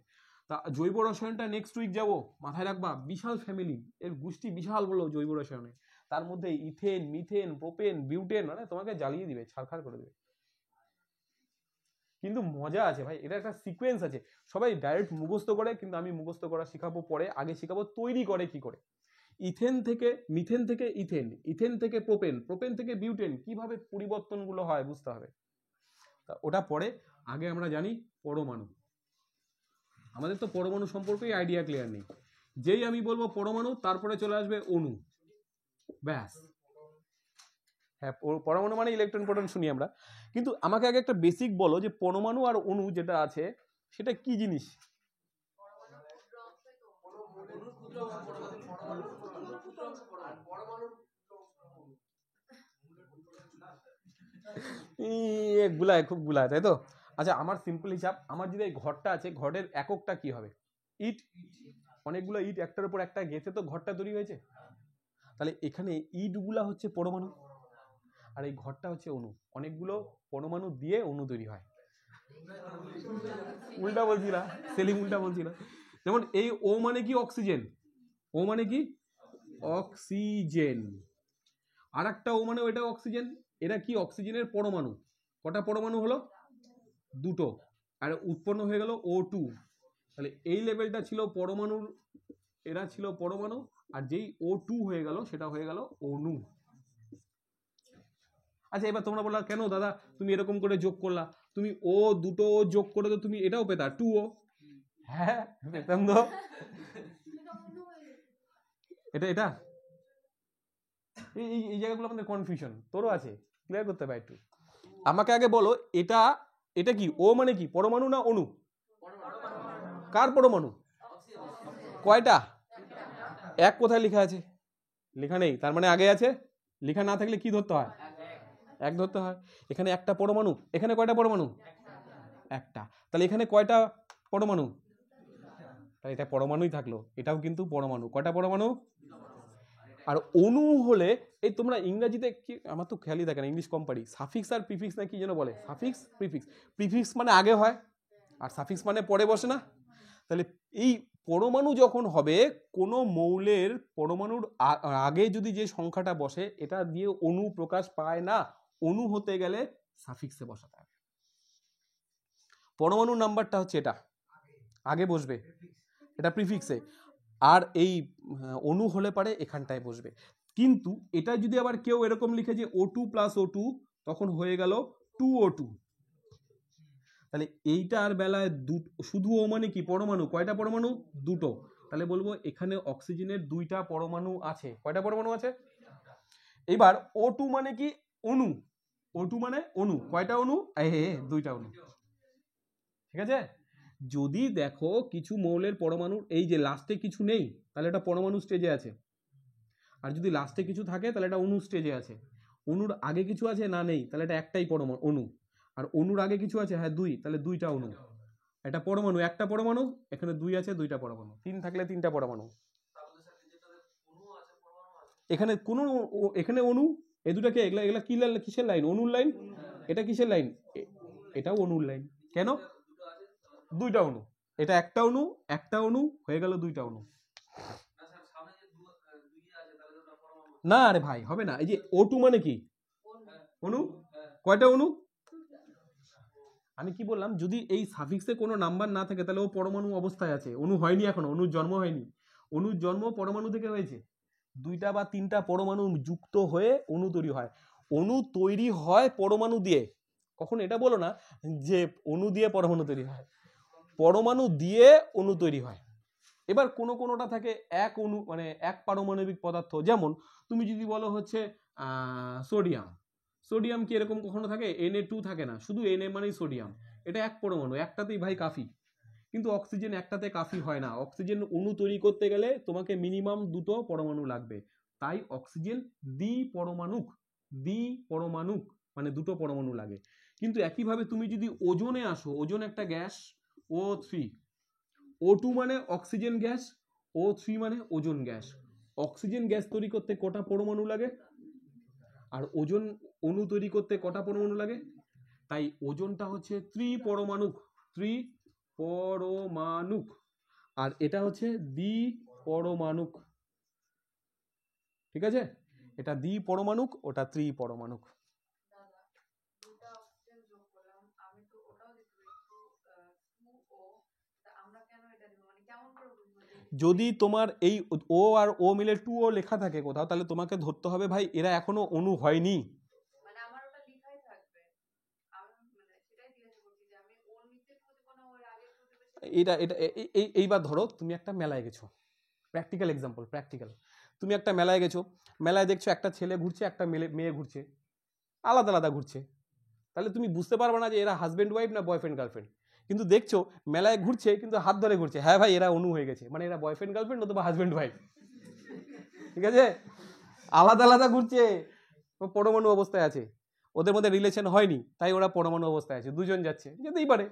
তা জৈব রসায়নটা নেক্সট উইক যাব, মাথায় রাখবা বিশাল ফ্যামিলি, এর গোষ্ঠী বিশাল বলো জৈব রসায়নে। তার মধ্যে ইথেন, মিথেন, প্রোপেন, বিউটেন, মানে তোমাকে জ্বালিয়ে দিবে, ছারখার করে দেবে। কিন্তু মজা আছে ভাই, এটা একটা সিকোয়েন্স আছে। সবাই ডাইরেক্ট মুখস্থ করে, কিন্তু আমি মুখস্থ করা শেখাবো পরে, আগে শেখাবো তৈরি করে কি করে। ইথেন থেকে মিথেন থেকে ইথেন, ইথেন থেকে প্রোপেন, প্রোপেন থেকে বিউটেন, কিভাবে পরিবর্তনগুলো হয় বুঝতে হবে। তা ওটা পরে, আগে আমরা জানি পরমাণু। আমাদের তো পরমাণু সম্পর্কেই আইডিয়া ক্লিয়ার নেই। যেই আমি বলবো পরমাণু, তারপরে চলে আসবে অণু, ব্যাস। হ্যাঁ, পরমাণু মানে ইলেকট্রন প্রোটন শুনি আমরা, কিন্তু আমাকে আগে একটা বেসিক বলো যে পরমাণু আর অণু যেটা আছে সেটা কি জিনিস? গুলায়, খুব গুলায়, তাই তো? আচ্ছা, আমার সিম্পল হিসাব, আমার যদি এই ঘরটা আছে, ঘরের এককটা কি হবে? ইট। অনেকগুলো ইট একটার উপর একটা গেঁথে তো ঘরটা তৈরি হয়েছে। তাহলে এখানে ইটগুলা হচ্ছে পরমাণু, আর এই ঘরটা হচ্ছে অণু। অনেকগুলো পরমাণু দিয়ে অণু তৈরি হয়। উল্টা বলছি না, সেলিম উল্টা বলছি না। যেমন এই ও মানে কি অক্সিজেন, ও মানে কি অক্সিজেন, আর একটা ও মানে ওইটা অক্সিজেন। এরা কি অক্সিজেনের পরমাণু। কটা পরমাণু হলো? দুটো, আর উৎপন্ন হয়ে গেল O2। তাহলে এই লেভেলটা ছিল পরমাণুর, এরা ছিল পরমাণু, আর যেই O2 হয়ে গেল সেটা হয়ে গেল অণু। আচ্ছা, এবার তোমরা বললা কেন দাদা তুমি এরকম করে যোগ করলা, তুমি ও দুটো যোগ করে তো তুমি এটাও পেতা 2O। হ্যাঁ পেতাম তো, এটা এটা এই জায়গাগুলো আমাদের কনফিউশন, তোরও আছে, ক্লিয়ার করতে হবে একটু। আমাকে আগে বলো, এটা এটা কি, ও মানে কি পরমাণু না অণু? কার পরমাণু? কয়টা? এক কোথায় লেখা আছে? লেখা নেই, তার মানে আগে আছে। লেখা না থাকলে কি ধরতে হয়? এক ধরতে হয়। এখানে একটা পরমাণু, এখানে কয়টা পরমাণু? একটা। তাহলে এখানে কয়টা পরমাণু? তাহলে এটা পরমাণুই থাকলো, এটাও কিন্তু পরমাণু। কয়টা পরমাণু? আর অণু হলে, এই তোমরা ইংরেজিতে কি, আমার তো খেয়ালই থাকে না, ইংলিশ কম পারি, সাফিক্স আর প্রিফিক্স না কি যেন বলে, সাফিক্স প্রিফিক্স। প্রিফিক্স মানে আগে হয়, আর সাফিক্স মানে পরে বসে না। তাহলে এই পরমাণু যখন হবে, কোনো মৌলের পরমাণুর আগে যদি যে সংখ্যাটা বসে, এটা দিয়ে অণু প্রকাশ পায় না। অণু হতে গেলে সাফিক্সে বসাতে হবে। পরমাণুর নাম্বারটা হচ্ছে এটা, আগে বসবে, এটা প্রিফিক্সে। আর এই অণু হলে পারে এখানটায় বসবে। কিন্তু এটা যদি আবার কেউ এরকম লিখে যে O2 + O2, তখন হয়ে গেল 2O2। তাহলে এইটার বেলায় শুধু ও মানে কি পরমাণু, কয়টা পরমাণু? দুটো। তাহলে বলবো এখানে অক্সিজেনের দুইটা পরমাণু আছে। কয়টা পরমাণু আছে? এবার O2 মানে কি অণু, O2 মানে অণু, কয়টা অণু? দুইটা অণু, ঠিক আছে। যদি দেখো কিছু মৌলের পরমাণুর এই যে লাস্টে কিছু নেই, তাহলে এটা পরমাণু স্টেজে আছে। আর যদি লাস্টে কিছু থাকে তাহলে এটা অণু স্টেজে আছে। অণুর আগে কিছু আছে না নেই, তাহলে এটা একটাই পরমাণু অণু। আর অণুর আগে কিছু আছে, হ্যাঁ দুই, তাহলে দুইটা অণু। এটা পরমাণু, একটা পরমাণু, এখানে দুই আছে, দুইটা পরমাণু। তিন থাকলে তিনটা পরমাণু। এখানে কোনো, এখানে অণু, এই দুটাকে, এগুলা এগুলা কি কিসের লাইন? অণুর লাইন। এটা কিসের লাইন? এটাও অণুর লাইন। কেন? দুইটা অণু। এটা একটা অণু হয়ে গেল দুইটা অণু। না রে ভাই, হবে না। এই যে O2 মানে কি? অণু। কয়টা অণু? আমি কি বললাম, যদি এই সাফিক্সে কোনো নাম্বার না থাকে তাহলে ও পরমাণু অবস্থায় আছে, অণু হয়নি, এখনো অণুর জন্ম হয়নি। অণুর জন্ম পরমাণু থেকে হয়েছে, দুইটা বা তিনটা পরমাণু যুক্ত হয়ে অণু তৈরি হয়। অণু তৈরি হয় পরমাণু দিয়ে। কখন এটা বলো না যে অণু দিয়ে পরমাণু তৈরি হয়, পরমাণু দিয়ে অণু তৈরি হয়। এবার কোনোটা থাকে এক অণু, মানে এক পারমাণবিক পদার্থ। যেমন তুমি যদি বলো হচ্ছে সোডিয়াম, সোডিয়াম কি এরকম কখনো থাকে? Na2 থাকে না, শুধু Na মানেই সোডিয়াম। এটা এক পরমাণু, একটাতেই ভাই কাফি। কিন্তু অক্সিজেন একটাতে কাফি হয় না, অক্সিজেন অণু তৈরি করতে গেলে তোমাকে মিনিমাম দুটো পরমাণু লাগবে। তাই অক্সিজেন দ্বিপরমাণুক, মানে দুটো পরমাণু লাগে। কিন্তু একইভাবে তুমি যদি ওজনে আসো, ওজন একটা গ্যাস, O3, O2 মানে অক্সিজেন গ্যাস, O3 মানে ওজন গ্যাস। অক্সিজেন গ্যাস তৈরি করতে কটা পরমাণু লাগে? আর ওজন অণু তৈরি করতে কটা পরমাণু লাগে? তাই ওজনটা হচ্ছে ত্রিপরমাণুক, আর এটা হচ্ছে দ্বিপরমাণুক। ঠিক আছে, এটা দ্বিপরমাণুক, ওটা ত্রিপরমাণুক। যদি তোমার এই ও আর ও মিলে 2O লেখা থাকে কোথাও, তাহলে তোমাকে ধরতে হবে ভাই এরা এখনো অণু হয়নি। এটা এটা এইবার ধরো তুমি একটা মেলায় গেছো, প্র্যাকটিক্যাল এক্সাম্পল, প্র্যাকটিক্যাল। তুমি একটা মেলায় গেছো, মেলায় দেখছো একটা ছেলে ঘুরছে, একটা মেয়ে ঘুরছে, আলাদা আলাদা ঘুরছে। তাহলে তুমি বুঝতে পারবে না যে এরা হাজব্যান্ড ওয়াইফ না বয়ফ্রেন্ড গার্লফ্রেন্ড। কিন্তু দেখছো মেলায় ঘুরছে কিন্তু হাত ধরে ঘুরছে, হ্যাঁ ভাই এরা অণু হয়ে গেছে, মানে এরা বয়ফ্রেন্ড গার্লফ্রেন্ড অথবা হাজব্যান্ড ওয়াইফ। ঠিক আছে, আলাদা আলাদা ঘুরছে, পরমাণু অবস্থায় আছে, ওদের মধ্যে রিলেশন হয়নি, তাই ওরা পরমাণু অবস্থায় আছে, দুজন যাচ্ছে, যেতেই পারে।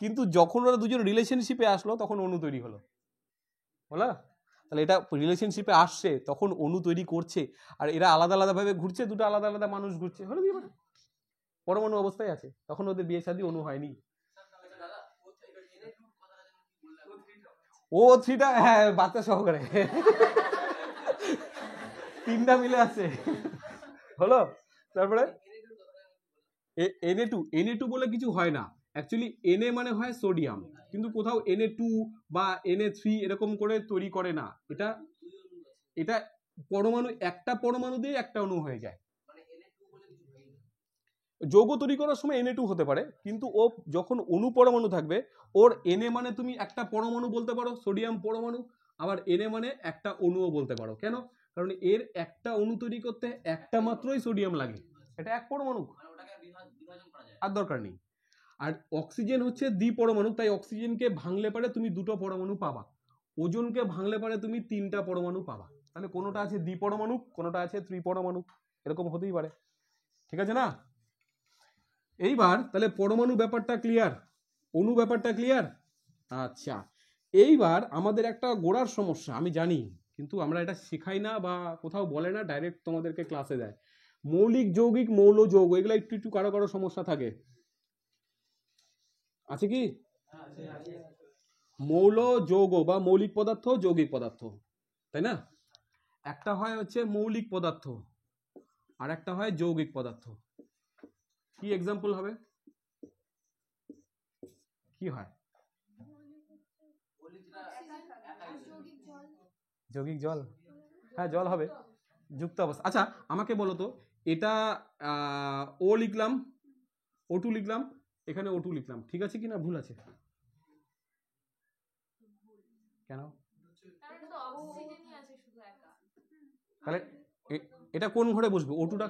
কিন্তু যখন ওরা দুজন রিলেশনশিপে আসলো তখন অণু তৈরি হলো, বলা? তাহলে এটা রিলেশনশিপে আসছে তখন অণু তৈরি করছে, আর এরা আলাদা আলাদা ভাবে ঘুরছে, দুটো আলাদা আলাদা মানুষ ঘুরছে, হলো দিয়ে পারে, পরমাণু অবস্থায় আছে, তখন ওদের বিয়ে শাদী, অণু হয়নি। O3টা হ্যাঁ বাচ্চা সহকারে তিনটা মিলে আছে, হলো। তারপরে Na2 বলে কিছু হয় না, অ্যাকচুয়ালি Na মানে হয় সোডিয়াম, কিন্তু কোথাও Na2 বা Na3 এরকম করে তৈরি করে না। এটা এটা পরমাণু, একটা পরমাণু দিয়ে একটা অণু হয়ে যায়। যৌগ তৈরি করার সময় Na2 হতে পারে, কিন্তু ও যখন অণু পরমাণু থাকবে, ওর Na মানে তুমি একটা পরমাণু বলতে পারো, সোডিয়াম পরমাণু, আবার Na মানে একটা অণুও বলতে পারো। কেন? কারণ এর একটা অণু তৈরি করতে একটা মাত্রই সোডিয়াম লাগে, এটা এক পরমাণু, আর দরকার নেই। আর অক্সিজেন হচ্ছে দ্বিপরমাণু, তাই অক্সিজেনকে ভাঙলে পারে তুমি দুটো পরমাণু পাবা, ওজনকে ভাঙলে পারে তুমি তিনটা পরমাণু পাবা। তাহলে কোনোটা আছে দ্বিপরমাণু, কোনোটা আছে ত্রিপরমাণু, এরকম হতেই পারে। ঠিক আছে না? এইবার তাহলে পরমাণু ব্যাপারটা ক্লিয়ার, অণু ব্যাপারটা ক্লিয়ার। আচ্ছা, এইবার আমাদের একটা গোড়ার সমস্যা আমি জানি, কিন্তু আমরা এটা শেখাই না বা কোথাও বলে না, ডাইরেক্ট তোমাদেরকে ক্লাসে দেয়। মৌলিক যৌগিক মৌল যৌগ, এগুলো একটু একটু কারো কারো সমস্যা থাকে, আছে কি? মৌল যৌগ বা মৌলিক পদার্থ, যৌগিক পদার্থ, তাই না? একটা হয় হচ্ছে মৌলিক পদার্থ, আর একটা হয় যৌগিক পদার্থ। কি এক্সাম্পল হবে? কি হয়? যৌগিক জল, হ্যাঁ জল হবে, যুক্ত অবস্থা। আচ্ছা আমাকে বলো তো, এটা ও লিখলাম, O2 লিখলাম, এখানে O2 লিখলাম, ঠিক আছে কিনা ভুল আছে? কেন? তাহলে এটা কোন ঘরে বসবে? O2টা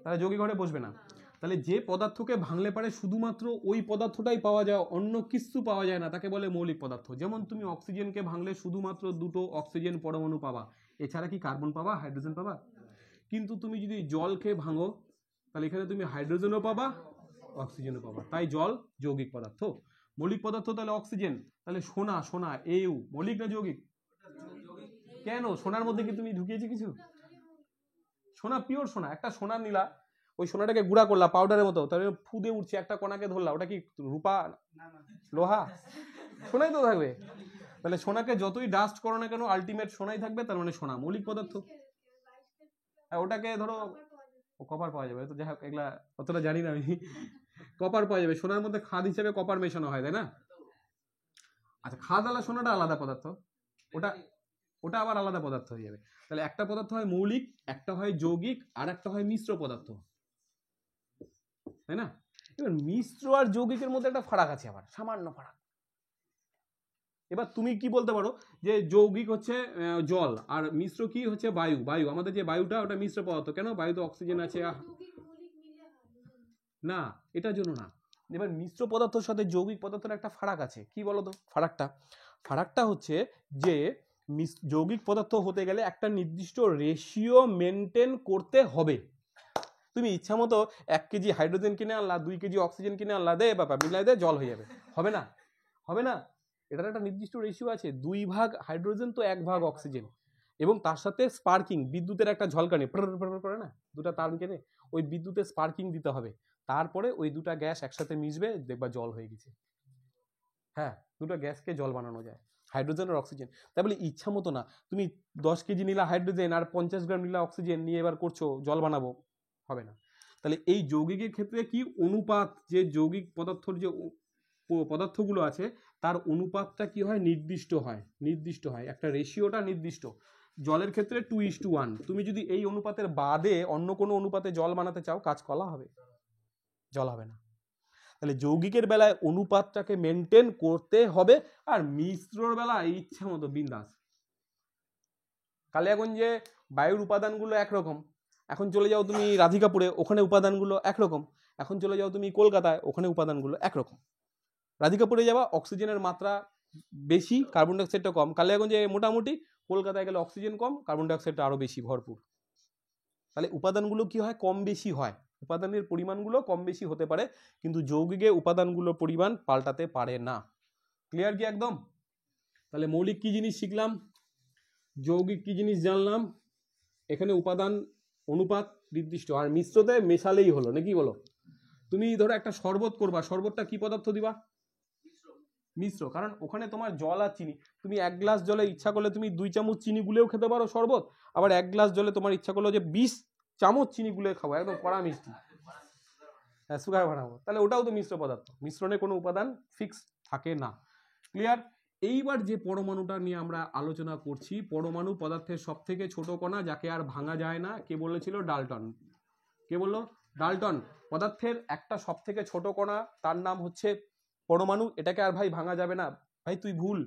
তাহলে যৌগিক ঘরে বসবে না। তাহলে যে পদার্থকে ভাঙলে পারে শুধুমাত্র ওই পদার্থটাই পাওয়া যায়, অন্য কিছু পাওয়া যায় না, তাকে বলে মৌলিক পদার্থ। যেমন তুমি অক্সিজেনকে ভাঙলে শুধুমাত্র দুটো অক্সিজেন পরমাণু পাবা, এছাড়া কি কার্বন পাবা, হাইড্রোজেন পাবা? কিন্তু তুমি যদি জলকে ভাঙো তাহলে এখানে তুমি হাইড্রোজেনও পাবা, অক্সিজেনও পাবা, তাই জল যৌগিক পদার্থ। মৌলিক পদার্থ তাহলে অক্সিজেন, তাহলে সোনা, সোনা Au মৌলিক না যৌগিক? কেন? সোনার মধ্যে কি তুমি ঢুকিয়েছি কিছু? সোনা পিওর সোনা, একটা সোনা নিলা, ওই সোনাটাকে গুঁড়া করলা পাউডারের মতো, তাহলে ফুদে উঠছে, একটা কণাকে ধরলা, ওটা কি রূপা, লোহা? সোনাই তো থাকবে। তাহলে সোনাকে যতই ডাস্ট করো না কেন আলটিমেট সোনাই থাকবে, তার মানে সোনা মৌলিক পদার্থ। ওটাকে ধরো কপার পাওয়া যাবে, তো যাই হোক এগুলা অতটা জানি না আমি। কপার পাওয়া যাবে, সোনার মধ্যে খাদ হিসেবে কপার মেশানো হয়, তাই না? আচ্ছা, খাদ আলা সোনাটা আলাদা পদার্থ, ওটা ওটা আবার আলাদা পদার্থ হয়ে যাবে। তাহলে একটা পদার্থ হয় মৌলিক, একটা হয় যৌগিক, আর একটা হয় মিশ্র পদার্থ, তাই না? এবার মিশ্র আর যৌগিকের মধ্যে একটা ফারাক আছে, আবার সামান্য ফারাক। এবার তুমি কি বলতে পারো যে যৌগিক হচ্ছে জল, আর মিশ্র কি হচ্ছে বায়ু। বায়ু আমাদের যে বায়ুটা, ওটা মিশ্র পদার্থ। কেন? বায়ুতে অক্সিজেন আছে। না, এটার জন্য না। এবার মিশ্র পদার্থের সাথে যৌগিক পদার্থের একটা ফারাক আছে, কি বলো তো ফারাকটা হচ্ছে যে যৌগিক পদার্থ হতে গেলে একটা নির্দিষ্ট রেশিও মেনটেন করতে হবে। তুমি ইচ্ছা মতো 1 কেজি হাইড্রোজেন কিনে আনলা, 2 কেজি অক্সিজেন কিনে আনলা, দে বাবা মিলাই দে, জল হয়ে যাবে, হবে না? হবে না। এটার একটা নির্দিষ্ট রেশিও আছে, 2 ভাগ হাইড্রোজেন তো 1 ভাগ অক্সিজেন, এবং তার সাথে স্পার্কিং, বিদ্যুতের একটা ঝলকানি করে না, দুটা তার কেনে, ওই বিদ্যুতের স্পার্কিং দিতে হবে, তারপরে ওই দুটা গ্যাস একসাথে মিশবে, দেখবা জল হয়ে গেছে। হ্যাঁ, দুটো গ্যাসকে জল বানানো যায়, হাইড্রোজেন আর অক্সিজেন। তাই বলে ইচ্ছা মতো না, তুমি 10 কেজি নিলা হাইড্রোজেন আর 50 গ্রাম নিলা অক্সিজেন নিয়ে এবার করছো জল বানাবো, হবে না। তাহলে এই যৌগিকের ক্ষেত্রে কি অনুপাত, যে যৌগিক পদার্থর যে পদার্থগুলো আছে তার অনুপাতটা কি হয়, নির্দিষ্ট হয়, একটা রেশিওটা নির্দিষ্ট। জলের ক্ষেত্রে 2:1। তুমি যদি এই অনুপাতের বাদে অন্য কোনো অনুপাতে জল বানাতে চাও, কাজ করা হবে, জল হবে না। তাহলে যৌগিকের বেলায় অনুপাতটাকে মেনটেন করতে হবে, আর মিশ্রর বেলায় ইচ্ছা মতো বিন্দাস। কালিয়াগঞ্জে বায়ুর উপাদানগুলো একরকম, এখন চলে যাও তুমি রাধিকাপুরে, ওখানে উপাদানগুলো একরকম। এখন চলে যাও তুমি কলকাতায়, ওখানে উপাদানগুলো একরকম। রাধিকাপুরে যাবা, অক্সিজেনের মাত্রা বেশি, কার্বন ডাইঅক্সাইডটা কম। কালিয়াগঞ্জে মোটামুটি, কলকাতায় গেলে অক্সিজেন কম, কার্বন ডাইঅক্সাইডটা আরো বেশি, ভরপুর। তাহলে উপাদানগুলো কি হয়, কম বেশি হয়, উপাদানের পরিমাণগুলো কম বেশি হতে পারে, কিন্তু যৌগিকে উপাদানগুলোর পরিমাণ পাল্টাতে পারে না। ক্লিয়ার কি একদম? তাহলে মৌলিক কি জিনিস শিখলাম, যৌগিক কি জিনিস জানলাম, এখানে উপাদান অনুপাত নির্দিষ্ট, আর মিশ্রতে মেশালেই হলো, নাকি বলো? তুমি ধরো একটা শরবত করবা, শরবতটা কি পদার্থ দিবা? মিশ্র, কারণ ওখানে তোমার জল আর চিনি। তুমি 1 গ্লাস জলে ইচ্ছা করলে তুমি 2 চামচ চিনি গুলেও খেতে পারো শরবত, আবার 1 গ্লাস জলে তোমার ইচ্ছা করলো যে 20 চামচ চিনি গুলে খাবো, একদম কড়া মিষ্টি, হ্যাঁ সুগার বানাবো, তাহলে ওটাও তো মিশ্র পদার্থ। মিশ্রণে কোনো উপাদান ফিক্স থাকে না। ক্লিয়ার? এইবার যে পরমাণুটা নিয়ে আমরা আলোচনা করছি, পরমাণু পদার্থের সব থেকে ছোট কণা, যাকে আর ভাঙা যায় না, কে বলেছিল? ডাল্টন। কে বললো? ডাল্টন। পদার্থের একটা সব থেকে ছোট কণা, তার নাম হচ্ছে পরমাণু, এটাকে আর ভাই ভাঙা যাবে না। ভাই তুই ভুল।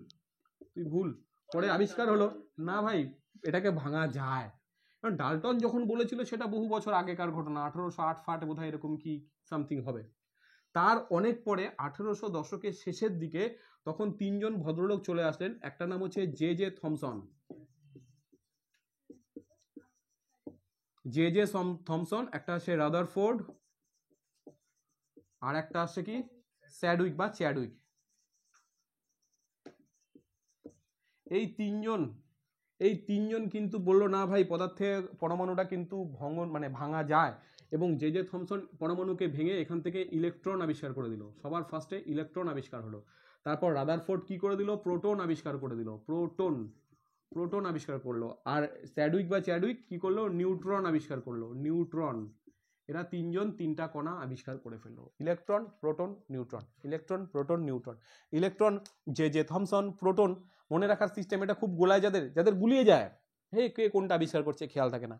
পরে আবিষ্কার হলো না ভাই, এটাকে ভাঙা যায়। কারণ ডাল্টন যখন বলেছিল সেটা বহু বছর আগেকার ঘটনা, 1808 বোধহয় এরকম কি সামথিং হবে। তার অনেক পরে 1800 দশকের শেষের দিকে তখন 3 জন ভদ্রলোক চলে আসলেন। একটা নাম হচ্ছে জে থমসন, থমসন, একটা আছে রাদারফোর্ড, আর একটা আছে কি স্যাডউইক বা চ্যাডউইক। এই তিনজন কিন্তু বললো না ভাই, পদার্থের পরমাণুটা কিন্তু ভাঙা যায়, এবং জে থমসন পরমাণুকে ভেঙে এখান থেকে ইলেকট্রন আবিষ্কার করে দিল। সবার ফার্স্টে ইলেকট্রন আবিষ্কার হলো। তারপর রাদারফোর্ড কি করে দিল? প্রোটন আবিষ্কার করে দিল, প্রোটন আবিষ্কার করলো। আর চ্যাডউইক কি করলো? নিউট্রন আবিষ্কার করলো, নিউট্রন। এরা 3 জন 3টা কণা আবিষ্কার করে ফেললো, electron, proton, neutron, electron, proton, neutron. Electron J Thomson, proton, মনে রাখার সিস্টেম এটা খুব গোলায়, যাদের গুলিয়ে যায়, হে কে কোনটা আবিষ্কার করছে খেয়াল থাকে না।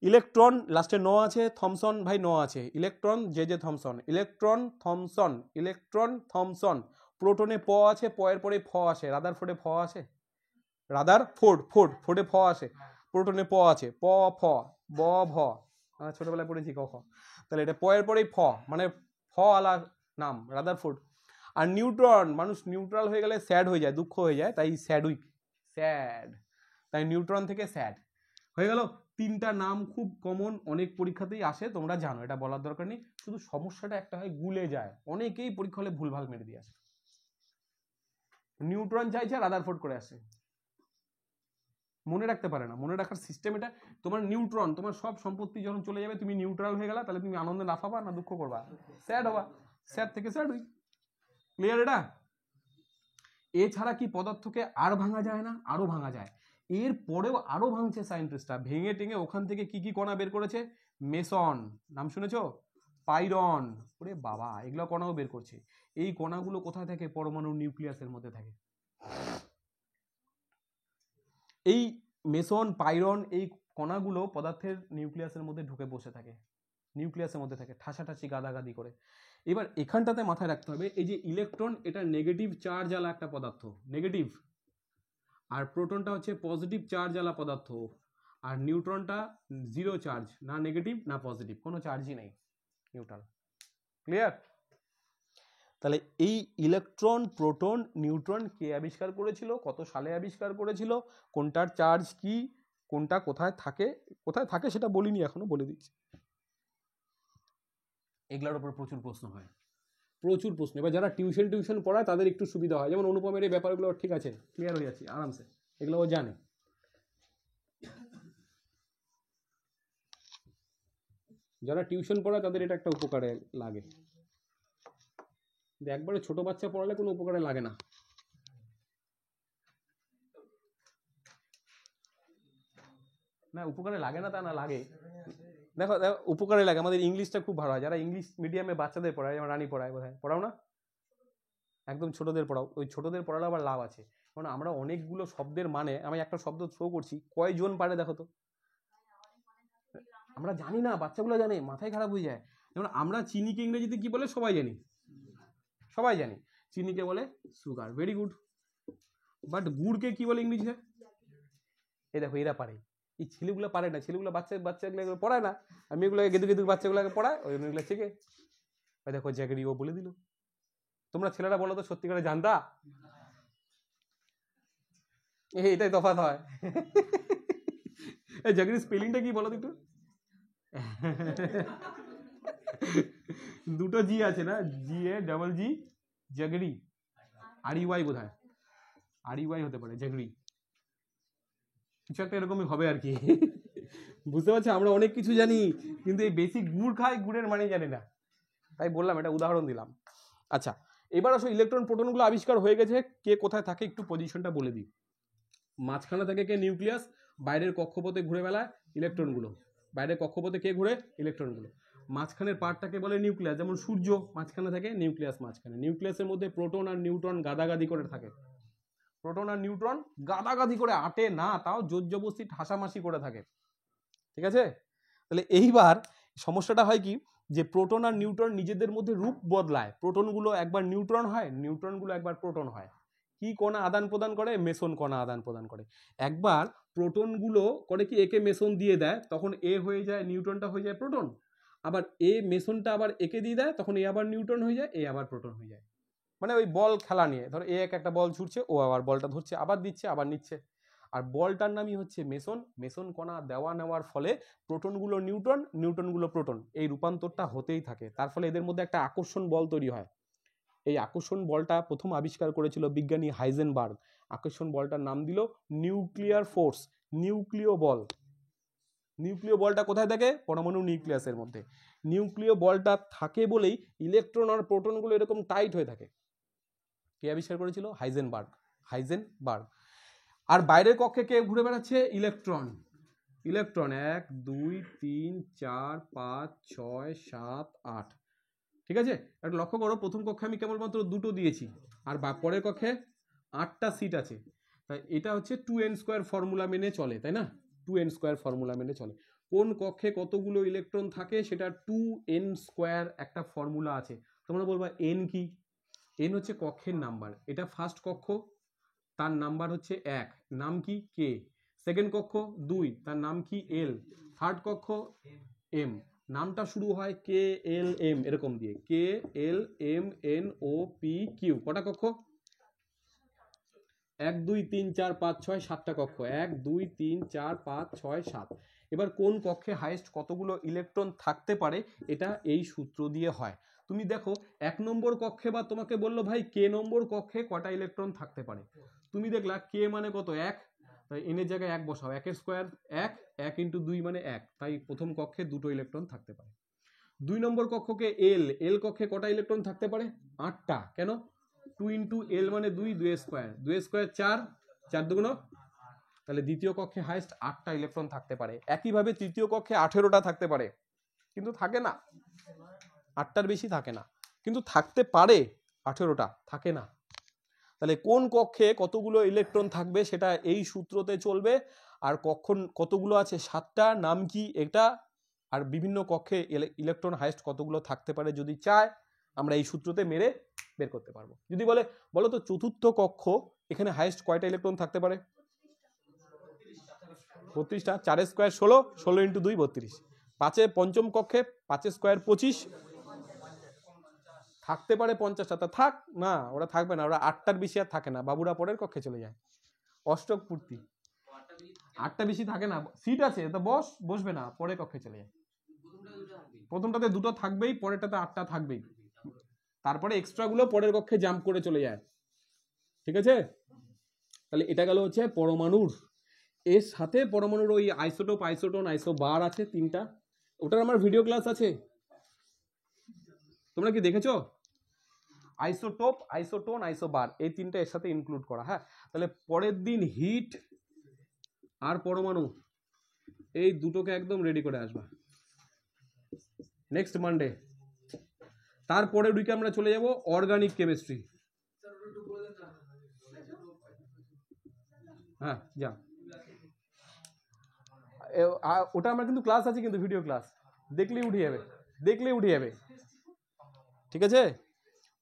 ইলেকট্রন লাস্টে ন আছে, থমসন ভাই ন আছে, electron J Thomson, electron Thomson. প্রোটনে প আছে, প এর পরে ফ আসে, রাদারফোর্ডে ফ আসে, ফোর্ডে ফ আসে, প্রোটনে প আছে, প ফ ব ভ, ছোটবেলায় পড়েছি ক খ। তাহলে এটা প এর পরেই ফ, মানে ফ আলা নাম রাদারফোর্ড। আর নিউট্রন, মানুষ নিউট্রাল হয়ে গেলে স্যাড হয়ে যায়, দুঃখ হয়ে যায়, তাই স্যাডউইক, স্যাড, তাই নিউট্রন থেকে স্যাড হয়ে গেল। 3টা নাম খুব কমন, অনেক পরীক্ষাতেই আসে, তোমরা জানো, এটা বলার দরকার নেই। শুধু সমস্যাটা একটা হয়, গুলে যায়, অনেকেই পরীক্ষা হলে ভুলভাল মেরে দিয়ে আসে। নিউট্রন চাইছে, রাদারফোর্ড করে আসে। মনে রাখতে পারে না, মনে রাখার সিস্টেম এটা। তোমার নিউট্রন, তোমার সব সম্পত্তি যখন চলে যাবে, তুমি নিউট্রাল হয়ে গেলা, তাহলে তুমি আনন্দে লাফাবা না দুঃখ করবা? স্যাড হবা, স্যাড থেকে স্যাড হই। ক্লিয়ার এটা? এছাড়া কি পদার্থকে আর ভাঙা যায় না? আরো ভাঙা যায়। এর পরেও আরো ভাঙছে সায়েন্টিস্টরা, ভেঙে টেঙে ওখান থেকে কি কি কণা বের করেছে? মেসন, নাম শুনেছো? পাইরন, ওরে বাবা, এগুলো কণাও বের করছে। এই কণাগুলো কোথায় থাকে? পরমাণু নিউক্লিয়াসের মধ্যে থাকে। এই মেসন, পাইরন, এই কণাগুলো পদার্থের নিউক্লিয়াসের মধ্যে ঢুকে বসে থাকে, নিউক্লিয়াসের মধ্যে থাকে ঠাসাঠাসি গাদাগাদি করে। এবার এখানটাতে মাথায় রাখতে হবে, এই যে ইলেকট্রন, এটা নেগেটিভ চার্জ আলা একটা পদার্থ, নেগেটিভ। আর প্রোটনটা হচ্ছে পজিটিভ চার্জ আলা পদার্থ। আর নিউট্রনটা জিরো চার্জ, না নেগেটিভ না পজিটিভ, কোনো চার্জই নেই, নিউট্রাল। ক্লিয়ার? তাহলে এই ইলেকট্রন, প্রোটন, নিউট্রন কে আবিষ্কার করেছিল, কত সালে আবিষ্কার করেছিল, কোনটার চার্জ কি, কোনটা কোথায় থাকে, কোথায় থাকে সেটা বলিনি এখনো, বলে দিচ্ছি। এগুলোর উপর প্রচুর প্রশ্ন হয়, প্রচুর প্রশ্ন। এবার যারা টিউশন পড়ায় তাদের একটু সুবিধা হয়, যেমন অনুপমের এই ব্যাপারগুলো ঠিক আছে, ক্লিয়ার হয়ে যাচ্ছে আরামসে, এগুলো ও জানে। যারা টিউশন পড়ায় তাদের এটা একটা উপকারে লাগে, একবারে ছোট বাচ্চা পড়ালে কোনো উপকারে লাগে না। না উপকারে লাগে না তা না, লাগে। দেখো দেখো উপকারে লাগে। আমাদের ইংলিশটা খুব ভালো হয়, যারা ইংলিশ মিডিয়ামে বাচ্চাদের পড়ায়, যেমন রানী পড়ায়, বোধহয় পড়াও না? একদম ছোটদের পড়াও, ওই ছোটদের পড়ালে আবার লাভ আছে, কারণ আমরা অনেকগুলো শব্দের মানে, আমি একটা শব্দ থ্রো করছি, কয়জন পারে দেখো তো? আমরা জানি না, বাচ্চাগুলো জানে, মাথায় খারাপ হয়ে যায়। যেমন আমরা চিনিকে ইংরেজিতে কি বলে সবাই জানি, সবাই জানি, চিনিকে বলে সুগার, ভেরি গুড। বাট গুড়কে কি বলে ইংলিশে? এই দেখো এরা পারে, এই ছেলেগুলো পারে না, ছেলেগুলো বাচ্চাগুলো পড়ায় না, আমি এগুলোকে গেদু গেদু বাচ্চাগুলোকে পড়ায়, ওই জন্য এগুলো শিখে। ওই দেখো জ্যাগরি ও বলে দিল। তোমরা ছেলেরা বলো তো সত্যিকারে জানতা? এটাই তফাৎ হয়। এই জ্যাগরি স্পেলিংটা কি বলো তো একটু? দুটো জি আছে না, G A double G, jaggery. R U Y বোধহয়, আর ইউ ওয়াই হতে পারে, জ্যাগরি কিছু একটা এরকমই হবে আর কি। বুঝতে পারছি, আমরা অনেক কিছু জানি, কিন্তু এই বেসিক গুড় খাই, গুড়ের মানে জানি না, তাই বললাম, এটা উদাহরণ দিলাম। আচ্ছা, এবার আসলে ইলেকট্রন প্রোটনগুলো আবিষ্কার হয়ে গেছে, কে কোথায় থাকে একটু পজিশনটা বলে দিই। মাঝখানে থাকে কে? নিউক্লিয়াস। বাইরের কক্ষপথে ঘুরে বেড়ায় ইলেকট্রনগুলো, বাইরের কক্ষপথে কে ঘুরে? ইলেকট্রনগুলো। মাঝখানের পার্টটাকে বলে নিউক্লিয়াস, যেমন সূর্য মাঝখানে থাকে, নিউক্লিয়াস মাঝখানে। নিউক্লিয়াসের মধ্যে প্রোটন আর নিউট্রন গাদাগাদি করে থাকে, প্রোটন আর নিউট্রন গাদাগাদি করে আটে না, তাও জোর জবস্তি ঠাসামাসি করে থাকে, ঠিক আছে? তাহলে এইবার সমস্যাটা হয় কি, যে প্রোটন আর নিউট্রন নিজেদের মধ্যে রূপ বদলায়, প্রোটনগুলো একবার নিউট্রন হয়, নিউট্রনগুলো একবার প্রোটন হয়। কি কণা আদান প্রদান করে? মেসন কণা আদান প্রদান করে। একবার প্রোটনগুলো করে কি, একে মেসন দিয়ে দেয়, তখন এ হয়ে যায়, নিউট্রনটা হয়ে যায় প্রোটন। আবার এ মেসনটা আবার একে দিয়ে দেয়, তখন এ আবার নিউট্রন হয়ে যায়, এ আবার প্রোটন হয়ে যায়। মানে ওই বল খেলা নিয়ে, ধরো এ একটা বল ছুটছে, ও আবার বলটা ধরছে, আবার দিচ্ছে, আবার নিচ্ছে। আর বলটার নামই হচ্ছে মেসন। মেসন কণা দেওয়া নেওয়ার ফলে প্রোটনগুলো নিউট্রন, নিউট্রনগুলো প্রোটন, এই রূপান্তরটা হতেই থাকে। তার ফলে এদের মধ্যে একটা আকর্ষণ বল তৈরি হয়। এই আকর্ষণ বলটা প্রথম আবিষ্কার করেছিল বিজ্ঞানী হাইজেনবার্গ। আকর্ষণ বলটার নাম দিল নিউক্লিয়ার ফোর্স, নিউক্লিয় বল। নিউক্লিয় বলটা কোথায় থাকে? পরমাণু নিউক্লিয়াসের মধ্যে। নিউক্লিয় বলটা থাকে বলেই ইলেকট্রন আর প্রোটনগুলো এরকম টাইট হয়ে থাকে। কে আবিষ্কার করেছিল? Heisenberg, Heisenberg. আর বাইরের কক্ষে কে ঘুরে বেড়াচ্ছে? ইলেকট্রন। ইলেকট্রন 1 2 3 4 5 6 7 8, ঠিক আছে? একটা লক্ষ্য করো, প্রথম কক্ষে আমি কেবলমাত্র দুটো দিয়েছি, আর পরের কক্ষে 8টা সিট আছে। তাই এটা হচ্ছে 2n² ফর্মুলা মেনে চলে, তাই না? 2n² ফর্মুলা মেনে চলে। কোন কক্ষে কতগুলো ইলেকট্রন থাকে সেটা 2n² একটা ফর্মুলা আছে। তোমরা বলবা n কি? n হচ্ছে কক্ষের নাম্বার। এটা ফার্স্ট কক্ষ, তার নাম্বার হচ্ছে 1, নাম কি? কে। সেকেন্ড কক্ষ 2, তার নাম কি? এল। থার্ড কক্ষ এম, নামটা শুরু হয় কে এল এম এরকম দিয়ে, K L M N O P Q. কটা কক্ষ? 1 2 3 4 5 6 7টা কক্ষ, 1 2 3 4 5 6 7। এবার কোন কক্ষে হাইয়েস্ট কতগুলো ইলেকট্রন থাকতে পারে, এটা এই সূত্র দিয়ে হয়। তুমি দেখো 1 নম্বর কক্ষে, বা তোমাকে বললো ভাই কে নম্বর কক্ষে কটা ইলেকট্রন থাকতে পারে, তুমি দেখলা কে মানে কত? 1, তাই এনের জায়গায় 1 বসাও, 1 স্কোয়ার 1, 1 ইন্টু 2 মানে 1, তাই প্রথম কক্ষে 2টো ইলেকট্রন থাকতে পারে। 2 নম্বর কক্ষকে এল কক্ষে কটা ইলেকট্রন থাকতে পারে? 8টা। কেন? 2 ইন্টু এল মানে 2, 2 স্কোয়ার 4, 4 দুগুণ, তাহলে দ্বিতীয় কক্ষে হাইস্ট 8টা ইলেকট্রন থাকতে পারে। একইভাবে তৃতীয় কক্ষে 18টা থাকতে পারে, কিন্তু থাকে না, 8টার বেশি থাকে না, কিন্তু থাকতে পারে 18টা, থাকে না। তাহলে কোন কক্ষে কতগুলো ইলেকট্রন থাকবে সেটা এই সূত্রতে চলবে। আর কখন কতগুলো আছে 7টা, নাম কি এটা, আর বিভিন্ন কক্ষে ইলেকট্রন হাইস্ট কতগুলো থাকতে পারে যদি চায় আমরা এই সূত্রতে মেরে বের করতে পারবো। যদি বলো তো চতুর্থ কক্ষ এখানে হাইস্ট কয়টা ইলেকট্রন থাকতে পারে? 32টা। 4 স্কোয়ার 16, 16 ইন্টু 2 32। 5 পঞ্চম কক্ষে 5 স্কোয়ার 25, থাকতে পারে 50টা। তা থাক না, ওরা থাকবে না, ওরা 8টার বেশি আর থাকে না, বাবুরা পরের কক্ষে চলে যায়। অষ্টক পূর্তি 8টা বেশি থাকে না, সিট আছে তা বসবে না, পরের কক্ষে চলে যায়। প্রথমটাতে 2টো থাকবেই, পরেরটাতে 8টা থাকবেই, তারপরে এক্সট্রা গুলো পরের কক্ষে জাম্প করে চলে যায়। ঠিক আছে, তাহলে এটা গেল হচ্ছে পরমাণুর। এর সাথে পরমাণুর ওই আইসোটোপ, আইসোটোন, আইসোবার আছে 3টা, ওটার আমার ভিডিও ক্লাস আছে, তোমরা কি দেখেছো? আইসোটোপ, আইসোটোন, আইসোবার এই 3টা এর সাথে ইনক্লুড করা। হ্যাঁ, তাহলে পরের দিন হিট আর পরমাণু এই দুটোকে একদম রেডি করে আসবা নেক্সট মানডে। তারপরে উইকে আমরা চলে যাব অর্গানিক কেমিস্ট্রি। হ্যাঁ যা, ওটা আমার কিন্তু ক্লাস আছে, কিন্তু ভিডিও ক্লাস, দেখলেই উঠে যাবে। ঠিক আছে,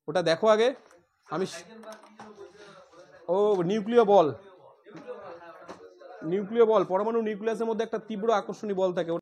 ওটা দেখো আগে। আমি নিউক্লিয় বল, পরমাণু নিউক্লিয়াসের মধ্যে একটা তীব্র আকর্ষণী বল থাকে।